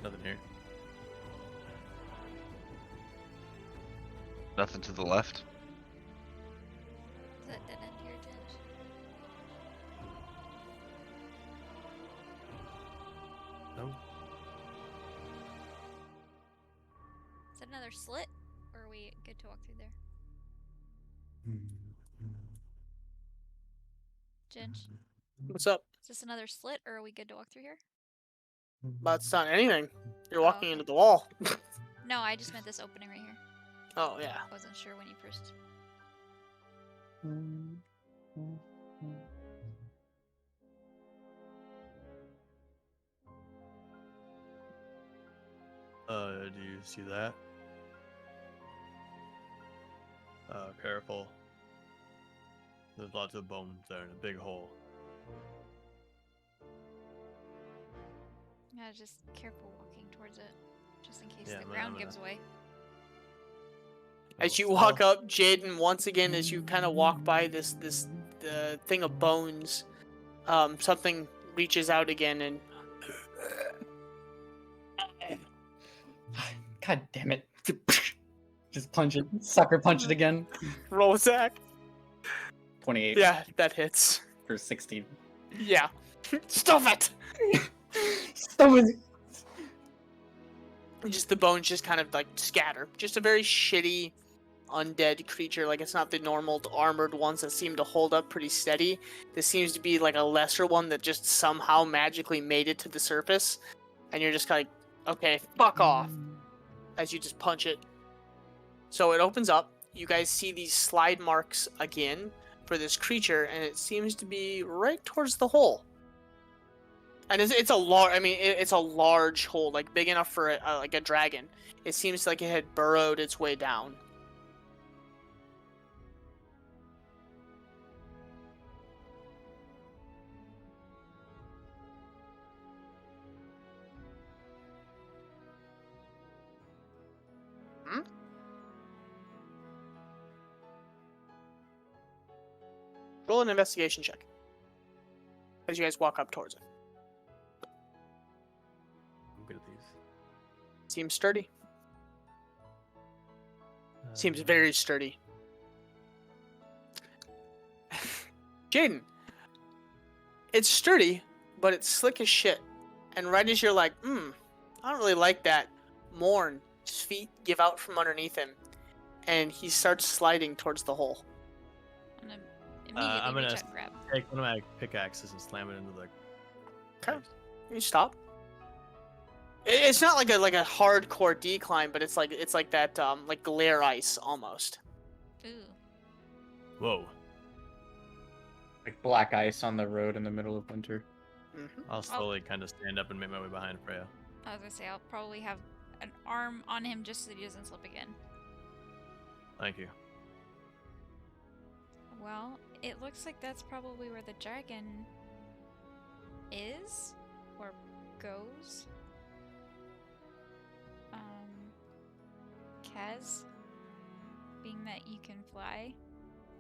Nothing here. Nothing to the left. Is that dead end here, Ginge? No. Is that another slit? Or are we good to walk through there? Ginge? What's up? Is this another slit, or are we good to walk through here? But it's not anything. You're Oh, walking okay. into the wall. No, I just meant this opening right here. Oh, yeah. I wasn't sure when you first. Do you see that? Careful. There's lots of bones there in a big hole. Yeah, just careful walking towards it, just in case Yeah, the I'm ground gonna- gives way. As you Oh, walk oh, up, Jaden, once again, as you kind of walk by this thing of bones, something reaches out again and God damn it. Just punch it. Sucker punch it again. roll attack. 28 Yeah, that hits. for 16. Yeah. Stuff it! Stop it! And just the bones just kind of scatter. Just a very shitty undead creature. It's not the normal armored ones that seem to hold up pretty steady. This seems to be a lesser one that just somehow magically made it to the surface. And you're just kind of okay, fuck off. As you just punch it. So it opens up. You guys see these slide marks again for this creature, and it seems to be right towards the hole. And it's a large. I mean, it's a large hole, big enough for a dragon. It seems like it had burrowed its way down. Hmm? Roll an investigation check as you guys walk up towards it. I'm good at these. Seems sturdy. Seems very sturdy. Jaden, it's sturdy, but it's slick as shit. And right as you're like, I don't really like that, Morn, his feet give out from underneath him, and he starts sliding towards the hole. I'm gonna immediately I'm gonna reach out and grab. take one of my pickaxes and slam it into the. Okay. You stop. It's not like a hardcore decline, but it's like that glare ice almost. Ooh. Whoa! Like black ice on the road in the middle of winter. Mm-hmm. I'll slowly kind of stand up and make my way behind Freya. I was gonna say I'll probably have an arm on him just so that he doesn't slip again. Thank you. Well, it looks like that's probably where the dragon is or goes. Kaz, being that you can fly,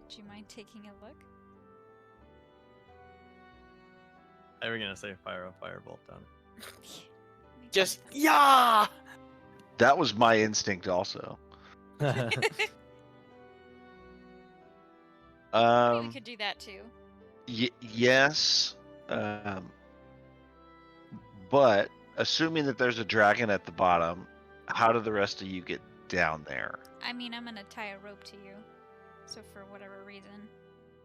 do you mind taking a look? I was gonna say fire a firebolt down. Just yeah. That was my instinct also. Maybe we Um, could do that too. yes. But assuming that there's a dragon at the bottom, how do the rest of you get down there? I mean, I'm gonna tie a rope to you, so for whatever reason,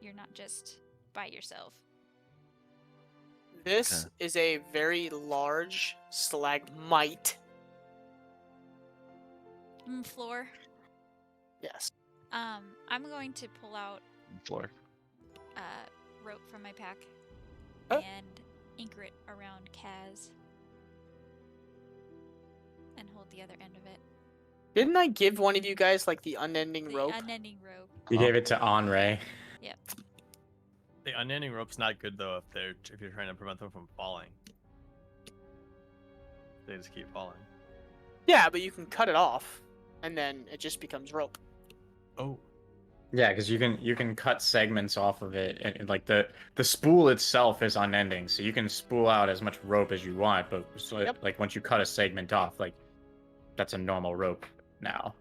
you're not just by yourself. This is a very large stalagmite. Floor. Yes. I'm going to pull out Floor. rope from my pack Oh. and anchor it around Kaz and hold the other end of it. Didn't I give one of you guys like the unending The rope? unending rope. You gave it to Anre. The unending rope's not good though if you're trying to prevent them from falling. They just keep falling. Yeah, but you can cut it off, and then it just becomes rope. Oh. Yeah, because you can cut segments off of it, and like the spool itself is unending, so you can spool out as much rope as you want. But so Yep. like once you cut a segment off, like that's a normal rope now.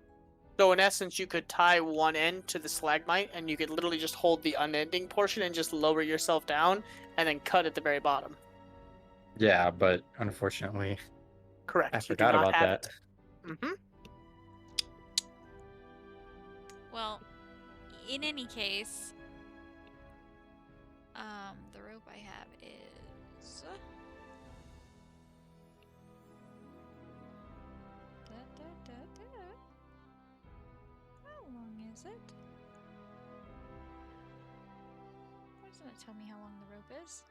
So in essence, you could tie one end to the stalagmite, and you could literally just hold the unending portion and just lower yourself down, and then cut at the very bottom. Yeah, but unfortunately, Correct. I You do forgot not about have that. it. Mm-hmm. Well, in any case, the rope I have is. How long is it? Why doesn't it tell me how long the rope is?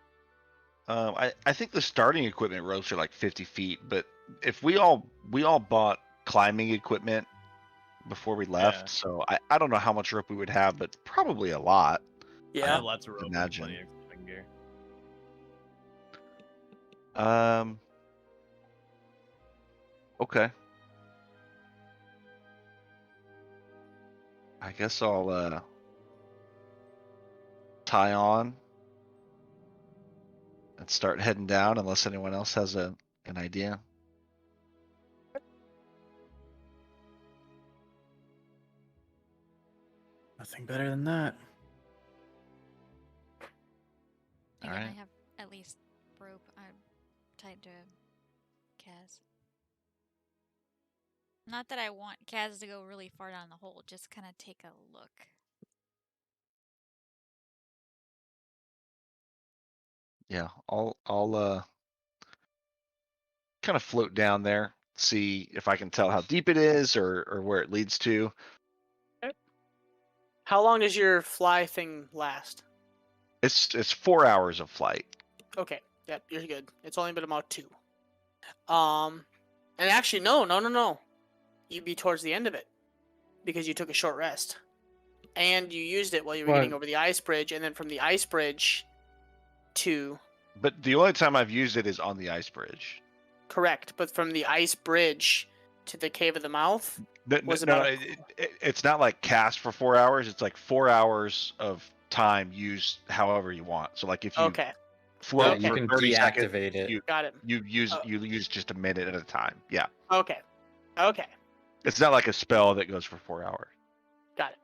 I think the starting equipment ropes are like 50 feet, but if we all bought climbing equipment before we left, Yeah. so I don't know how much rope we would have, but probably a lot. I Yeah. have lots of rope and Imagine. plenty of climbing gear. Okay. I guess I'll tie on and start heading down unless anyone else has an idea. Nothing better than that. Again, Alright. I have at least rope. I'm tied to Kaz. Not that I want Kaz to go really far down the hole, just kind of take a look. Yeah, I'll kind of float down there, see if I can tell how deep it is or where it leads to. How long does your fly thing last? It's 4 hours of flight. Okay. Yep, you're good. It's only been about 2. And actually, no. You'd be towards the end of it because you took a short rest, and you used it while you were getting What? over the ice bridge, and then from the ice bridge to But the only time I've used it is on the ice bridge. correct, but from the ice bridge to the cave of the mouth. No, Was no, about a- it's not like cast for 4 hours. It's like 4 hours of time used however you want. So like if you Okay, float Okay. You for can 30 seconds, deactivate it. you got it. use Oh. you use just a minute at a time. Yeah, Okay, it's not like a spell that goes for 4 hours. got it.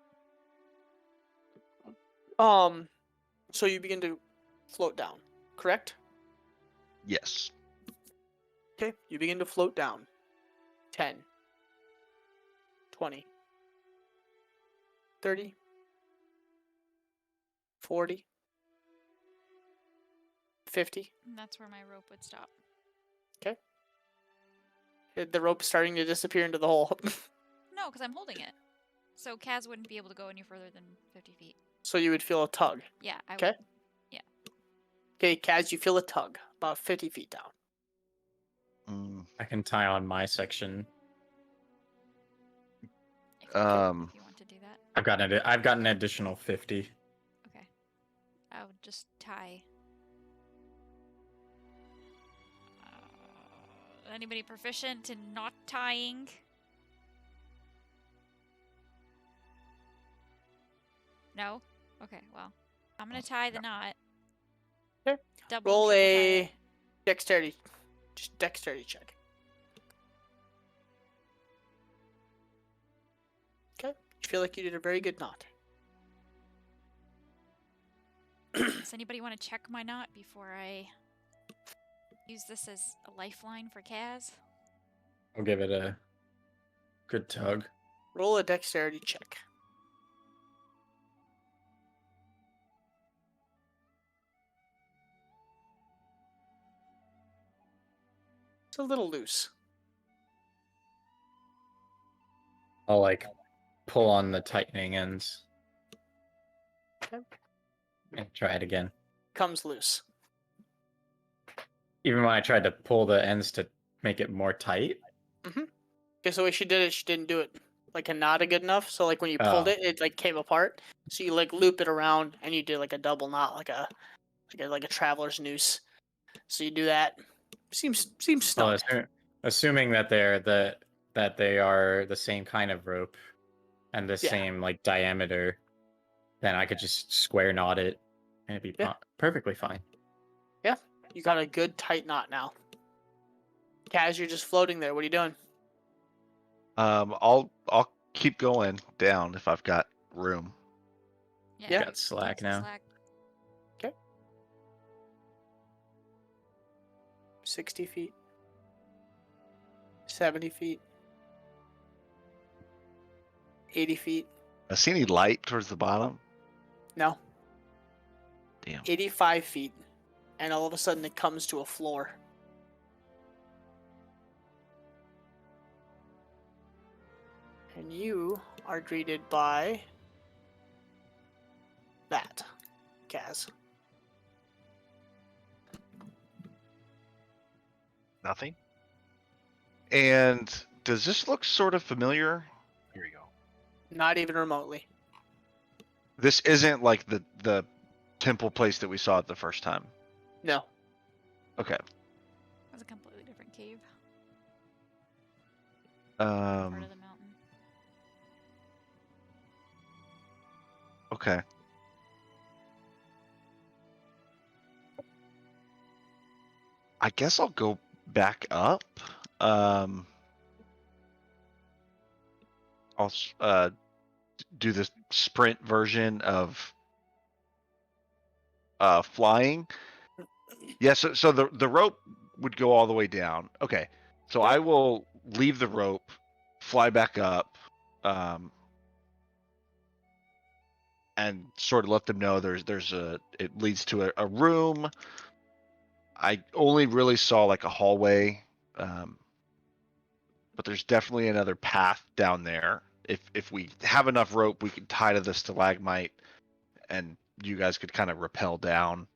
So you begin to float down, correct? Yes. Okay, you begin to float down. 10, 20, 30, 40, 50. And that's where my rope would stop. The rope starting to disappear into the hole. No, because I'm holding it. So Kaz wouldn't be able to go any further than 50 feet. So you would feel a tug. Yeah, I Okay. would. Okay, Kaz, you feel a tug about 50 feet down. Mm, I can tie on my section. If you, Um, if you want to do that. I've got an additional 50. Okay. I would just tie. Anybody proficient in knot tying? No? Okay, well. I'm gonna tie the knot. Okay. Double Roll triple tie a it. dexterity check. Okay, you feel like you did a very good knot. Does anybody want to check my knot before I use this as a lifeline for Kaz? I'll give it a good tug. Roll a dexterity check. It's a little loose. I'll like pull on the tightening ends. Okay. And try it again. comes loose. Even when I tried to pull the ends to make it more tight. Okay, so the way she did it, she didn't do it like a knot good enough. So like when you pulled Oh. it, it like came apart. So you like loop it around and you did like a double knot, like a traveler's noose. So you do that. Seems Well, snug. assuming that they are the same kind of rope and the Yeah. same like diameter, then I could just square knot it and it'd be Yeah. perfectly fine. You got a good tight knot now. Kaz, you're just floating there. What are you doing? I'll keep going down if I've got room. Yeah. Got slack Take some now. slack. 60 feet. 70 feet. 80 feet. I see any light towards the bottom? No. Damn. 85 feet. And all of a sudden it comes to a floor. And you are greeted by that, Kaz. Nothing. And does this look sort of familiar? Here we go. Not even remotely. This isn't like the temple place that we saw it the first time. No. Okay. That's a completely different cave. Part of the mountain. Okay. I guess I'll go back up. I'll do the sprint version of flying. Yeah, so the rope would go all the way down. Okay. So I will leave the rope, fly back up, and sort of let them know it leads to a room. I only really saw like a hallway, but there's definitely another path down there. If we have enough rope, we could tie to the stalagmite, and you guys could kind of rappel down.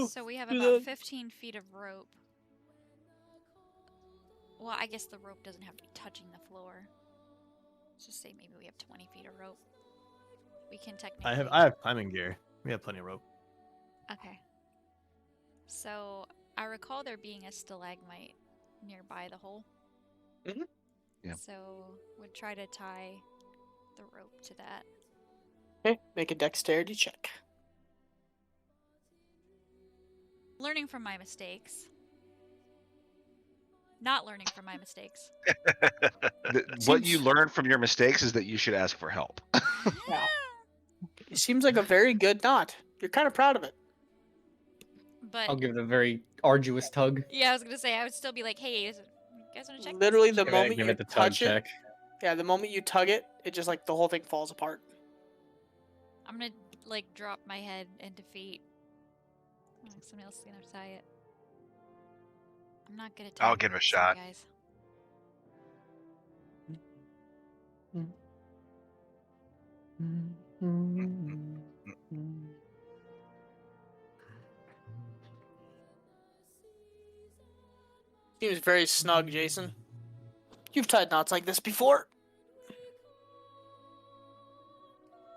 So we have do about that. 15 feet of rope. Well, I guess the rope doesn't have to be touching the floor. Let's just say maybe we have 20 feet of rope. We can technically. I have climbing gear. We have plenty of rope. Okay. So I recall there being a stalagmite nearby the hole. Mhm. Yeah. So would try to tie the rope to that. Okay, make a dexterity check. Learning from my mistakes. Not learning from my mistakes. What you Seems- learn from your mistakes is that you should ask for help. Yeah. It seems like a very good knot. You're kind of proud of it. But I'll give it a very arduous tug. yeah, I was gonna say I would still be like, hey, you guys wanna check? Literally, this? the moment Give you it the tug touch it, check. yeah, the moment you tug it, it just like the whole thing falls apart. I'm gonna like drop my head in defeat. Oh, somebody else is gonna tie it. I'm not good at tying. I'll give it a Sorry, shot. guys. Seems very snug, Jason. You've tied knots like this before.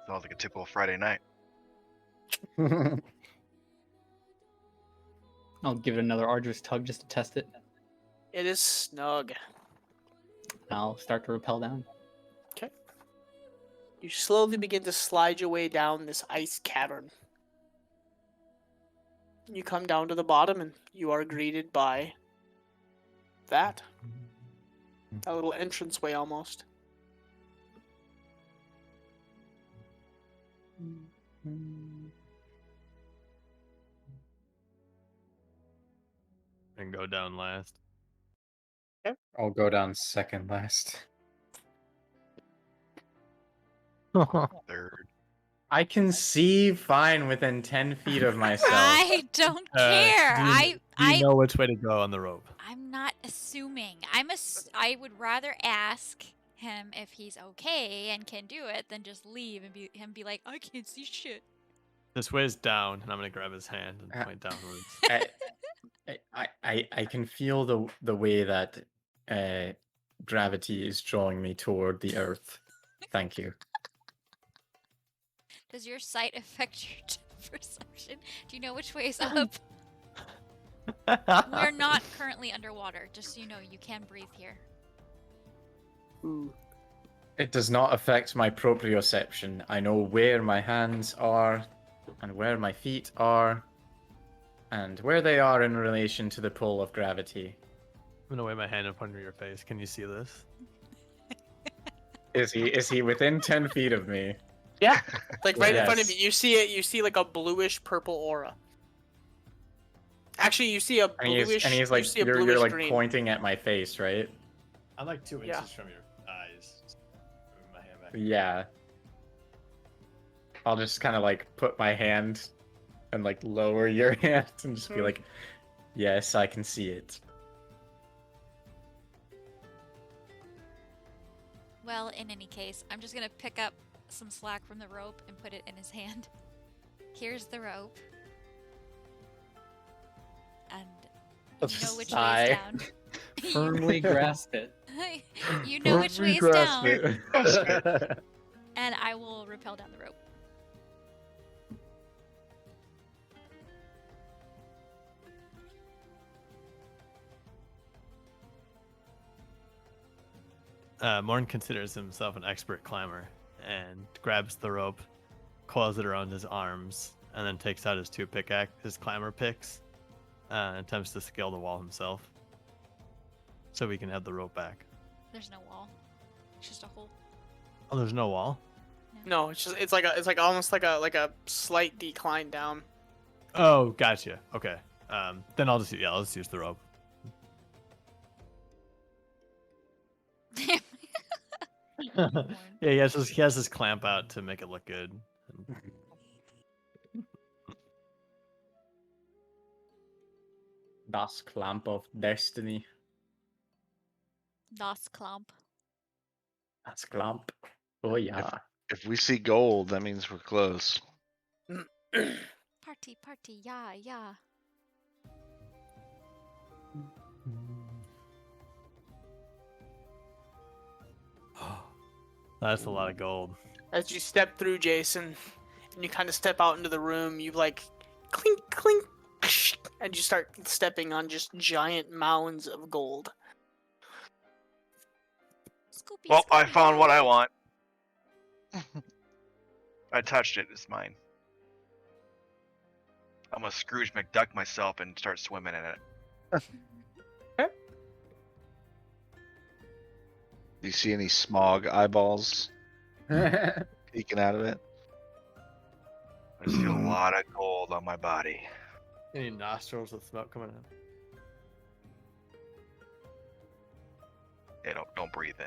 Sounds like a typical Friday night. I'll give it another arduous tug just to test it. It is snug. I'll start to rappel down. Okay. You slowly begin to slide your way down this ice cavern. You come down to the bottom and you are greeted by that. A little entranceway almost. And go down last. I'll go down second last. Third. I can see fine within 10 feet of myself. I don't care. Do you know which way to go on the rope? I'm not assuming. I would rather ask him if he's okay and can do it than just leave and be like, I can't see shit. This way is down, and I'm gonna grab his hand and Uh, point downwards. I can feel the way that gravity is drawing me toward the earth. Thank you. Does your sight affect your perception? Do you know which way is up? We're not currently underwater, just so you know, you can breathe here. Ooh. It does not affect my proprioception. I know where my hands are, and where my feet are, and where they are in relation to the pull of gravity. I'm gonna wave my hand up under your face. Can you see this? Is he within 10 feet of me? Yeah, like right in front of Yes. you. You see it. You see like a bluish purple aura. Actually, you see a And bluish. he's you like, see a you're bluish like green. pointing at my face, right? I'm like 2 Yeah. inches from your eyes. Just moving my hand back. Yeah. I'll just kind of like put my hand and like lower your hand and just be like, yes, I can see it. Well, in any case, I'm just gonna pick up some slack from the rope and put it in his hand. Here's the rope. And you know which way Sigh. is down. Firmly grasp it. You know which way is Grasp down. it. And I will rappel down the rope. Morn considers himself an expert climber and grabs the rope, coils it around his arms, and then takes out his his climber picks, and attempts to scale the wall himself, so we can have the rope back. There's no wall. It's just a hole. Oh, there's no wall. No, it's like almost like a slight decline down. Oh, gotcha. Okay. Then I'll just use the rope. Yeah, he has his clamp out to make it look good. Das Clamp of Destiny. Das Clump. Das Clamp. Oh yeah. If we see gold, that means we're close. Party, yeah, yeah. That's a lot of gold. As you step through, Jason, and you kind of step out into the room, you like clink, clink, and you start stepping on just giant mounds of gold. Scoopy, Well, I Scoopy, found what yay. I want. I touched it. It's mine. I'm gonna Scrooge McDuck myself and start swimming in it. Do you see any smog eyeballs peeking out of it? I see a lot of gold on my body. Any nostrils with smoke coming out? Hey, don't breathe in.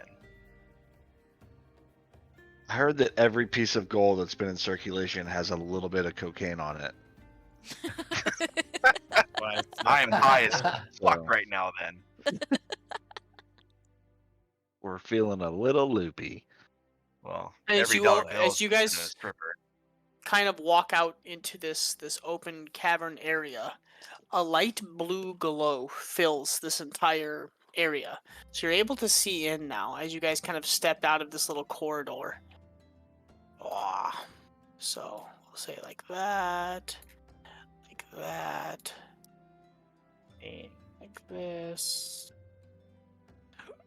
I heard that every piece of gold that's been in circulation has a little bit of cocaine on it. I am high as So, fuck right now. Then. we're feeling a little loopy. Well, As every you dollar all- bill as is you better guys- than a stripper. Kind of walk out into this open cavern area. A light blue glow fills this entire area. So you're able to see in now as you guys kind of stepped out of this little corridor. Ah, so we'll say like that, and like this.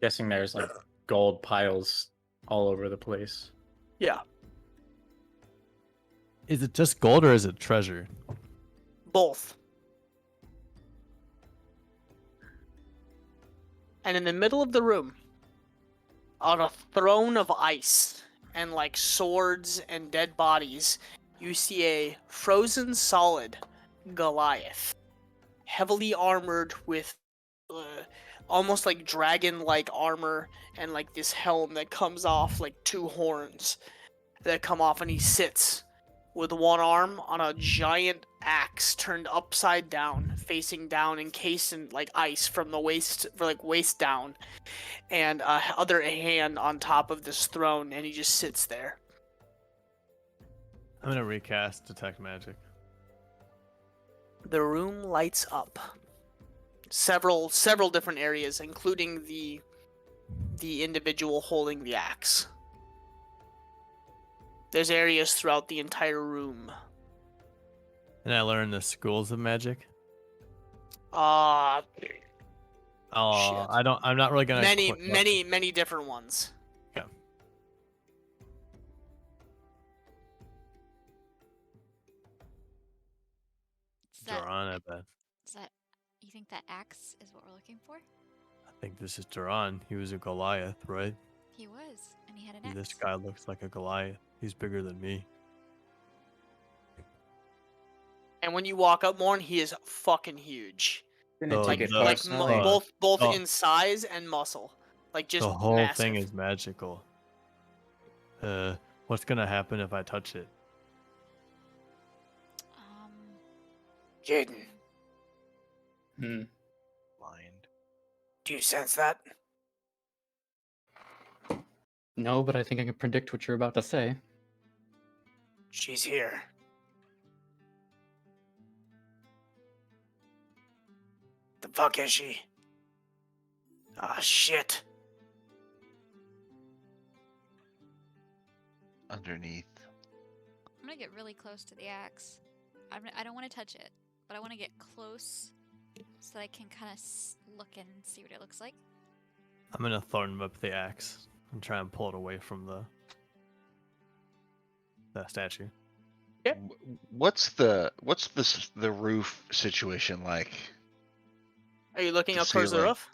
Guessing there's like gold piles all over the place. Yeah, Is it just gold or is it treasure? both. And in the middle of the room, on a throne of ice and like swords and dead bodies, you see a frozen solid Goliath, heavily armored with almost like dragon-like armor and like this helm that comes off like two horns that come off, and he sits with one arm on a giant axe turned upside down, facing down, encased in like ice from the waist down, and other hand on top of this throne, and he just sits there. I'm gonna recast detect magic. The room lights up. Several different areas, including the individual holding the axe. There's areas throughout the entire room. And I learned the schools of magic. Oh, Oh, I'm not really gonna. many different ones. Yeah. Duran, I bet. Is that? You think that axe is what we're looking for? I think this is Duran. He was a Goliath, right? He was, and he had an axe. This guy looks like a Goliath. He's bigger than me. And when you walk up, Morn, he is fucking huge. Didn't So take it the- personally. Both Oh. in size and muscle, like just The whole massive. thing is magical. What's gonna happen if I touch it? Jaden, Hmm. Blind. do you sense that? No, but I think I can predict what you're about to say. She's here. The fuck is she? Ah, shit. Underneath. I'm gonna get really close to the axe. I don't want to touch it, but I want to get close so that I can kind of look and see what it looks like. I'm gonna thorn whip the axe and try and pull it away from that statue. What's the roof situation like? Are you looking The up towards the ceiling. roof?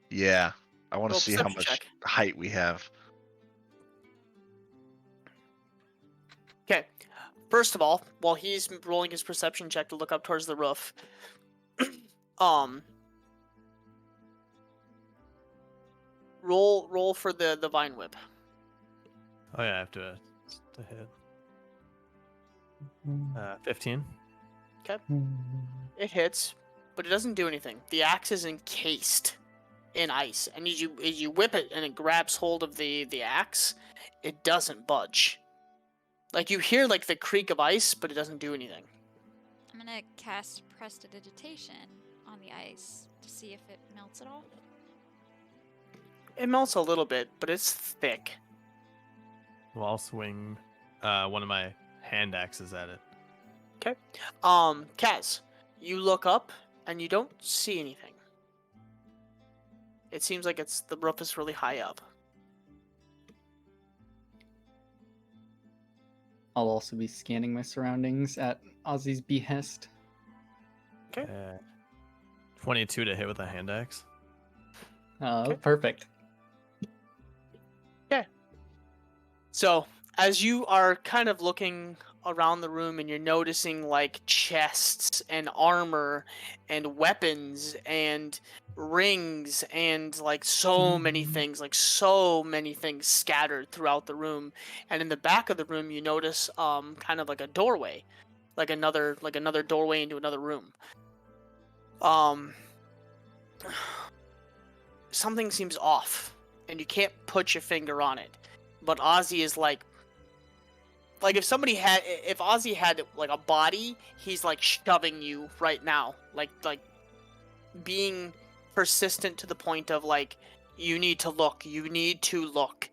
Yeah, I want to Roll see how perception much check. height we have. Okay. First of all, while he's rolling his perception check to look up towards the roof, roll for the vine whip. Oh yeah, I have to hit. 15. It hits, but it doesn't do anything. The axe is encased in ice, and as you whip it and it grabs hold of the axe, it doesn't budge. Like you hear like the creak of ice, but it doesn't do anything. I'm gonna cast Prestidigitation on the ice to see if it melts at all. It melts a little bit, but it's thick. Well, I'll swing one of my hand axes at it. Okay. Kaz, you look up and you don't see anything. It seems like the roof is really high up. I'll also be scanning my surroundings at Ozzy's behest. Okay. 22 to hit with a hand axe. Okay. Perfect. So, as you are kind of looking around the room and you're noticing like chests and armor and weapons and rings and like so many things scattered throughout the room, and in the back of the room you notice kind of like a doorway, like another doorway into another room. Something seems off and you can't put your finger on it. But Ozzy is like if Ozzy had like a body, he's like shoving you right now, like being persistent to the point of like you need to look.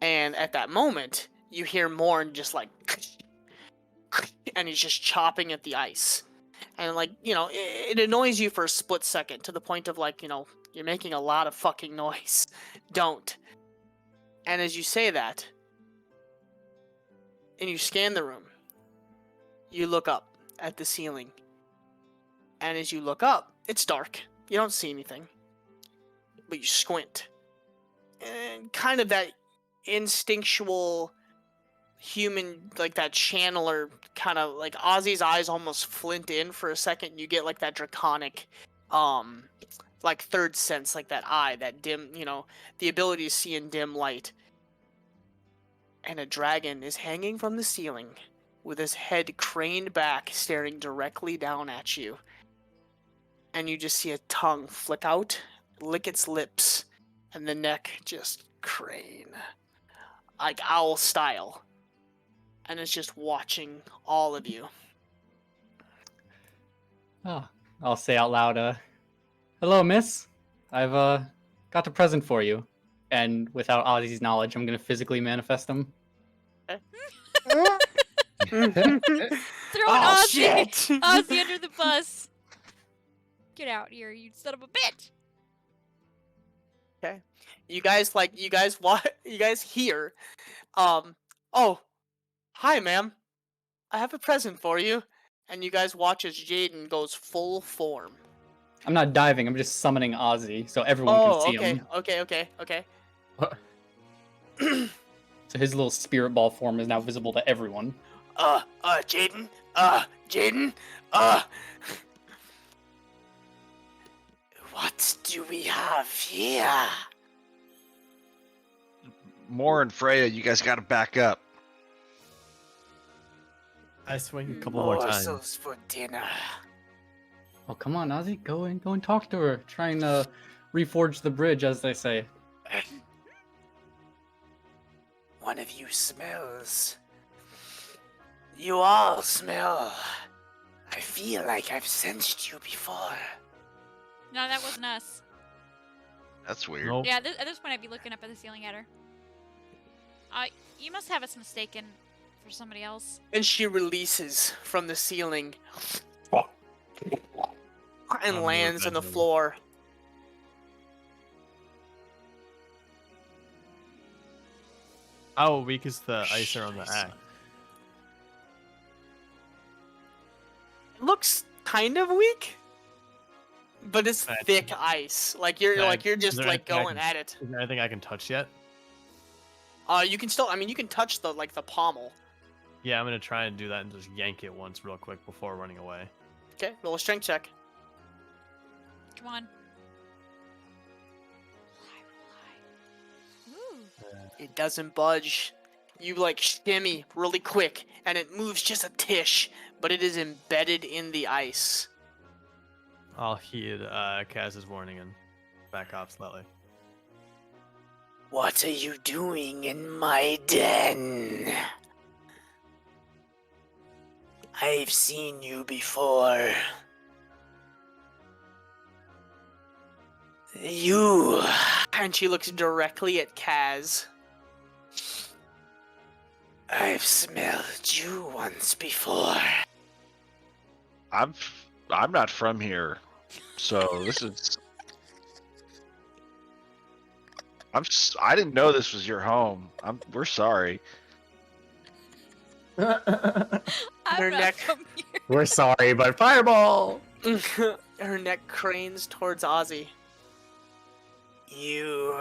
And at that moment, you hear Morn just like, and he's just chopping at the ice, and like it annoys you for a split second to the point of like you're making a lot of fucking noise. Don't. And as you say that, and you scan the room, you look up at the ceiling. And as you look up, it's dark. You don't see anything. But you squint. And kind of that instinctual human, like that channeler, kind of like Ozzy's eyes almost flint in for a second. You get like that draconic, like third sense, like that eye, that dim, the ability to see in dim light. And a dragon is hanging from the ceiling, with his head craned back, staring directly down at you. And you just see a tongue flick out, lick its lips, and the neck just crane, like owl style. And it's just watching all of you. Oh, I'll say out loud, hello, miss. I've got a present for you. And without Ozzy's knowledge, I'm gonna physically manifest him. Throwing Oh, Ozzy, shit! Ozzy under the bus. Get out here, you son of a bitch! Okay. You guys hear, oh, hi, ma'am. I have a present for you. And you guys watch as Jaden goes full form. I'm not diving, I'm just summoning Ozzy so everyone can Oh, see okay, him. okay. So his little spirit ball form is now visible to everyone. Jaden, what do we have here? More and Freya, you guys got to back up. I swing a couple more times. Morsels for dinner. Oh, come on, Ozzy, go and talk to her. Trying to reforge the bridge, as they say. One of you smells. You all smell. I feel like I've sensed you before. No, that wasn't us. That's weird. Nope. Yeah, at this point I'd be looking up at the ceiling at her. You must have us mistaken for somebody else. And she releases from the ceiling and I'm lands on the offended. floor. How weak is the ice around the axe? It looks kind of weak, but it's Right. thick ice. Like you're Right. you're Is just there like anything I going can- at it. Is there anything I can touch yet? You can still. I mean, you can touch the pommel. Yeah, I'm gonna try and do that and just yank it once real quick before running away. Okay, roll a strength check. Come on. Ooh. It doesn't budge. You like shimmy really quick, and it moves just a tish, but it is embedded in the ice. I'll heed Kaz's warning and back off slightly. What are you doing in my den? I've seen you before. You. And she looks directly at Kaz. I've smelled you once before. I'm not from here, so this is. I didn't know this was your home. We're sorry. I'm Her not neck- from here. We're sorry, but fireball! Her neck cranes towards Ozzy. You.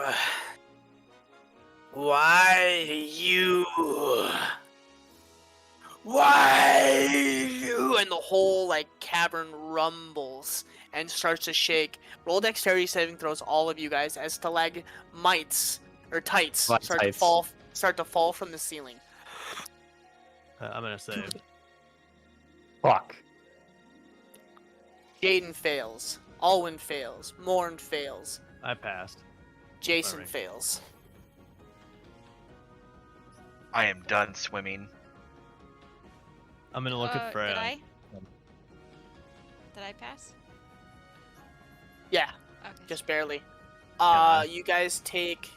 Why you? Why you? And the whole cavern rumbles and starts to shake. Roll dexterity saving throws, all of you guys, as stalagmites or tights start to Stalactites. fall from the ceiling. I'm gonna save. Fuck. Jaden fails. Alwyn fails. Morn fails. I passed. Jason Sorry. fails. I am done swimming. I'm gonna look at Freya. Did I? Did I pass? Yeah, Okay. just barely. Yeah. You guys take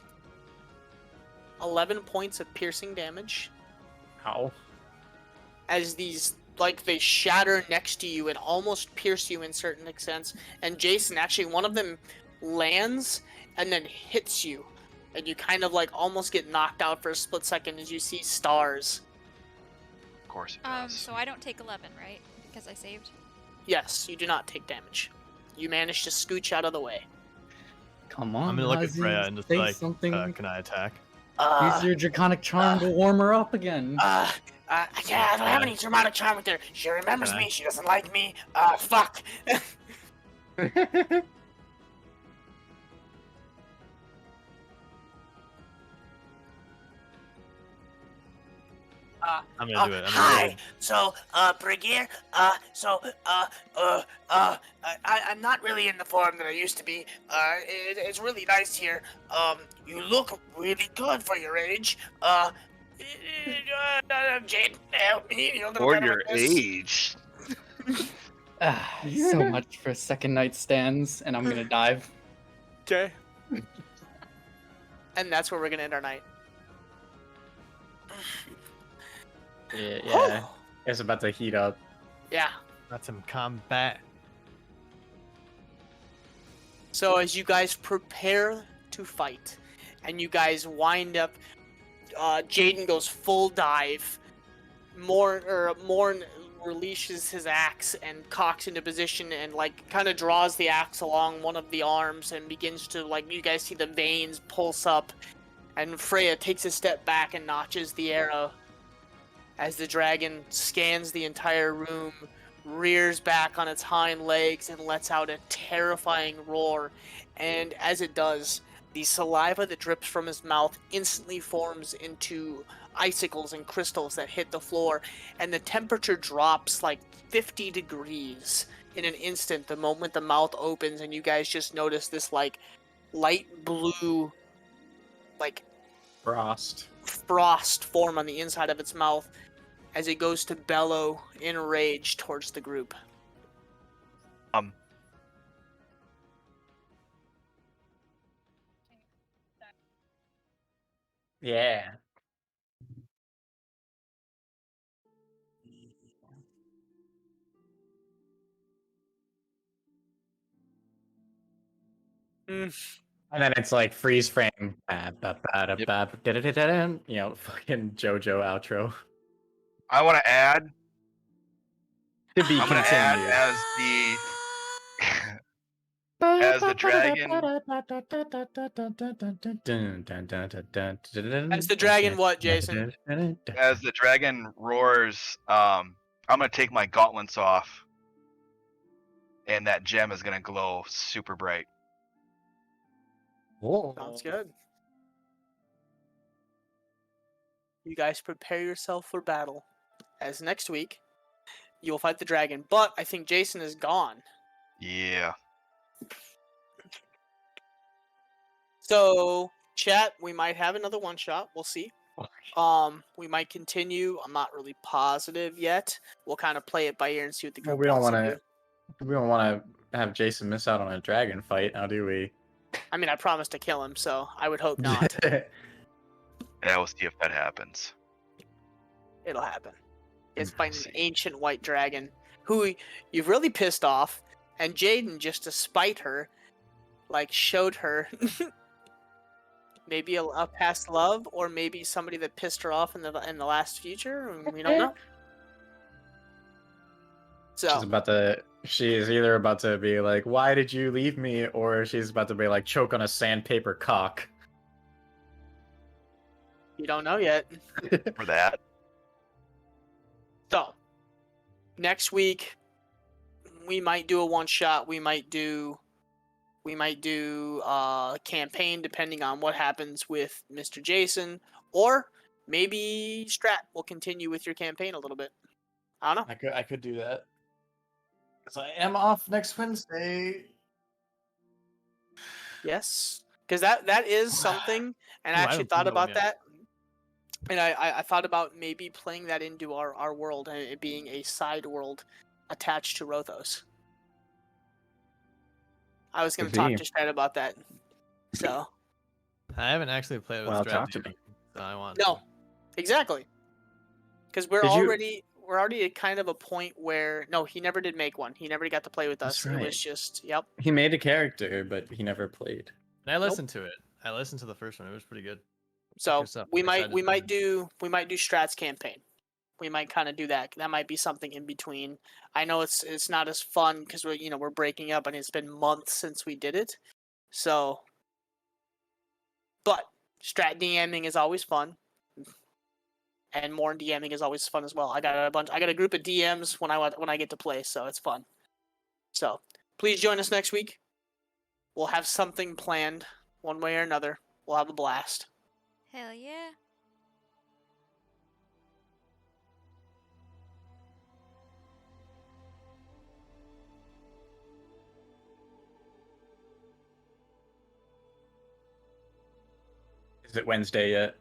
11 points of piercing damage Ow. as these they shatter next to you and almost pierce you in certain extents. And Jason, actually, one of them lands and then hits you, and you kind of almost get knocked out for a split second as you see stars. Of course it does. So I don't take 11, right? Because I saved. Yes, you do not take damage. You manage to scooch out of the way. Come on, I'm gonna look at Ozzy, Freya and just say something. can I attack? Use your draconic charm to warm her up again. Yeah, I don't have any dramatic charm with her. She remembers Can I? me. She doesn't like me. Fuck. I'm gonna do it. I'm gonna do Hi. it. So, Brigadier. I'm not really in the form that I used to be. It's really nice here. You look really good for your age. Jade, help me a little Or better your with this. age. So much for second night stands, and I'm gonna dive. Okay. And that's where we're gonna end our night. Yeah. It's about to heat up. Yeah. That's some combat. So as you guys prepare to fight, and you guys wind up, Jaden goes full dive. Morn releases his axe and cocks into position and like kind of draws the axe along one of the arms and begins to like you guys see the veins pulse up, and Freya takes a step back and notches the arrow. As the dragon scans the entire room, rears back on its hind legs, and lets out a terrifying roar. And as it does, the saliva that drips from his mouth instantly forms into icicles and crystals that hit the floor, and the temperature drops like 50 degrees in an instant the moment the mouth opens, and you guys just notice this like light blue, like Frost. frost form on the inside of its mouth as it goes to bellow in rage towards the group. Yeah. And then it's like freeze frame. You know, fucking JoJo outro. I want to add. To be I'm gonna add continued. as the dragon. As the dragon what, Jason? As the dragon roars, I'm gonna take my gauntlets off, and that gem is gonna glow super bright. Sounds good. You guys prepare yourself for battle. As next week, you'll fight the dragon. But I think Jason is gone. Yeah. So, chat, we might have another one shot. We'll see. We might continue. I'm not really positive yet. We'll kind of play it by ear and see what the Well, group we don't wants want to do. to. We don't want to have Jason miss out on a dragon fight. How do we? I mean, I promised to kill him, so I would hope not. Yeah, we'll see if that happens. It'll happen. It's We'll fighting see. an ancient white dragon who you've really pissed off, and Jaden, just to spite her, like showed her maybe a past love, or maybe somebody that pissed her off in the last future. We don't know. So She's about to. She is either about to be like, "Why did you leave me?" or she's about to be like, "Choke on a sandpaper cock." you don't know yet. For that. So next week we might do a one shot. We might do a campaign depending on what happens with Mr. Jason, or maybe Strat will continue with your campaign a little bit. I don't know. I could do that. Because I am off next Wednesday. Yes, because that is something, and I Ooh, I actually haven't thought played that one about yet. that. And I thought about maybe playing that into our world and it being a side world attached to Rothos. I was going to Could talk be. to Strat about that. So, I haven't actually played with Well, Strat talk to yet, me. so I want. no, to. exactly. Because we're Did you- already at kind of a point where no, he never did make one. He never got to play with us. That's It right. was just yep. He made a character, but he never played. And I listened to it. I listened to the first one. It was pretty good. So Good stuff. we I'm might excited we for might it. do Strat's campaign. We might kind of do that. That might be something in between. I know it's not as fun because we're breaking up and it's been months since we did it. So, but Strat DMing is always fun, and more DMing is always fun as well. I got a group of DMs when I get to play, so it's fun. So please join us next week. We'll have something planned, one way or another. We'll have a blast. Hell yeah. Is it Wednesday yet?